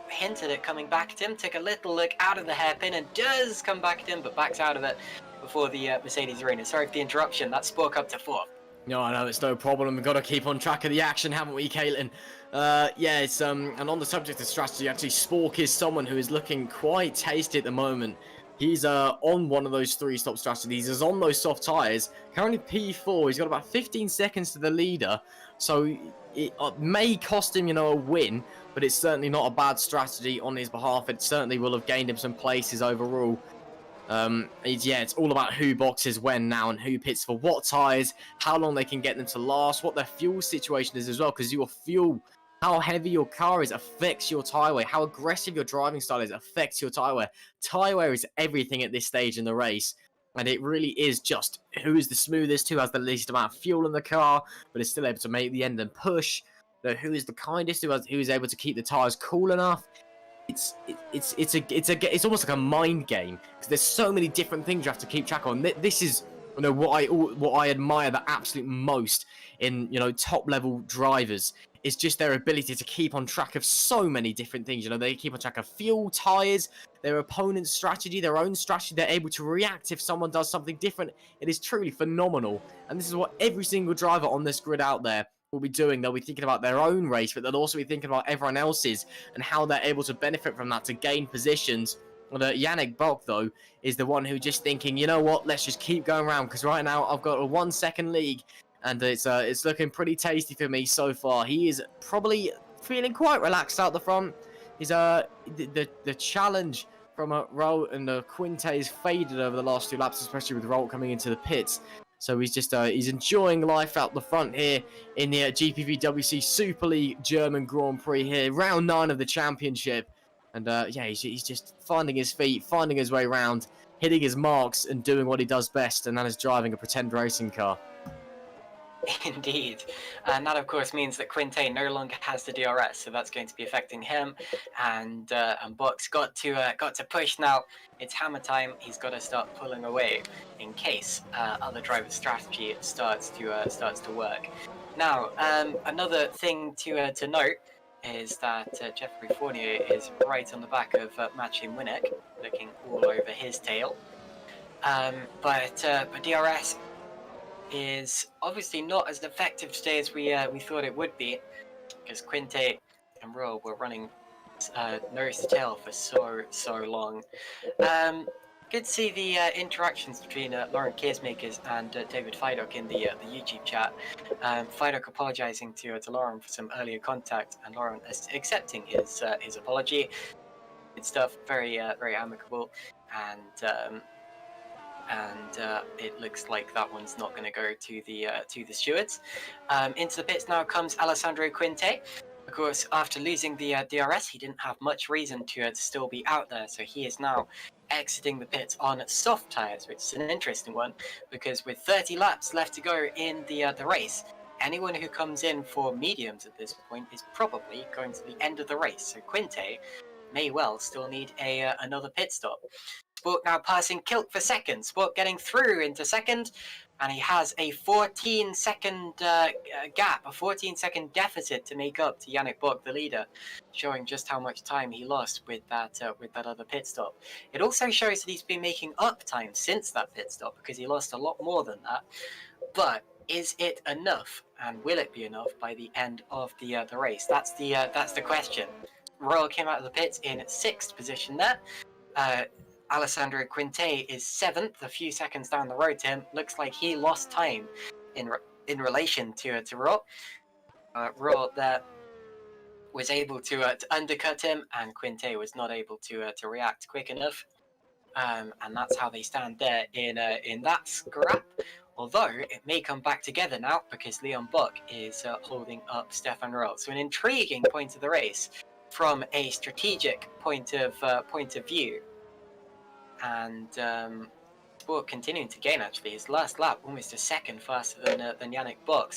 hinted at coming back at him, took a little look out of the hairpin and does come back at him, but backs out of it before the Mercedes arena. Sorry for the interruption. That Spork up to 4th. No, no, it's no problem. We've got to keep on track of the action, haven't we, Caitlin? Yeah, it's and on the subject of strategy, actually, Spork is someone who is looking quite tasty at the moment. He's on one of those 3-stop strategies. He's on those soft tyres. Currently P4. He's got about 15 seconds to the leader. So it may cost him, a win, but it's certainly not a bad strategy on his behalf. It certainly will have gained him some places overall. It's all about who boxes when now and who pits for what tyres, how long they can get them to last, what their fuel situation is as well, because your fuel, how heavy your car is affects your tyre wear, how aggressive your driving style is affects your tyre wear. Tyre wear is everything at this stage in the race, and it really is just who is the smoothest, who has the least amount of fuel in the car, but is still able to make the end and push, who is the kindest, who is able to keep the tyres cool enough. It's almost like a mind game, because there's so many different things you have to keep track on. This is what I admire the absolute most in top level drivers, is just their ability to keep on track of so many different things. They keep on track of fuel, tires, their opponent's strategy, their own strategy. They're able to react if someone does something different. It is truly phenomenal, and this is what every single driver on this grid out there will be doing. They'll be thinking about their own race, but they'll also be thinking about everyone else's and how they're able to benefit from that to gain positions. Yannick Bock, though, is the one who just thinking, you know what, let's just keep going around, because right now I've got a 1-second lead, and it's looking pretty tasty for me so far. He is probably feeling quite relaxed out the front. He's the challenge from Raul and Quinte is faded over the last 2 laps, especially with Raul coming into the pits. So he's just he's enjoying life out the front here in the GPVWC Super League German Grand Prix here, round 9 of the championship. And he's just finding his feet, finding his way around, hitting his marks, and doing what he does best, and that is driving a pretend racing car. Indeed, and that of course means that Quinte no longer has the DRS, so that's going to be affecting him. And Bock's got to push now. It's hammer time. He's got to start pulling away in case other drivers' strategy starts to work. Now, another thing to note is that Jeffrey Fournier is right on the back of Maciej Winnick, looking all over his tail. But DRS is obviously not as effective today as we thought it would be, because Quinte and Raul were running nose to tail for so long. Good to see the interactions between Lauren Keersmakers and David Fidok in the YouTube chat. Fidok apologising to Lauren for some earlier contact, and Lauren accepting his apology. Good stuff, very amicable, and it looks like that one's not going to go to the stewards. Into the pits now comes Alessandro Quinte. Of course, after losing the DRS, he didn't have much reason to still be out there, so he is now exiting the pits on soft tyres, which is an interesting one, because with 30 laps left to go in the race, anyone who comes in for mediums at this point is probably going to the end of the race, so Quinte may well still need another pit stop. Sport now passing Kilk for second. Sport getting through into second, and he has a 14-second gap, a 14-second deficit to make up to Yannick Bock, the leader, showing just how much time he lost with that other pit stop. It also shows that he's been making up time since that pit stop, because he lost a lot more than that. But is it enough, and will it be enough by the end of the race? That's the question. Royal came out of the pits in 6th position there. Alessandro Quinte is 7th, a few seconds down the road to him. Looks like he lost time in relation to Raw. Raw there was able to undercut him, and Quinte was not able to react quick enough. And that's how they stand there in that scrap. Although it may come back together now, because Leon Bock is holding up Stefan Roll. So an intriguing point of the race from a strategic point of view. And Sport continuing to gain, actually. His last lap, almost a second faster than Yannick Bock.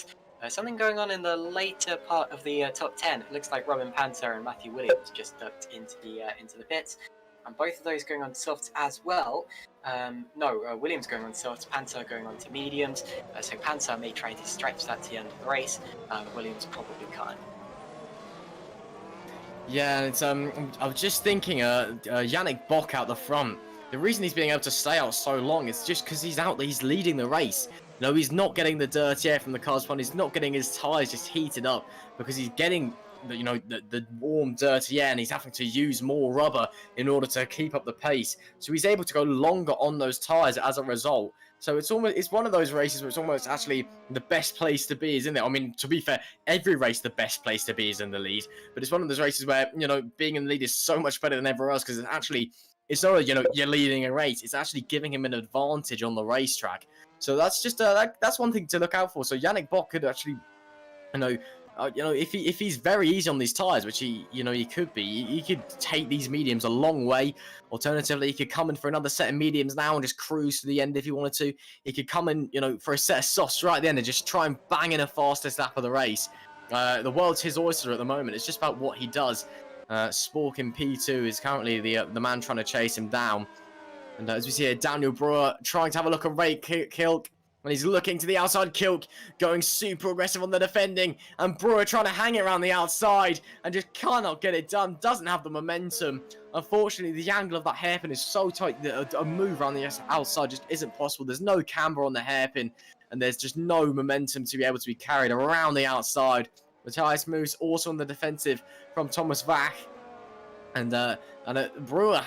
Something going on in the later part of the top 10. It looks like Robin Panzer and Matthew Williams just ducked into the pits. And both of those going on softs as well. Williams going on softs, Panzer going on to mediums. So Panzer may try to stretch that to the end of the race. Williams probably can't. Yeah, it's I was just thinking, Yannick Bock out the front. the reason he's being able to stay out so long is just because he's leading the race. You know, he's not getting the dirty air from the cars front. He's not getting his tires just heated up because he's getting the warm, dirty air, and he's having to use more rubber in order to keep up the pace. So he's able to go longer on those tires as a result. So it's one of those races where it's almost actually the best place to be is in there. I mean, to be fair, every race the best place to be is in the lead, but it's one of those races where, you know, being in the lead is so much better than everywhere else because it's not, you know, you're leading a race. It's actually giving him an advantage on the racetrack. So that's just that's one thing to look out for. So Yannick Bock could actually, if he's very easy on these tires, which he could be, he could take these mediums a long way. Alternatively, he could come in for another set of mediums now and just cruise to the end if he wanted to. He could come in, for a set of softs right at the end and just try and bang in a fastest lap of the race. The world's his oyster at the moment. It's just about what he does. Spork in P2 is currently the man trying to chase him down. And as we see here, Daniel Brewer trying to have a look at Ray Kilk. And he's looking to the outside. Kilk going super aggressive on the defending. And Brewer trying to hang it around the outside. And just cannot get it done. Doesn't have the momentum. Unfortunately, the angle of that hairpin is so tight that a move around the outside just isn't possible. There's no camber on the hairpin. And there's just no momentum to be able to be carried around the outside. Matthias Moose also on the defensive from Thomas Vach. And Brewer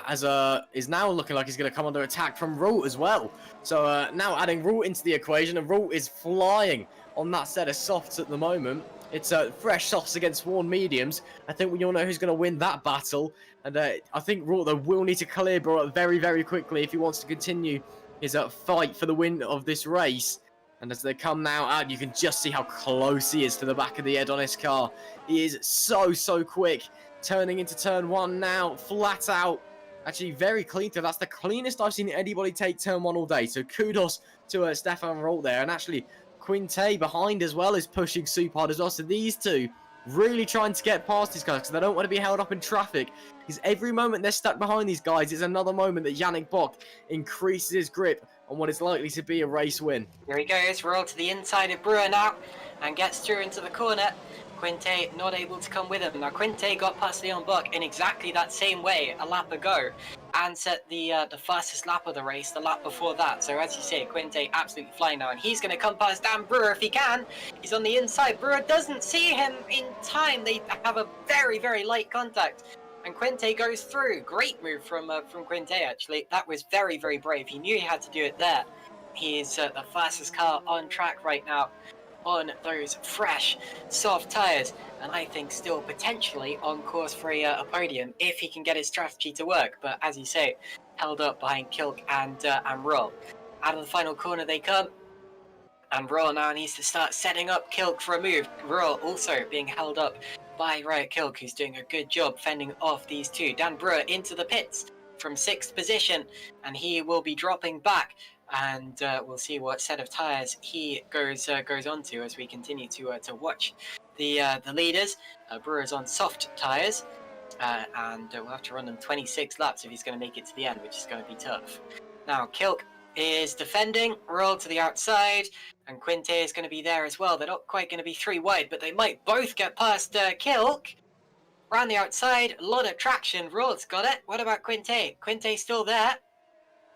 is now looking like he's going to come under attack from Root as well. So now adding Root into the equation, and Root is flying on that set of softs at the moment. It's fresh softs against worn mediums. I think we all know who's going to win that battle. And I think Root, though, will need to clear Brewer very, very quickly if he wants to continue his fight for the win of this race. And as they come now out, you can just see how close he is to the back of the Adonis car. He is so quick. Turning into turn one now, flat out. Actually, very clean. That's the cleanest I've seen anybody take turn one all day. So kudos to Stefan Rolt there. And actually, Quinte behind as well is pushing super hard as well. So these two really trying to get past these guys because they don't want to be held up in traffic. Because every moment they're stuck behind these guys is another moment that Yannick Bock increases his grip on what is likely to be a race win. Here he goes, roll to the inside of Brewer now and gets through into the corner. Quinte not able to come with him. Now Quinte got past Leon Bock in exactly that same way a lap ago and set the fastest lap of the race the lap before that. So as you say, Quinte absolutely flying now, and he's going to come past Dan Brewer if he can. He's on the inside. Brewer doesn't see him in time. They have a very light contact, and Quinte goes through. Great move from Quinte, actually. That was very brave. He knew he had to do it there. He's the fastest car on track right now on those fresh, soft tyres, and I think still potentially on course for a podium if he can get his strategy to work. But as you say, held up behind Kilk and Roll. Out of the final corner they come, and Roll now needs to start setting up Kilk for a move. Roll also being held up by Riot Kilk, who's doing a good job fending off these two. Dan Brewer into the pits from 6th position, and he will be dropping back. And we'll see what set of tyres he goes on to as we continue to watch the leaders. Brewer's on soft tyres, and we'll have to run them 26 laps if he's going to make it to the end, which is going to be tough. Now Kilk is defending, Roll to the outside, and Quinte is going to be there as well. They're not quite going to be 3 wide, but they might both get past Kilk. Around the outside, a lot of traction. Roll's got it. What about Quinte? Quinte's still there.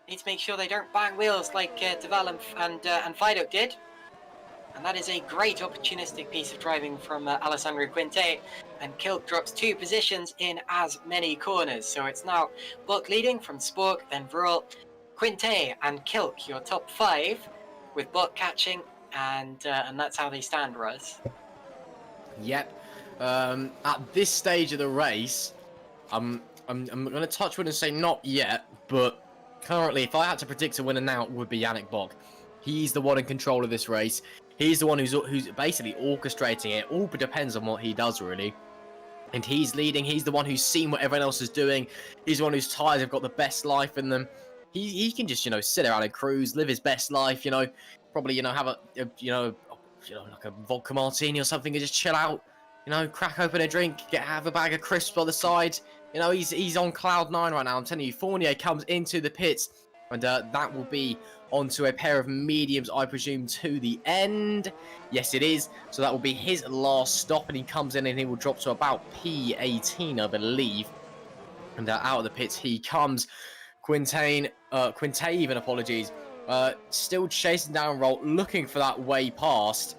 Need to make sure they don't bang wheels like Deval and Fiduk did. And that is a great opportunistic piece of driving from Alessandro Quinte. And Kilk drops 2 positions in as many corners. So it's now Bock leading from Spork, then Vrul, Quinte and Kilk, your top 5, with Bock catching, and that's how they stand, Russ. Yep. At this stage of the race, I'm going to touch wood and say not yet, but currently, if I had to predict a winner now, it would be Yannick Bock. He's the one in control of this race. He's the one who's basically orchestrating it. All depends on what he does, really. And he's leading. He's the one who's seen what everyone else is doing. He's the one whose tyres have got the best life in them. He can just, sit around and cruise, live his best life, probably, have like a vodka martini or something and just chill out, crack open a drink, have a bag of crisps on the side. He's on cloud 9 right now. I'm telling you, Fournier comes into the pits, and that will be onto a pair of mediums, I presume, to the end. Yes, it is. So that will be his last stop, and he comes in and he will drop to about P18, I believe. And out of the pits he comes. Quinte, even apologies, still chasing down Roll, looking for that way past,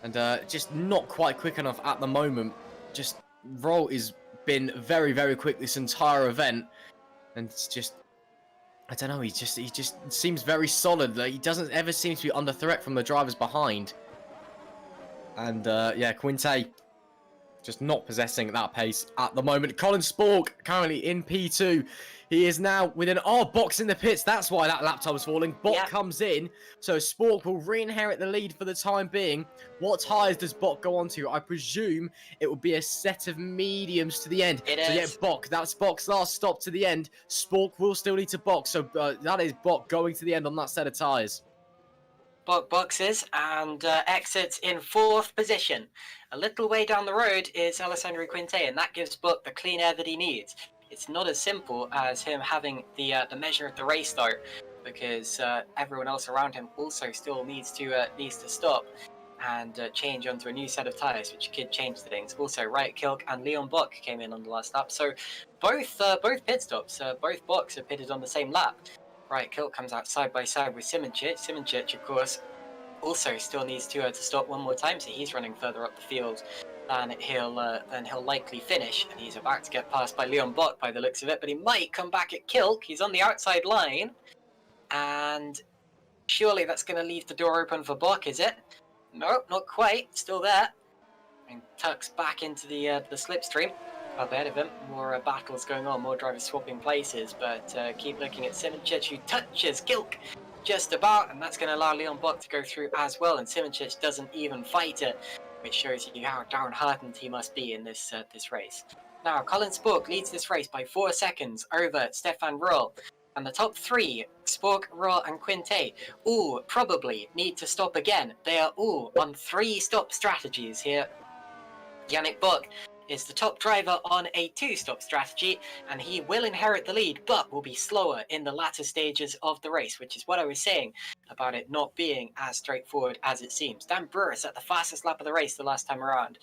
and just not quite quick enough at the moment. Just Roll has been very, very quick this entire event, and it's just, I don't know, he just seems very solid. Like, he doesn't ever seem to be under threat from the drivers behind. And yeah, Quinte just not possessing that pace at the moment. Colin Spork currently in P2. He is now within Box in the pits. That's why that lap time was falling. Bot comes in, so Spork will re-inherit the lead for the time being. What tyres does Bot go on to? I presume it will be a set of mediums to the end. Yeah, Bot, that's Bot's last stop to the end. Spork will still need to box, so that is Bot going to the end on that set of tyres. Bot boxes and exits in 4th position. A little way down the road is Alessandro Quinte, and that gives Bot the clean air that he needs. It's not as simple as him having the measure of the race though, because everyone else around him also still needs to stop and change onto a new set of tyres, which could change things. Also, Riot Kilk and Leon Bock came in on the last lap, so both pit stops, both Bocks are pitted on the same lap. Riot Kilk comes out side by side with Simoncic. Simoncic, of course, also still needs to stop one more time, so he's running further up the field than he'll likely finish, and he's about to get passed by Leon Bock by the looks of it, but he might come back at Kilk. He's on the outside line, and surely that's going to leave the door open for Bock, is it? No, not quite. Still there, and tucks back into the slipstream. Up ahead of him, more battles going on, more drivers swapping places, but keep looking at Simoncic, who touches Kilk just about, and that's going to allow Leon Bock to go through as well, and Simoncic doesn't even fight it, which shows you how downhearted he must be in this race. Now, Colin Spork leads this race by 4 seconds over Stefan Roll, and the top 3, Spork, Roll and Quinte, all probably need to stop again. They are all on 3-stop strategies here. Yannick Bock is the top driver on a 2-stop strategy, and he will inherit the lead, but will be slower in the latter stages of the race, which is what I was saying about it not being as straightforward as it seems. Dan Brewer set the fastest lap of the race the last time around,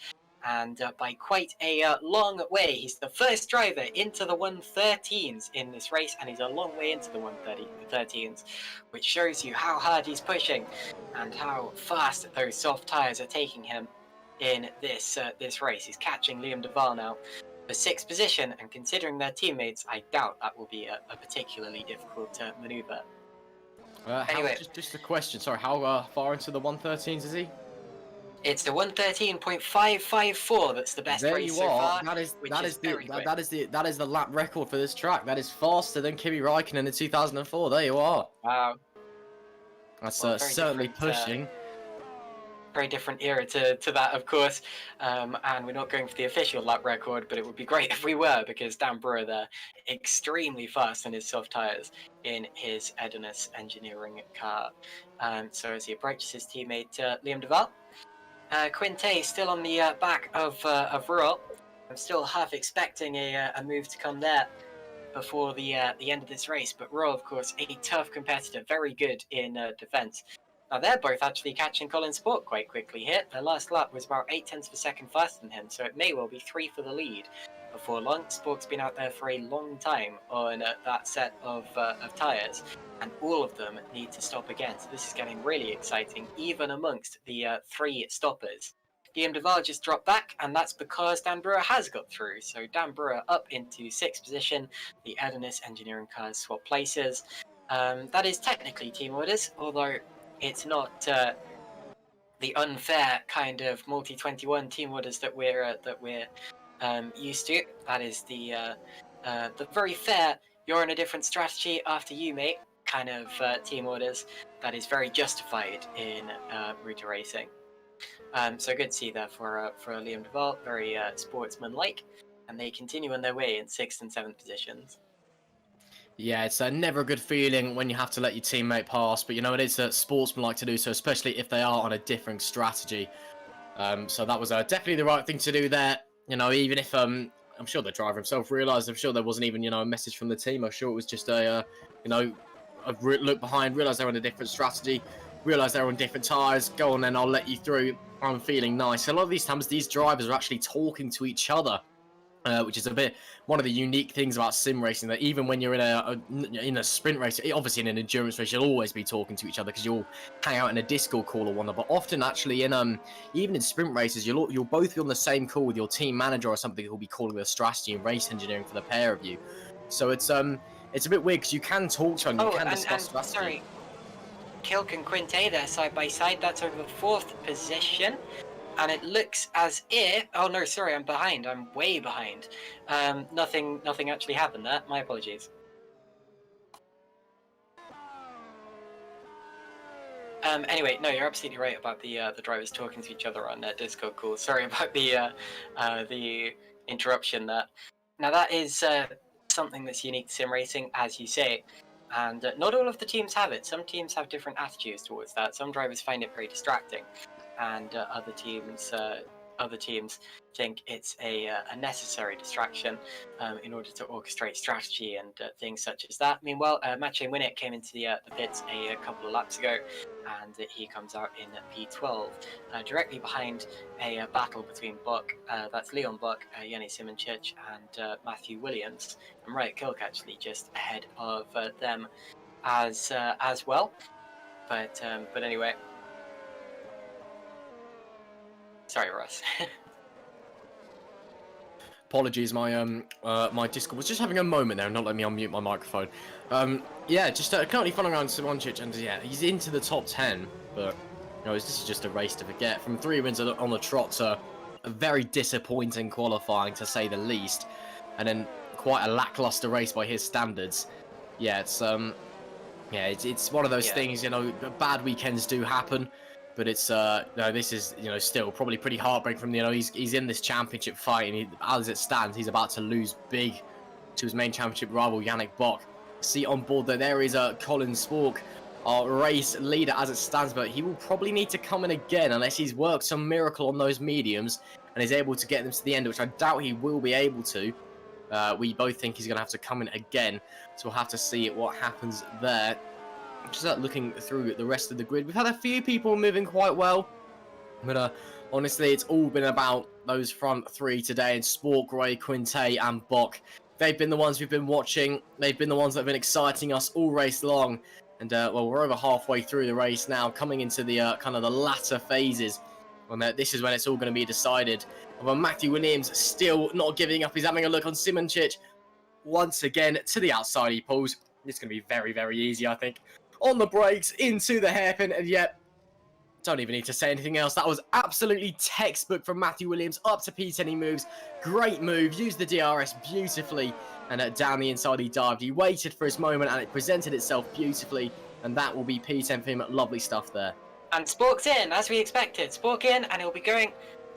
and by quite a long way. He's the first driver into the 113s in this race, and he's a long way into the 113s, which shows you how hard he's pushing and how fast those soft tyres are taking him in this race. He's catching Liam Duval now for 6th position, and considering their teammates, I doubt that will be a particularly difficult manoeuvre. Anyway, just a question. Sorry, how far into the 113s is he? It's the 113.554 that's the best race so far. That is the lap record for this track. That is faster than Kimi Räikkönen in 2004. There you are. Wow. That's certainly pushing. Very different era to that, of course, and we're not going for the official lap record, but it would be great if we were, because Dan Brewer there, extremely fast on his soft tyres in his Edinus engineering car. So as he approaches his teammate Liam Duval, Quinte still on the back of Rural. I'm still half expecting a move to come there before the end of this race, but Rural, of course, a tough competitor, very good in defence. Now, they're both actually catching Colin Spork quite quickly here. Their last lap was about 0.8 of a second faster than him, so it may well be 3 for the lead before long. Spork's been out there for a long time on that set of tyres, and all of them need to stop again. So this is getting really exciting, even amongst the 3 stoppers. Liam Duval just dropped back, and that's because Dan Brewer has got through. So Dan Brewer up into 6th position. The Edinus engineering cars swap places. That is technically team orders, although it's not the unfair kind of multi-21 team orders that we're used to. That is the very fair, you're on a different strategy after you, mate, kind of team orders. That is very justified in Ruta Racing. So good to see that for Liam Duval, very sportsman-like, and they continue on their way in 6th and 7th positions. Yeah, it's never a good feeling when you have to let your teammate pass, but you know, it is sportsman-like to do so, especially if they are on a different strategy. So that was definitely the right thing to do there. You know, even if I'm sure the driver himself realised, I'm sure there wasn't even, a message from the team. I'm sure it was just a look behind, realised they're on a different strategy, realised they're on different tyres, go on then, I'll let you through, I'm feeling nice. A lot of these times, these drivers are actually talking to each other which is a bit one of the unique things about sim racing, that even when you're in a sprint race, obviously in an endurance race, you'll always be talking to each other because you'll hang out in a Discord call or whatnot. But often, actually, in even in sprint races, you'll both be on the same call with your team manager or something who'll be calling the strategy and race engineering for the pair of you. So it's a bit weird because you can talk to them, you can discuss strategy. Sorry, Kilk and Quinte there side by side. That's over the 4th position. And it looks as if... Oh, no, sorry, I'm behind. I'm way behind. Nothing actually happened there. My apologies. Anyway, no, you're absolutely right about the drivers talking to each other on Discord call. Sorry about the interruption there. Now, that is something that's unique to sim racing, as you say. And not all of the teams have it. Some teams have different attitudes towards that. Some drivers find it very distracting. And other teams think it's a necessary distraction in order to orchestrate strategy and things such as that. Meanwhile, Maciej Winnick came into the pits a couple of laps ago, and he comes out in P12, directly behind a battle between Buck, that's Leon Buck, Yanni Simoncic, and Matthew Williams, and Riot Kilk actually just ahead of them as well. But anyway. Sorry, Russ. Apologies, my Discord was just having a moment there and not letting me unmute my microphone. Yeah, just currently following around Simoncic, and yeah, he's into the top 10, but this is just a race to forget. From 3 wins on the trot to a very disappointing qualifying, to say the least, and then quite a lackluster race by his standards. Yeah, it's one of those things. Bad weekends do happen. But it's this is still probably pretty heartbreaking from he's in this championship fight, and as it stands, he's about to lose big to his main championship rival Yannick Bock. See on board there is Colin Spork, our race leader as it stands, but he will probably need to come in again unless he's worked some miracle on those mediums and is able to get them to the end, which I doubt he will be able to. We both think he's going to have to come in again, so we'll have to see what happens there. Just looking through the rest of the grid, we've had a few people moving quite well, but honestly, it's all been about those front 3 today, and Spork, Ray, Quinte, and Bock. They've been the ones we've been watching. They've been the ones that have been exciting us all race long, and well, we're over halfway through the race now, coming into the kind of the latter phases, and this is when it's all going to be decided. Well, Matthew Williams still not giving up. He's having a look on Simoncic once again to the outside. He pulls. It's going to be very, very easy, I think. On the brakes, into the hairpin, and yet, don't even need to say anything else. That was absolutely textbook from Matthew Williams. Up to P10 he moves. Great move. Used the DRS beautifully, and down the inside he dived. He waited for his moment, and it presented itself beautifully, and that will be P10 for him. Lovely stuff there. And Spork's in, as we expected. Spork in, and he'll be going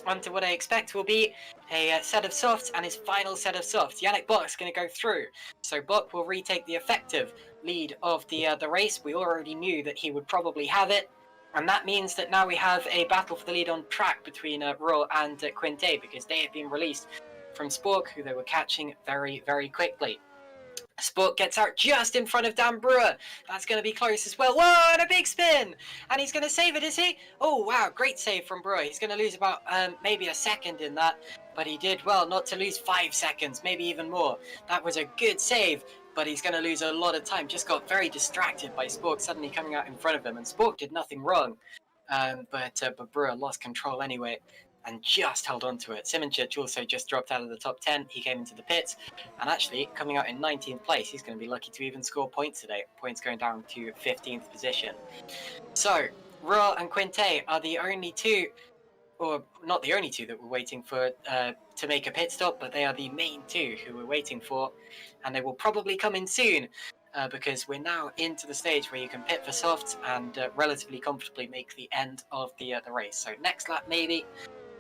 onto what I expect will be a set of softs, and his final set of softs. Yannick Bock's going to go through, so Bock will retake the effective lead of the race. We already knew that he would probably have it, and that means that now we have a battle for the lead on track between Ro and Quinte, because they have been released from Spork, who they were catching very, very quickly. Spork gets out just in front of Dan Brewer. That's going to be close as well. Whoa, and a big spin! And he's going to save it, is he? Oh, wow, great save from Brewer. He's going to lose about maybe a second in that, but he did well not to lose 5 seconds, maybe even more. That was a good save, but he's going to lose a lot of time. Just got very distracted by Spork suddenly coming out in front of him, and Spork did nothing wrong. But Brewer lost control anyway, and just held on to it. Simoncic also just dropped out of the top 10. He came into the pits, and actually, coming out in 19th place, he's going to be lucky to even score points today. Points going down to 15th position. So, Ro and Quinte are the only two, or not the only two that we're waiting for to make a pit stop, but they are the main 2 who we're waiting for, and they will probably come in soon, because we're now into the stage where you can pit for softs and relatively comfortably make the end of the race. So next lap maybe,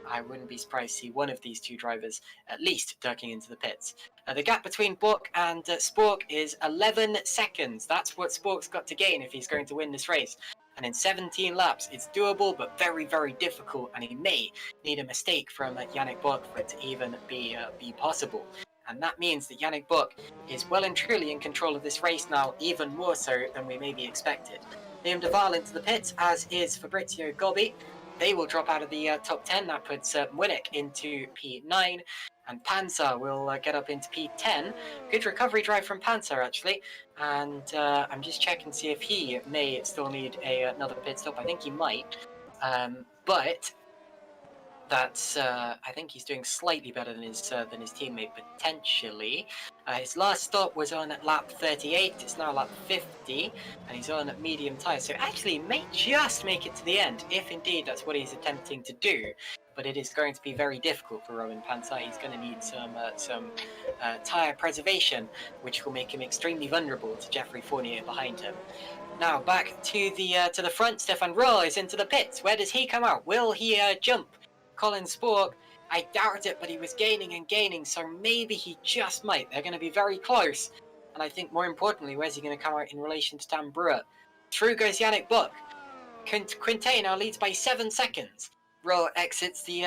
I wouldn't be surprised to see one of these 2 drivers at least ducking into the pits. The gap between Bock and Spork is 11 seconds. That's what Spork's got to gain if he's going to win this race. And in 17 laps, it's doable, but very, very difficult, and he may need a mistake from Yannick Bock for it to even be possible. And that means that Yannick Bock is well and truly in control of this race now, even more so than we maybe expected. Liam Duval into the pits, as is Fabrizio Gobbi. they will drop out of the top 10. That puts Winnick into P9, and Panzer will get up into P10. Good recovery drive from Panzer, actually. And I'm just checking to see if he may still need another pit stop. I think he might. But that's I think he's doing slightly better than his teammate, potentially. His last stop was on lap 38. It's now lap 50, and he's on medium tyres. So actually, may just make it to the end, if indeed that's what he's attempting to do. But it is going to be very difficult for Rowan Panzer. He's going to need some tyre preservation, which will make him extremely vulnerable to Geoffrey Fournier behind him. Now back to the front. Stefan Roll is into the pits. Where does he come out? Will he jump Colin Spork? I doubt it, but he was gaining and gaining, so maybe he just might. They're going to be very close. And I think more importantly, where's he going to come out in relation to Dan Brewer? Through goes Yannick Buck. Quinte now leads by 7 seconds. Roll exits the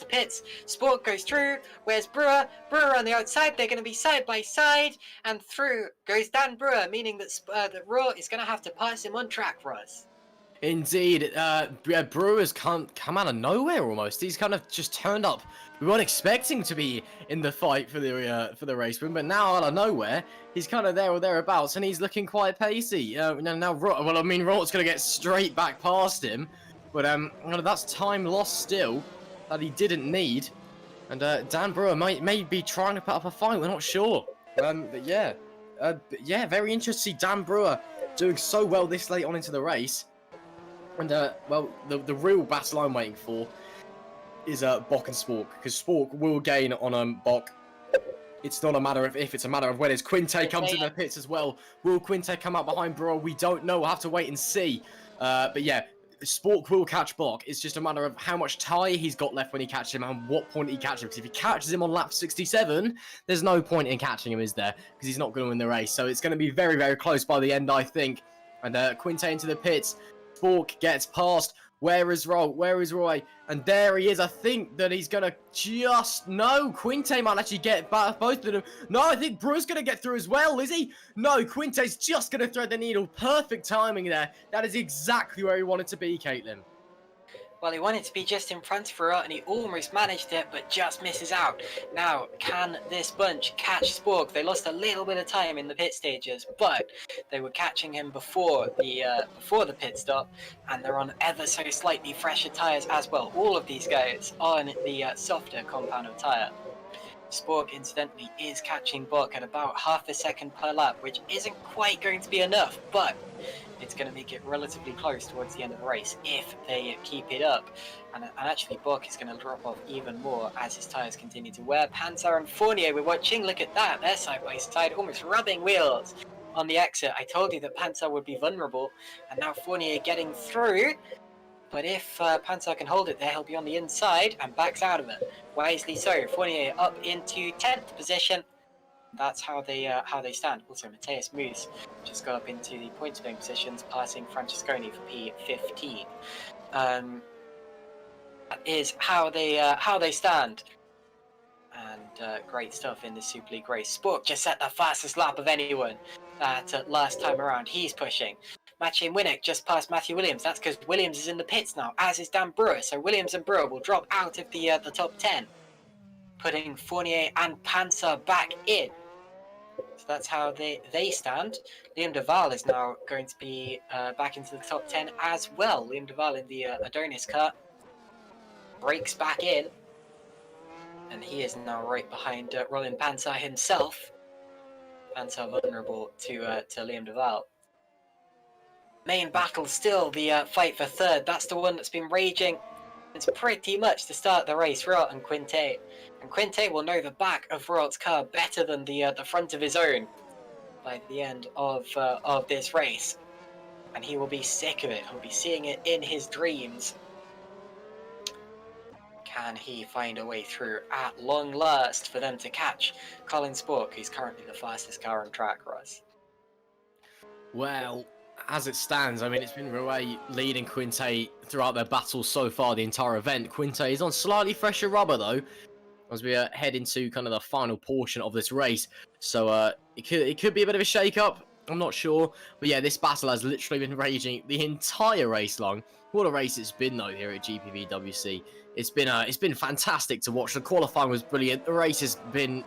pits. Spork goes through. Where's Brewer? Brewer on the outside. They're going to be side by side. And through goes Dan Brewer, meaning that Roll is going to have to pass him on track for us. Indeed, Brewer's come out of nowhere almost. He's kind of just turned up. We weren't expecting to be in the fight for the race win, but now out of nowhere, he's kind of there or thereabouts, and he's looking quite pacey. Now, Roll's going to get straight back past him, but that's time lost still that he didn't need, and Dan Brewer may be trying to put up a fight. We're not sure, but yeah, very interesting to see Dan Brewer doing so well this late on into the race. And, the real battle I'm waiting for is Bock and Spork, because Spork will gain on Bock. It's not a matter of if, it's a matter of when. As Quinte comes in the pits as well. Will Quinte come out behind Brewer? We don't know. We'll have to wait and see. But yeah, Spork will catch Bock. It's just a matter of how much tyre he's got left when he catches him and what point he catches him. Because if he catches him on lap 67, there's no point in catching him, is there? Because he's not going to win the race. So it's going to be very, very close by the end, I think. And Quinte into the pits. Spork gets past. Where is Roll? Where is Roy? And there he is. I think that he's going to just... No, Quinte might actually get both of them. No, I think Brewer's going to get through as well, is he? No, Quinte's just going to thread the needle. Perfect timing there. That is exactly where he wanted to be, Caitlin. Well, he wanted to be just in front of her, and he almost managed it, but just misses out. Now, can this bunch catch Spork? They lost a little bit of time in the pit stages, but they were catching him before the pit stop, and they're on ever so slightly fresher tyres as well. All of these guys on the softer compound of tyre. Spork, incidentally, is catching Buck at about half a second per lap, which isn't quite going to be enough, but it's going to make it relatively close towards the end of the race if they keep it up. And actually, Buck is going to drop off even more as his tyres continue to wear. Panzer and Fournier, we're watching. Look at that. They're side by side, almost rubbing wheels on the exit. I told you that Panzer would be vulnerable, and now Fournier getting through. But if Panzer can hold it there, he'll be on the inside and backs out of it. Wisely so. Fournier up into 10th position. That's how they stand. Also, Mateus Moose just got up into the point-playing positions, passing Francesconi for P15. That is how they stand. And great stuff in the Super League race. Spork just set the fastest lap of anyone that last time around. He's pushing. Maciej Winnick just passed Matthew Williams. That's because Williams is in the pits now, as is Dan Brewer. So Williams and Brewer will drop out of the top 10, putting Fournier and Panzer back in. So that's how they stand. Liam Duval is now going to be back into the top 10 as well. Liam Duval in the Adonis car breaks back in, and he is now right behind Roland Panzer himself. Panzer vulnerable to Liam Duval. Main battle still the fight for third. That's the one that's been raging. It's pretty much to start the race, Rot and Quinte. And Quinte will know the back of Rot's car better than the front of his own by the end of this race. And he will be sick of it. He'll be seeing it in his dreams. Can he find a way through at long last for them to catch Colin Spork, who's currently the fastest car on track, Russ? Well, as it stands, I mean, it's been Rouet leading Quinte throughout their battles so far, the entire event. Quinte is on slightly fresher rubber, though, as we head into kind of the final portion of this race. So it could be a bit of a shake-up. I'm not sure. But yeah, this battle has literally been raging the entire race long. what a race it's been though here at GPVWC. It's been fantastic to watch. The qualifying was brilliant. The race has been,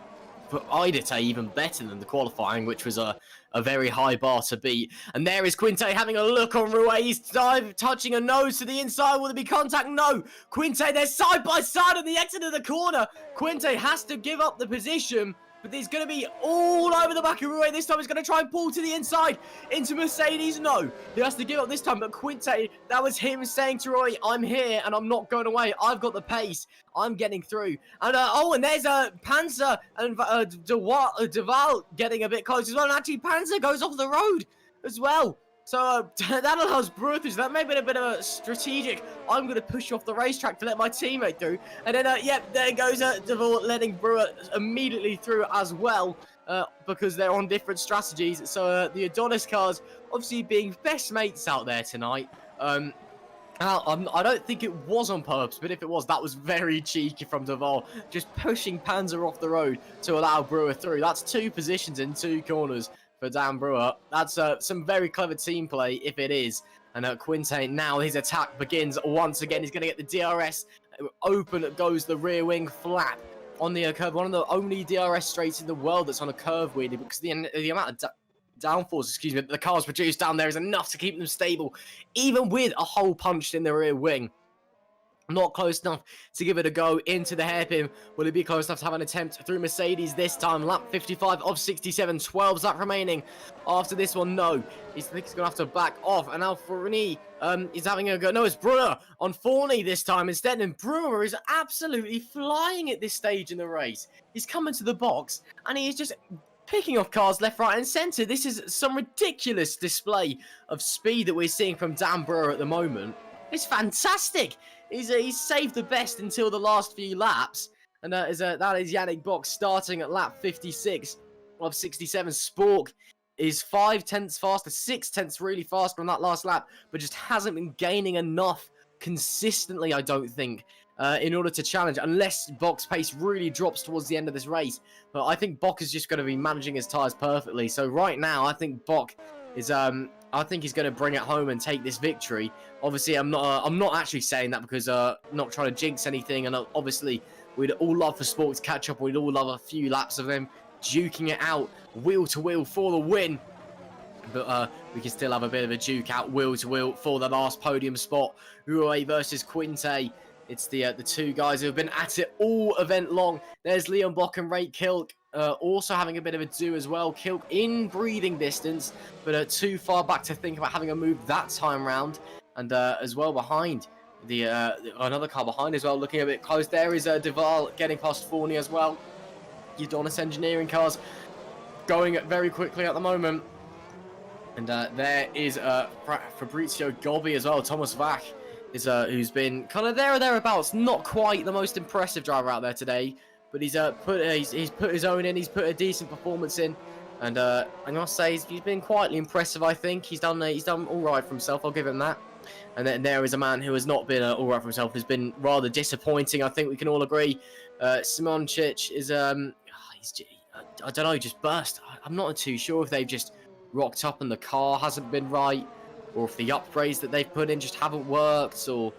I'd say, even better than the qualifying, which was a very high bar to beat. And there is Quinte having a look on Ruiz, touching a nose to the inside. Will there be contact? No. Quinte, they're side by side at the exit of the corner. Quinte has to give up the position, but he's going to be all over the back of Ruiz this time. He's going to try and pull to the inside into Mercedes. No, he has to give up this time. But Quinte, that was him saying to Roy, I'm here and I'm not going away. I've got the pace. I'm getting through. And and there's Panzer and Duval getting a bit close as well. And actually, Panzer goes off the road as well. So that allows Brewer through. So that may have been a bit of a strategic, I'm going to push you off the racetrack to let my teammate through. And then, there goes Duval letting Brewer immediately through as well, because they're on different strategies. So the Adonis cars obviously being best mates out there tonight. I don't think it was on purpose, but if it was, that was very cheeky from Duval, just pushing Panzer off the road to allow Brewer through. That's 2 positions in 2 corners for Dan Brewer. That's some very clever team play, if it is. And Quinte, now his attack begins once again. He's going to get the DRS. Open goes the rear wing flap on the curve. One of the only DRS straights in the world that's on a curve, weirdly, because the amount of downforce, that the cars produce down there is enough to keep them stable, even with a hole punched in the rear wing. Not close enough to give it a go into the hairpin. Will it be close enough to have an attempt through Mercedes this time? Lap 55 of 67, 12 lap remaining. After this one, no. I think he's going to have to back off. And now Forney is having a go. No, it's Brewer on Forney this time instead. And Brewer is absolutely flying at this stage in the race. He's coming to the box and he is just picking off cars left, right and centre. This is some ridiculous display of speed that we're seeing from Dan Brewer at the moment. It's fantastic. He's saved the best until the last few laps. And that is Yannick Bock starting at lap 56 of 67. Spork is 5 tenths faster, 6 tenths really faster on that last lap, but just hasn't been gaining enough consistently, I don't think, in order to challenge, unless Bock's pace really drops towards the end of this race. But I think Bock is just going to be managing his tyres perfectly. So right now, I think Bock is... I think he's going to bring it home and take this victory. Obviously, I'm not actually saying that because not trying to jinx anything. And obviously, we'd all love for Sport to catch up. We'd all love a few laps of them duking it out wheel to wheel for the win. But we can still have a bit of a duke out wheel to wheel for the last podium spot. Rue versus Quinte. It's the 2 guys who have been at it all event long. There's Leon Bock and Ray Kilk. Also having a bit of a do as well. Kilk in breathing distance, but too far back to think about having a move that time round. And as well behind, another car behind as well, looking a bit close. There is Duval getting past Forney as well. Udonis Engineering cars going very quickly at the moment. And there is Fabrizio Gobbi as well. Thomas Vach is who's been kind of there or thereabouts. Not quite the most impressive driver out there today. But he's put his own in. He's put a decent performance in, and I must say he's been quietly impressive. I think he's done all right for himself. I'll give him that. And then there is a man who has not been all right for himself. Has been rather disappointing. I think we can all agree. Simončić is I don't know, just burst. I'm not too sure if they've just rocked up and the car hasn't been right, or if the upgrades that they've put in just haven't worked, or.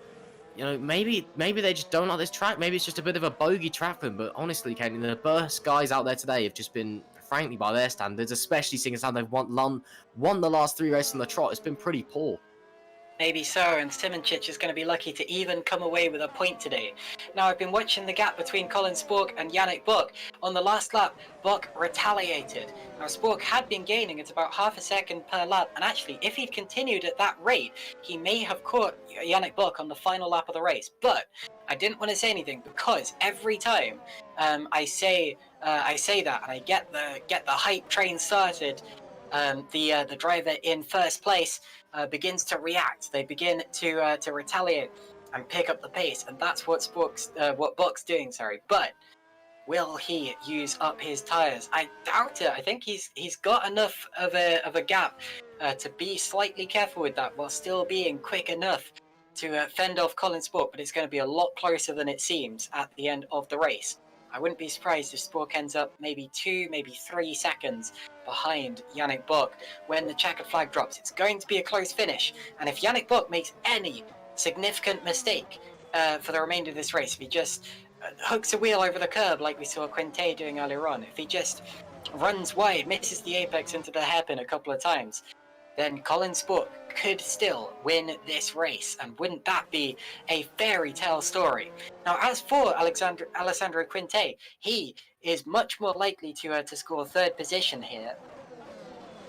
You know, maybe they just don't like this track. Maybe it's just a bit of a bogey track for them. But honestly, Kenny, the burst guys out there today have just been, frankly, by their standards, especially seeing as how they've won the last 3 races on the trot, it's been pretty poor. Maybe so, and Simončić is going to be lucky to even come away with a point today. Now, I've been watching the gap between Colin Spork and Yannick Bock. On the last lap, Bock retaliated. Now, Spork had been gaining at about half a second per lap, and actually, if he'd continued at that rate, he may have caught Yannick Bock on the final lap of the race. But I didn't want to say anything because every time I say that and I get the hype train started, the driver in first place begins to react. They begin to retaliate and pick up the pace, and that's what Bock's doing. But will he use up his tires? I doubt it. I think he's got enough of a gap to be slightly careful with that, while still being quick enough to fend off Colin Spork. But it's going to be a lot closer than it seems at the end of the race. I wouldn't be surprised if Spork ends up maybe 2, maybe 3 seconds behind Yannick Bock when the checkered flag drops. It's going to be a close finish, and if Yannick Bock makes any significant mistake for the remainder of this race, if he just hooks a wheel over the curb like we saw Quinte doing earlier on, if he just runs wide, misses the apex into the hairpin a couple of times, then Colin Spork could still win this race. And wouldn't that be a fairy tale story? Now, as for Alessandro Quinte, he is much more likely to score third position here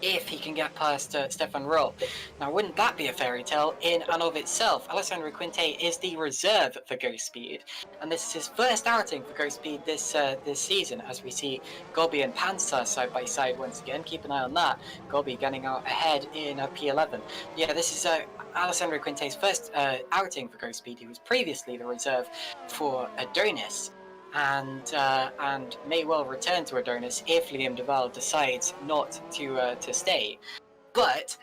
if he can get past Stefan Roll. Now, wouldn't that be a fairy tale in and of itself? Alessandro Quinte is the reserve for Ghost Speed, and this is his first outing for Ghost Speed this season, as we see Gobby and Panzer side by side once again. Keep an eye on that. Gobby getting out ahead in P11. Yeah, this is Alessandro Quinte's first outing for Ghost Speed. He was previously the reserve for Adonis, and may well return to Adonis if Liam Duval decides not to stay. But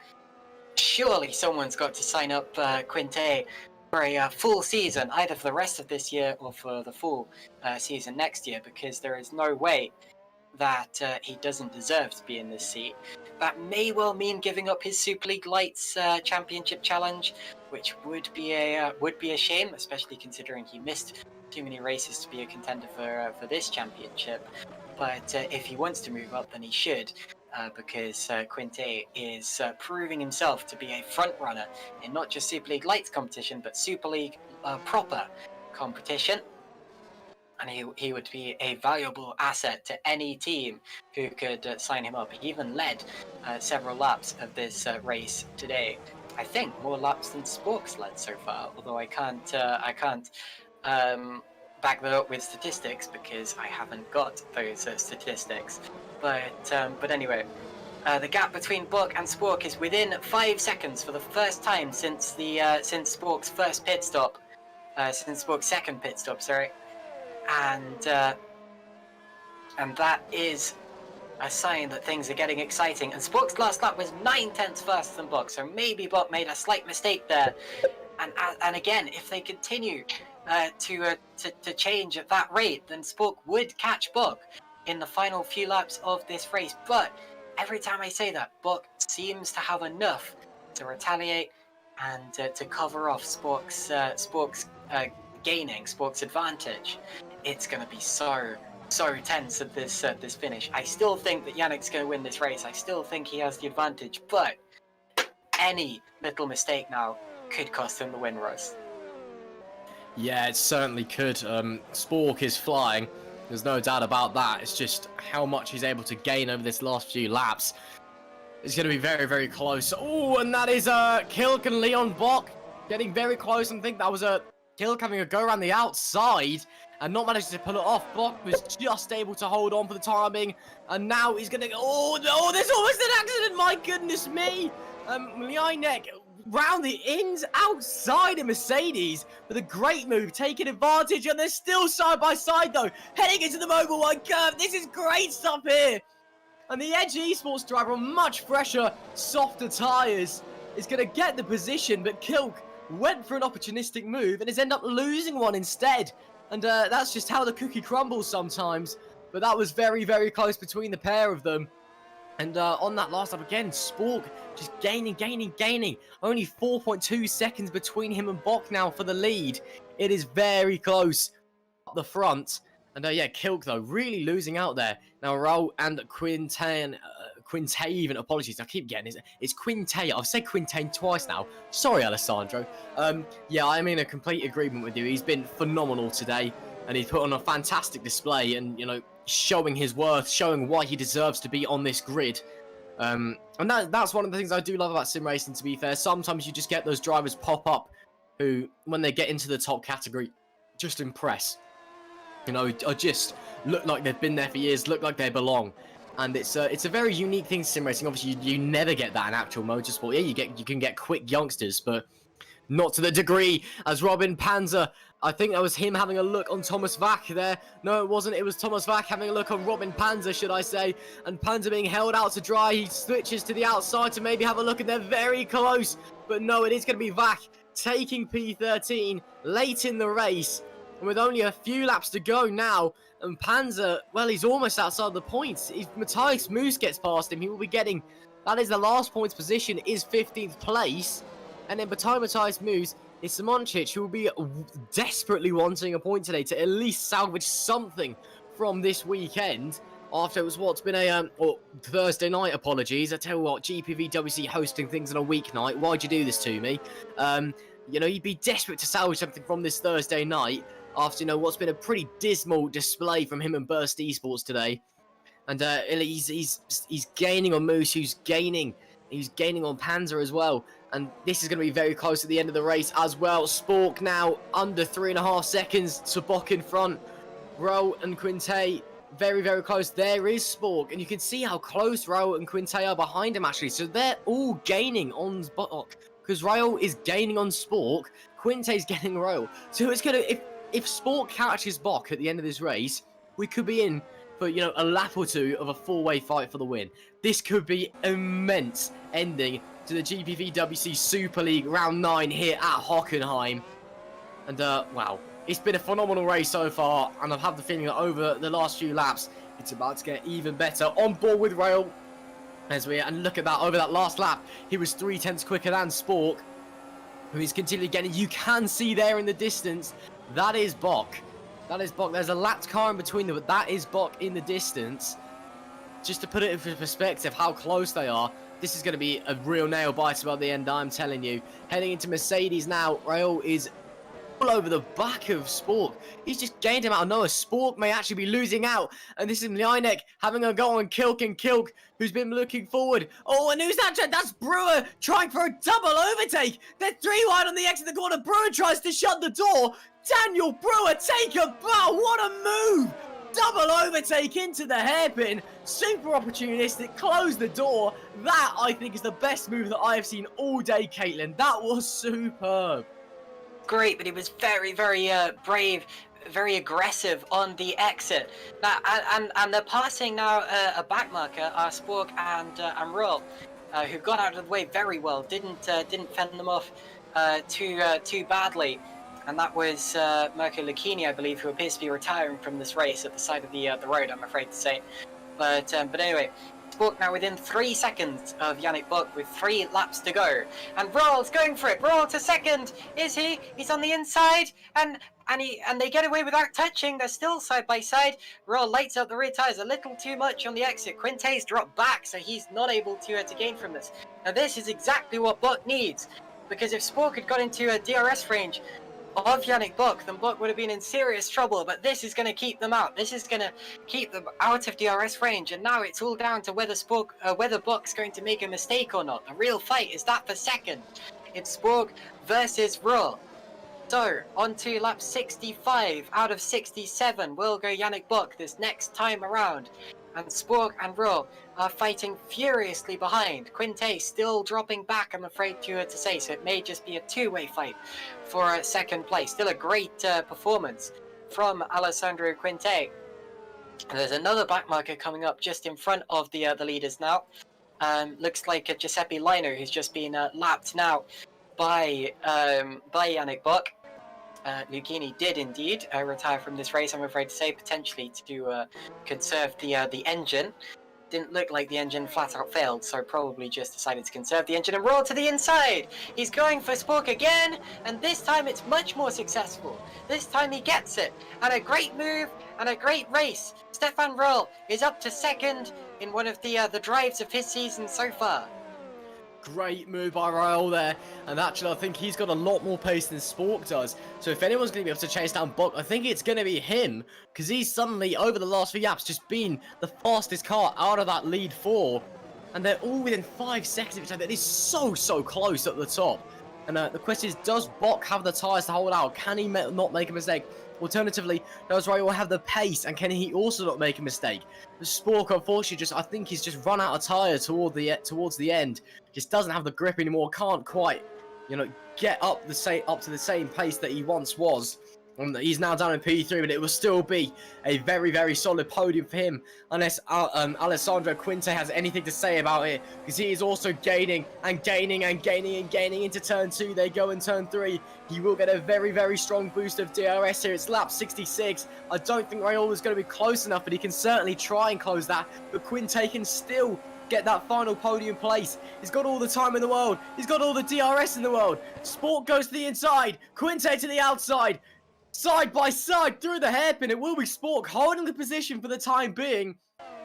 surely someone's got to sign up Quinte for a full season, either for the rest of this year or for the full season next year, because there is no way that he doesn't deserve to be in this seat. That may well mean giving up his Super League Lights Championship challenge, which would be a shame, especially considering he missed too many races to be a contender for this championship. But if he wants to move up, then he should, because Quinte is proving himself to be a front runner in not just Super League Lights competition, but Super League proper competition. And he would be a valuable asset to any team who could sign him up. He even led several laps of this race today. I think more laps than Spork's led so far, although I can't back that up with statistics because I haven't got those statistics. But anyway, the gap between Buck and Spork is within 5 seconds for the first time since Spork's first pit stop, since Spork's second pit stop, sorry, and that is a sign that things are getting exciting. And Spork's last lap was 9/10 faster than Buck, so maybe Buck made a slight mistake there. And again, if they continue to change at that rate, then Spork would catch Buck in the final few laps of this race. But every time I say that, Buck seems to have enough to retaliate and to cover off Spork's gaining, Spork's advantage. It's going to be so tense at this finish. I still think that Yannick's going to win this race. I still think he has the advantage, but any little mistake now could cost him the win, Russ. Yeah, it certainly could. Spork is flying. There's no doubt about that. It's just how much he's able to gain over this last few laps. It's going to be very, very close. Oh, and that is Kilk and Leon Bock getting very close. I think that was Kilk having a go around the outside and not managed to pull it off. Bock was just able to hold on for the timing, and now he's going to go. Oh, no, there's almost an accident. My goodness me. Mlinek round the ins outside of Mercedes with a great move, taking advantage, and they're still side by side though, heading into the Mobile 1 curve. This is great stuff here. And the Edge Esports driver on much fresher, softer tyres is going to get the position, but Kilk went for an opportunistic move and has ended up losing one instead. And that's just how the cookie crumbles sometimes. But that was very, very close between the pair of them. And on that last lap again, Spork just gaining. Only 4.2 seconds between him and Bock now for the lead. It is very close up the front. And yeah, Kilk though, really losing out there. Now Raul and Quinte even, apologies, I keep getting it. It's Quinte. I've said Quinte twice now. Sorry, Alessandro. Yeah, I'm in a complete agreement with you. He's been phenomenal today. And he's put on a fantastic display and, you know, showing his worth, showing why he deserves to be on this grid. And that's one of the things I do love about sim racing, to be fair. Sometimes you just get those drivers pop up who, when they get into the top category, just impress. You know, or just look like they've been there for years, look like they belong. And it's a very unique thing, sim racing. Obviously, you never get that in actual motorsport. Yeah, you can get quick youngsters, but not to the degree as Robin Panzer. I think that was him having a look on Thomas Vack there. No, it wasn't. It was Thomas Vack having a look on Robin Panzer, should I say. And Panzer being held out to dry. He switches to the outside to maybe have a look, and they're very close. But no, it is going to be Vack taking P13 late in the race. And with only a few laps to go now, and Panzer, well, he's almost outside the points. If Matthias Moose gets past him, he will be getting, that is the last points position, is 15th place. And then Matthias Moose It's Mončić who will be desperately wanting a point today to at least salvage something from this weekend. After it was what's been a Thursday night, apologies. I tell you what, GPVWC hosting things on a weeknight. Why'd you do this to me? You know, you'd be desperate to salvage something from this Thursday night after, you know, what's been a pretty dismal display from him and Burst Esports today. And he's gaining on Moose, who's gaining on Panzer as well. And this is going to be very close at the end of the race as well. Spork now under 3.5 seconds to Bock in front. Raul and Quinte very, very close. There is Spork, and you can see how close Raul and Quinte are behind him, actually. So they're all gaining on Bock, because Raul is gaining on Spork, Quinte's getting Raul. So it's going to, if Spork catches Bock at the end of this race, we could be in for, you know, a lap or two of a four-way fight for the win. This could be immense ending to the GPVWC Super League Round 9 here at Hockenheim. And, wow. It's been a phenomenal race so far, and I've had the feeling that over the last few laps, it's about to get even better. On board with Rail, and look at that, over that last lap, he was 0.3 quicker than Spork, who is continually getting, you can see there in the distance, that is Bock. That is Bock. There's a lapped car in between them, but that is Bock in the distance. Just to put it into perspective, how close they are, this is going to be a real nail biter by the end, I'm telling you. Heading into Mercedes now, Rail is all over the back of Spork. He's just gained him out of nowhere. Spork may actually be losing out. And this is Mlynek having a go on Kilk, who's been looking forward. Oh, and who's that? That's Brewer trying for a double overtake. They're 3 wide on the exit of the corner. Brewer tries to shut the door. Daniel Brewer, take a bow. What a move. Double overtake into the hairpin. Super opportunistic. Close the door. That, I think, is the best move that I have seen all day, Caitlin. That was superb. Great, but he was very, very brave, very aggressive on the exit. Now, and they're passing now a backmarker, Spork and Roll, who got out of the way very well. Didn't fend them off too badly. And that was Mirko Lucchini, I believe, who appears to be retiring from this race at the side of the road, I'm afraid to say. But anyway, Spork now within 3 seconds of Yannick Bock with 3 laps to go. And Roll's going for it. Roll to second. Is he? He's on the inside. And they get away without touching. They're still side by side. Roll lights up the rear tires a little too much on the exit. Quinte's dropped back, so he's not able to gain from this. Now this is exactly what Bock needs. Because if Spork had got into a DRS range of Yannick Bock, then Bock would have been in serious trouble, but this is going to keep them out. This is going to keep them out of DRS range, and now it's all down to whether Bock's going to make a mistake or not. The real fight is that for second. It's Spork versus Raw. So, on to lap 65 out of 67 will go Yannick Bock this next time around. And Spork and Raw are fighting furiously behind. Quinte still dropping back, I'm afraid to say, so it may just be a two-way fight for second place. Still a great performance from Alessandro Quinte. And there's another backmarker coming up just in front of the leaders now. Looks like Giuseppe Lino, who's just been lapped now by Yannick Bock. Lucchini did indeed retire from this race, I'm afraid to say, potentially to conserve the engine. Didn't look like the engine flat out failed, so probably just decided to conserve the engine and roll to the inside. He's going for Spork again, and this time it's much more successful. This time he gets it, and a great move and a great race. Stefan Roll is up to second in one of the drives of his season so far. Great move by Raul there, and actually I think he's got a lot more pace than Spork does, so if anyone's going to be able to chase down Bock, I think it's going to be him, because he's suddenly, over the last few laps, just been the fastest car out of that lead 4, and they're all within 5 seconds of each other. It is so close at the top, and the question is, does Bock have the tyres to hold out? Can he not make a mistake? Alternatively, does Raul have the pace, and can he also not make a mistake? Spork, unfortunately, I think he's just run out of tyre towards the end. Just doesn't have the grip anymore. Can't quite, get up to the same pace that he once was. He's now down in P3, but it will still be a very solid podium for him, unless Alessandro Quinte has anything to say about it, because he is also gaining into turn 2. They go in turn 3. He will get a very strong boost of DRS here. It's lap 66. I don't think Raul is going to be close enough, but he can certainly try and close that. But Quinte can still get that final podium place. He's got all the time in the world. He's got all the DRS in the world. Sport goes to the inside. Quinte to the outside. Side by side through the hairpin. It will be Sport holding the position for the time being.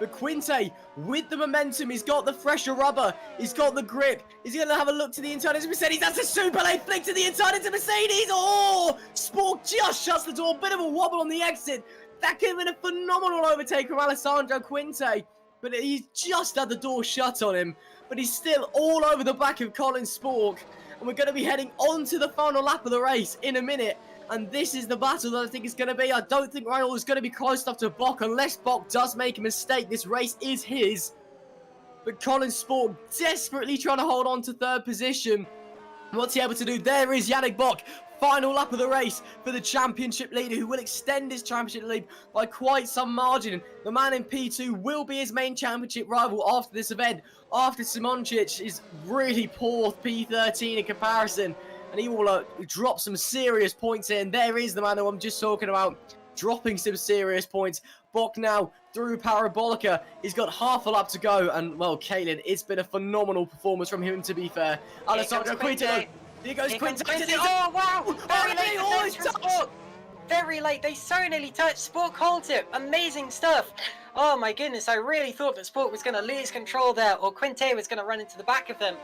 But Quinte, with the momentum, he's got the fresher rubber, he's got the grip, he's going to have a look to the inside into Mercedes, that's a Superleague flick to the inside into Mercedes, oh! Sport just shuts the door, bit of a wobble on the exit, that could have been a phenomenal overtake from Alessandro Quinte, but he's just had the door shut on him, but he's still all over the back of Colin Spork, and we're going to be heading on to the final lap of the race in a minute. And this is the battle that I think it's going to be. I don't think Reynolds is going to be close enough to Bock unless Bock does make a mistake. This race is his. But Colin Sport desperately trying to hold on to third position. What's he able to do? There is Yannick Bock. Final lap of the race for the championship leader who will extend his championship lead by quite some margin. The man in P2 will be his main championship rival after this event. After Simoncic is really poor P13 in comparison. And he will drop some serious points in. There is the man who I'm just talking about, dropping some serious points. Bock now through Parabolica. He's got half a lap to go. And, well, Kaelin, it's been a phenomenal performance from him, to be fair. Alessandro Quinte. Here goes Quinte. Oh, wow! Very late. They so nearly touched. Sport holds it. Amazing stuff. Oh my goodness, I really thought that Sport was going to lose control there, or Quinte was going to run into the back of them.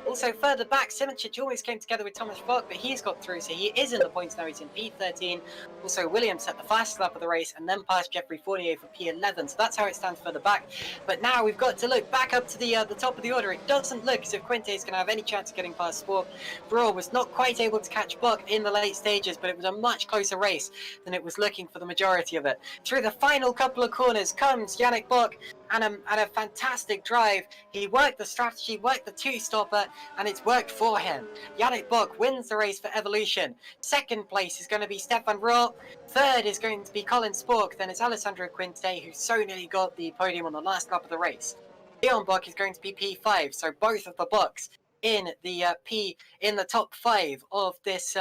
Also, further back, Simoncic always came together with Thomas Bock, but he's got through, so he is in the points now. He's in P13. Also, Williams set the fastest lap of the race, and then passed Geoffrey Fournier for P11, so that's how it stands further back. But now we've got to look back up to the top of the order. It doesn't look as if Quinte is going to have any chance of getting past Sport. Brawl was not quite able to catch Bock in the late stages, but it was a much closer race than it was looking for the majority of it. Through the final couple of corners comes Yannick Bock, and a fantastic drive. He worked the strategy, worked the two-stopper, and it's worked for him. Yannick Bock wins the race for Evolution. Second place is going to be Stefan Rohr. Third is going to be Colin Spork. Then it's Alessandro Quinte, who so nearly got the podium on the last lap of the race. Leon Bock is going to be P5, so both of the Bocks in the top 5 of this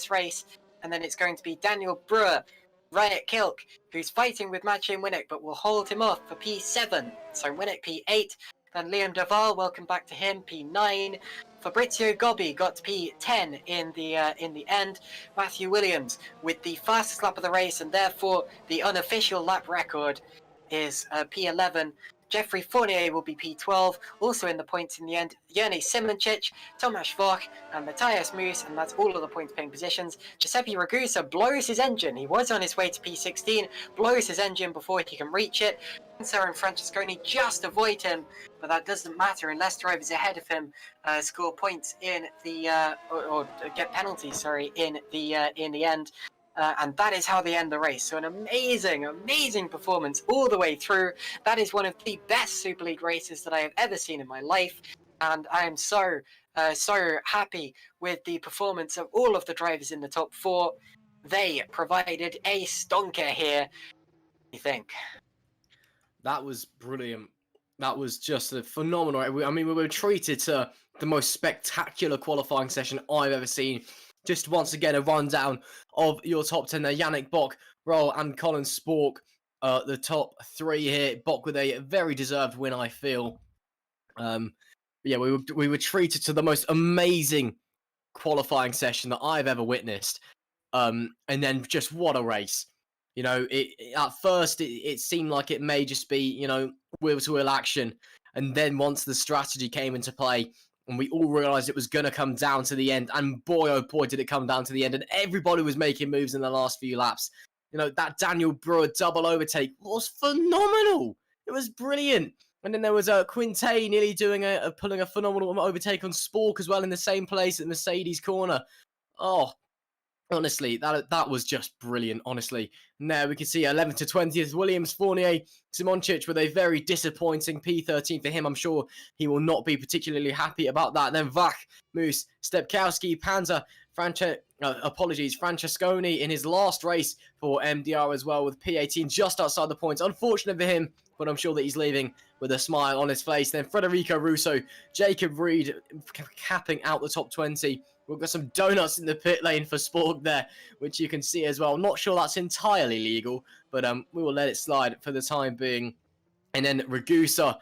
race. And then it's going to be Daniel Brewer, Riot Kilk, who's fighting with Maciej Winnick, but will hold him off for P7. So Winnick P8, then Liam Duval, welcome back to him, P9. Fabrizio Gobbi got to P10 in the end. Matthew Williams with the fastest lap of the race, and therefore the unofficial lap record is P11. Geoffrey Fournier will be P12, also in the points in the end. Yerny Simoncic, Tomasz Voch, and Matthias Moos, and that's all of the points-paying positions. Giuseppe Ragusa blows his engine. He was on his way to P16, blows his engine before he can reach it. Sarah and Francesconi just avoid him, but that doesn't matter unless drivers ahead of him score points in the or get penalties. Sorry, in the end. And that is how they end the race. So an amazing performance all the way through. That is one of the best Super League races that I have ever seen in my life. And I am so happy with the performance of all of the drivers in the top 4. They provided a stonker here. What do you think? That was brilliant. That was just a phenomenal. I mean, we were treated to the most spectacular qualifying session I've ever seen. Just once again, a rundown of your top 10 there. Yannick Bock, Roll, and Colin Spork, the top 3 here. Bock with a very deserved win, I feel. Yeah, we were treated to the most amazing qualifying session that I've ever witnessed. And then just what a race. You know, at first it seemed like it may just be, you know, wheel-to-wheel action. And then once the strategy came into play, and we all realised it was going to come down to the end. And boy, oh boy, did it come down to the end. And everybody was making moves in the last few laps. You know, that Daniel Brewer double overtake was phenomenal. It was brilliant. And then there was Quinte nearly doing pulling a phenomenal overtake on Spork as well in the same place at Mercedes corner. Oh, honestly, that was just brilliant, honestly. And there we can see 11th to 20th, Williams, Fournier, Simoncic with a very disappointing P13 for him. I'm sure he will not be particularly happy about that. And then Vach, Moose, Stepkowski, Panzer, Francesconi in his last race for MDR as well with P18 just outside the points. Unfortunate for him, but I'm sure that he's leaving with a smile on his face. Then Federico Russo, Jacob Reed capping out the top 20. We've got some donuts in the pit lane for Spork there, which you can see as well. Not sure that's entirely legal, but we will let it slide for the time being. And then Ragusa,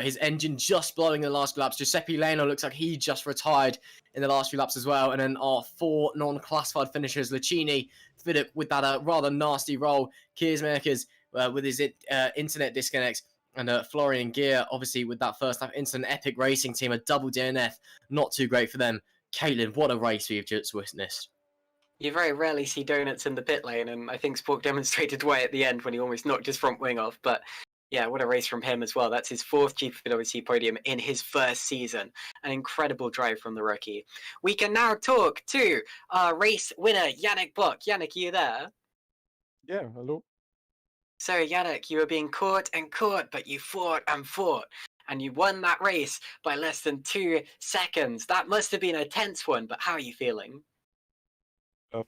his engine just blowing in the last few laps. Giuseppe Leno looks like he just retired in the last few laps as well. And then our 4 non-classified finishers, Lucchini, Philip with that rather nasty roll, Kiersmakers with his internet disconnects, and Florian Gear, obviously, with that first lap incident. Epic Racing Team, a double DNF. Not too great for them. Caitlin, what a race we've just witnessed. You very rarely see donuts in the pit lane, and I think Spork demonstrated why at the end when he almost knocked his front wing off. But yeah, what a race from him as well. That's his 4th GPVWC podium in his first season. An incredible drive from the rookie. We can now talk to our race winner, Yannick Bock. Yannick, are you there? Yeah, hello. So, Yannick, you were being caught and caught, but you fought and fought. And you won that race by less than 2 seconds. That must have been a tense one, but how are you feeling?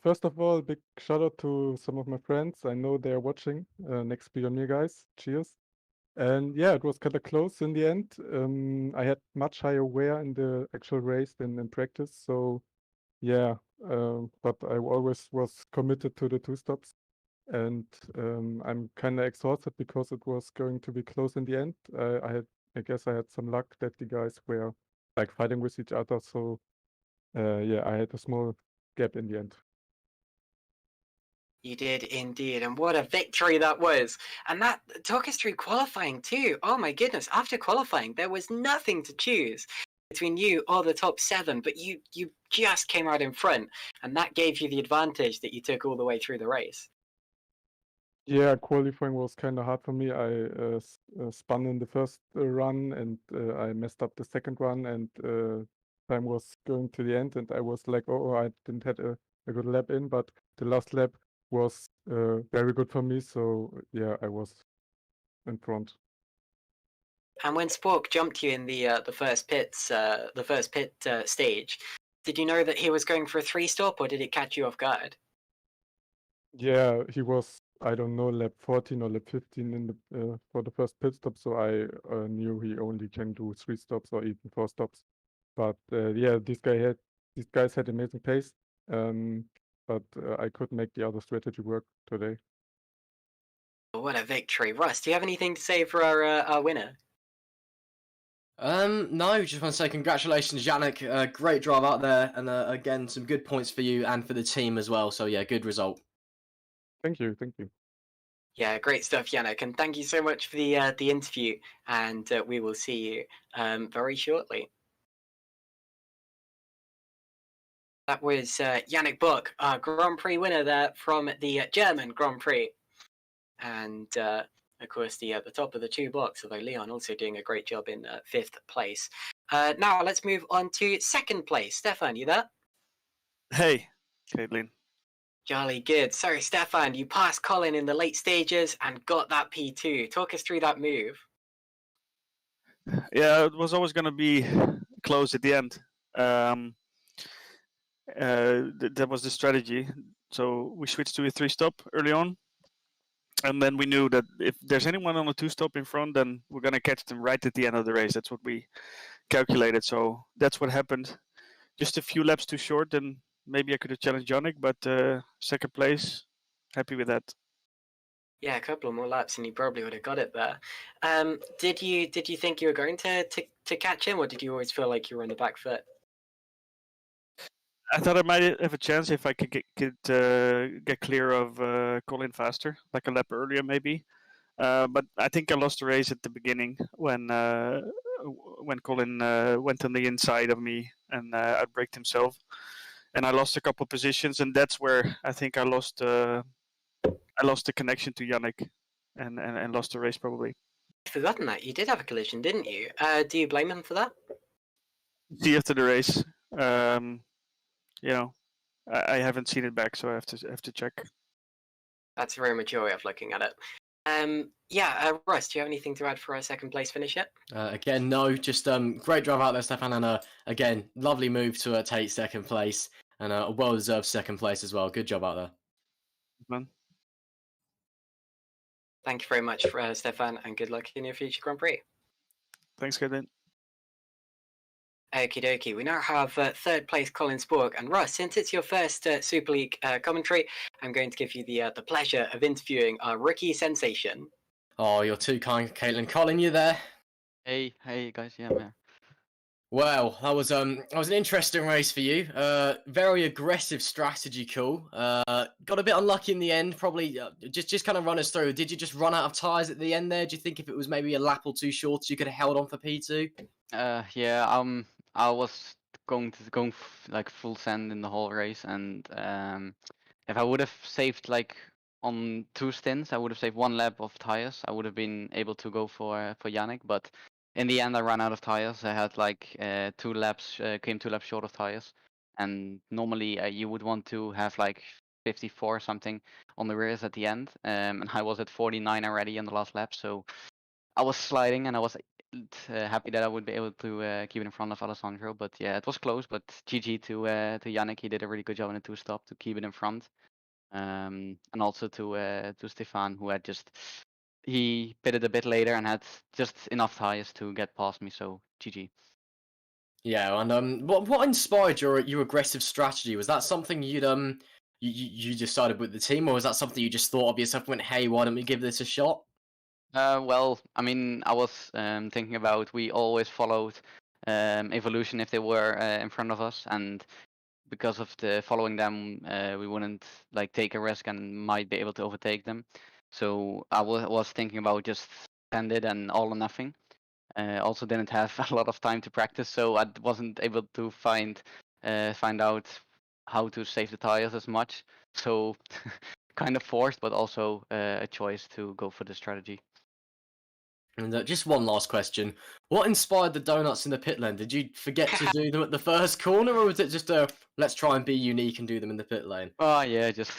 First of all, big shout out to some of my friends. I know they're watching. Next be on me, guys. Cheers. And yeah, it was kind of close in the end. I had much higher wear in the actual race than in practice. So yeah, but I always was committed to the 2 stops. And I'm kind of exhausted because it was going to be close in the end. I guess I had some luck that the guys were like fighting with each other. So yeah, I had a small gap in the end. You did indeed, and what a victory that was. And that took us through qualifying too. Oh my goodness, after qualifying, there was nothing to choose between you or the top 7, but you just came out in front, and that gave you the advantage that you took all the way through the race. Yeah, qualifying was kind of hard for me. I spun in the first run, and I messed up the second run, and time was going to the end, and I was like, oh, I didn't have a good lap in, but the last lap was very good for me. So yeah, I was in front. And when Spork jumped you in the first pit stage, did you know that he was going for a 3-stop, or did it catch you off guard? Yeah, he was, I don't know, lap 14 or lap 15 in the for the first pit stop. So I knew he only can do 3 stops or even 4 stops. But yeah, these guys had amazing pace. But I couldn't make the other strategy work today. What a victory. Russ, do you have anything to say for our winner? No, just want to say congratulations, Yannick. Great drive out there, and again, some good points for you and for the team as well. So yeah, good result. Thank you, thank you. Yeah, great stuff, Yannick, and thank you so much for the interview. And we will see you very shortly. That was Yannick Bock, our Grand Prix winner there from the German Grand Prix, and of course the top of the 2 blocks. Although Leon also doing a great job in 5th place. Now let's move on to 2nd place. Stefan, you there? Hey, Caitlin. Jolly good. So, Stefan, you passed Colin in the late stages and got that P2. Talk us through that move. Yeah, it was always going to be close at the end. That was the strategy. So we switched to a 3-stop early on. And then we knew that if there's anyone on a 2-stop in front, then we're going to catch them right at the end of the race. That's what we calculated. So that's what happened. Just a few laps too short, and maybe I could have challenged Yannick, but 2nd place, happy with that. Yeah, a couple of more laps and you probably would have got it there. Did you think you were going to catch him, or did you always feel like you were on the back foot? I thought I might have a chance if I could get clear of Colin faster, like a lap earlier maybe. But I think I lost the race at the beginning when Colin went on the inside of me and outbraked himself, and I lost a couple of positions, and that's where I think I lost the connection to Yannick, and lost the race probably. I've forgotten that you did have a collision, didn't you? Do you blame him for that? See after the race, you know, I haven't seen it back, so I have to check. That's a very mature way of looking at it. Russ, do you have anything to add for our 2nd place finish yet? Again, no, just great drive out there, Stefan, and again, lovely move to take 2nd place, and a well-deserved 2nd place as well. Good job out there. Man. Thank you very much, Stefan, and good luck in your future Grand Prix. Thanks, Caitlin. Okie dokie. We now have 3rd place Colin Spork, and Russ, since it's your first Super League commentary, I'm going to give you the pleasure of interviewing our rookie sensation. Oh, you're too kind, Caitlin. Colin, you there? Hey guys, yeah, I'm here. Well, that was an interesting race for you. Very aggressive strategy call. Got a bit unlucky in the end. Probably just kind of run us through. Did you just run out of tyres at the end there? Do you think if it was maybe a lap or two short, you could have held on for P2? Yeah, I was going like full send in the whole race, and if I would have saved like on 2 stints, I would have saved 1 lap of tires. I would have been able to go for Yannick, but in the end, I ran out of tires. I had like 2 laps, came 2 laps short of tires, and normally you would want to have like 54 something on the rears at the end, and I was at 49 already in the last lap, so I was sliding, and I was happy that I would be able to keep it in front of Alessandro. But yeah, it was close. But GG to Yannick, he did a really good job in the 2-stop to keep it in front, and also to Stefan, who had he pitted a bit later and had just enough tires to get past me. So GG. Yeah, and what inspired your aggressive strategy? Was that something you decided with the team, or was that something you just thought of yourself and went, hey, why don't we give this a shot? Well, I mean, I was thinking about we always followed Evolution if they were in front of us, and because of the following them, we wouldn't like take a risk and might be able to overtake them. So I was thinking about just send it and all or nothing. Also didn't have a lot of time to practice, so I wasn't able to find out how to save the tires as much. So kind of forced, but also a choice to go for the strategy. And just one last question. What inspired the donuts in the pit lane? Did you forget to do them at the first corner, or was it just let's try and be unique and do them in the pit lane? Oh yeah, just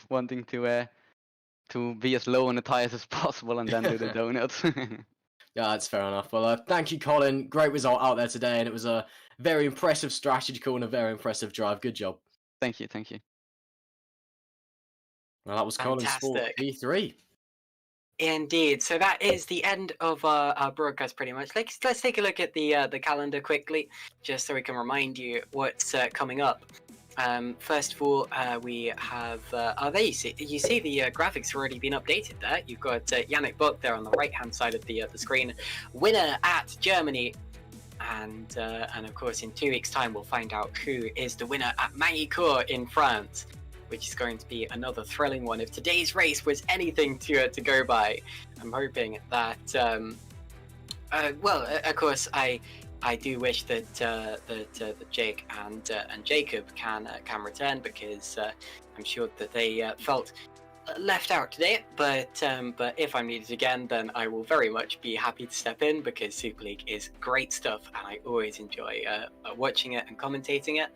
wanting to be as low on the tires as possible and then do the donuts. Yeah, that's fair enough. Well, thank you, Colin. Great result out there today, and it was a very impressive strategy call and a very impressive drive. Good job. Thank you. Well, that was Colin Sport P3. Indeed. So that is the end of our broadcast, pretty much. Let's take a look at the calendar quickly, just so we can remind you what's coming up. First of all, we have there you see the graphics have already been updated there. You've got Yannick Buck there on the right hand side of the screen, winner at Germany, and of course in 2 weeks' time we'll find out who is the winner at McIntyre in France, which is going to be another thrilling one. If today's race was anything to go by, I'm hoping that well, of course I do wish that that Jake and Jacob can return, because I'm sure that they felt left out today. But if I'm needed again, then I will very much be happy to step in, because Super League is great stuff, and I always enjoy watching it and commentating it.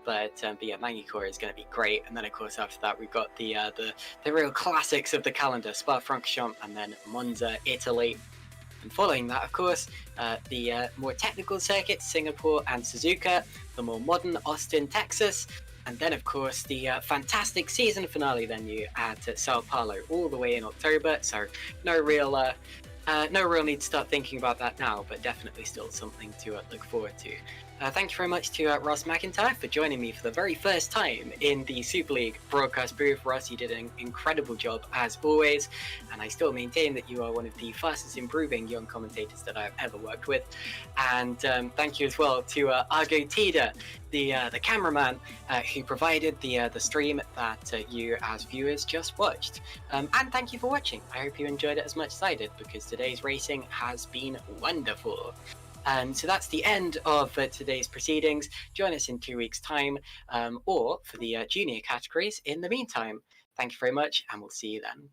But yeah, McIntyre is going to be great, and then of course after that we've got the real classics of the calendar: Spa-Francorchamps and then Monza, Italy. And following that, of course, the more technical circuits, Singapore and Suzuka, the more modern Austin, Texas, and then, of course, the fantastic season finale venue at Sao Paulo, all the way in October. So no real need to start thinking about that now, but definitely still something to look forward to. Thank you very much to Ross McIntyre for joining me for the very first time in the Super League broadcast booth. Ross, you did an incredible job as always, and I still maintain that you are one of the fastest improving young commentators that I've ever worked with. And thank you as well to Argo Tida, the cameraman who provided the stream that you as viewers just watched. And thank you for watching. I hope you enjoyed it as much as I did, because today's racing has been wonderful. So that's the end of today's proceedings. Join us in 2 weeks' time, or for the junior categories in the meantime. Thank you very much, and we'll see you then.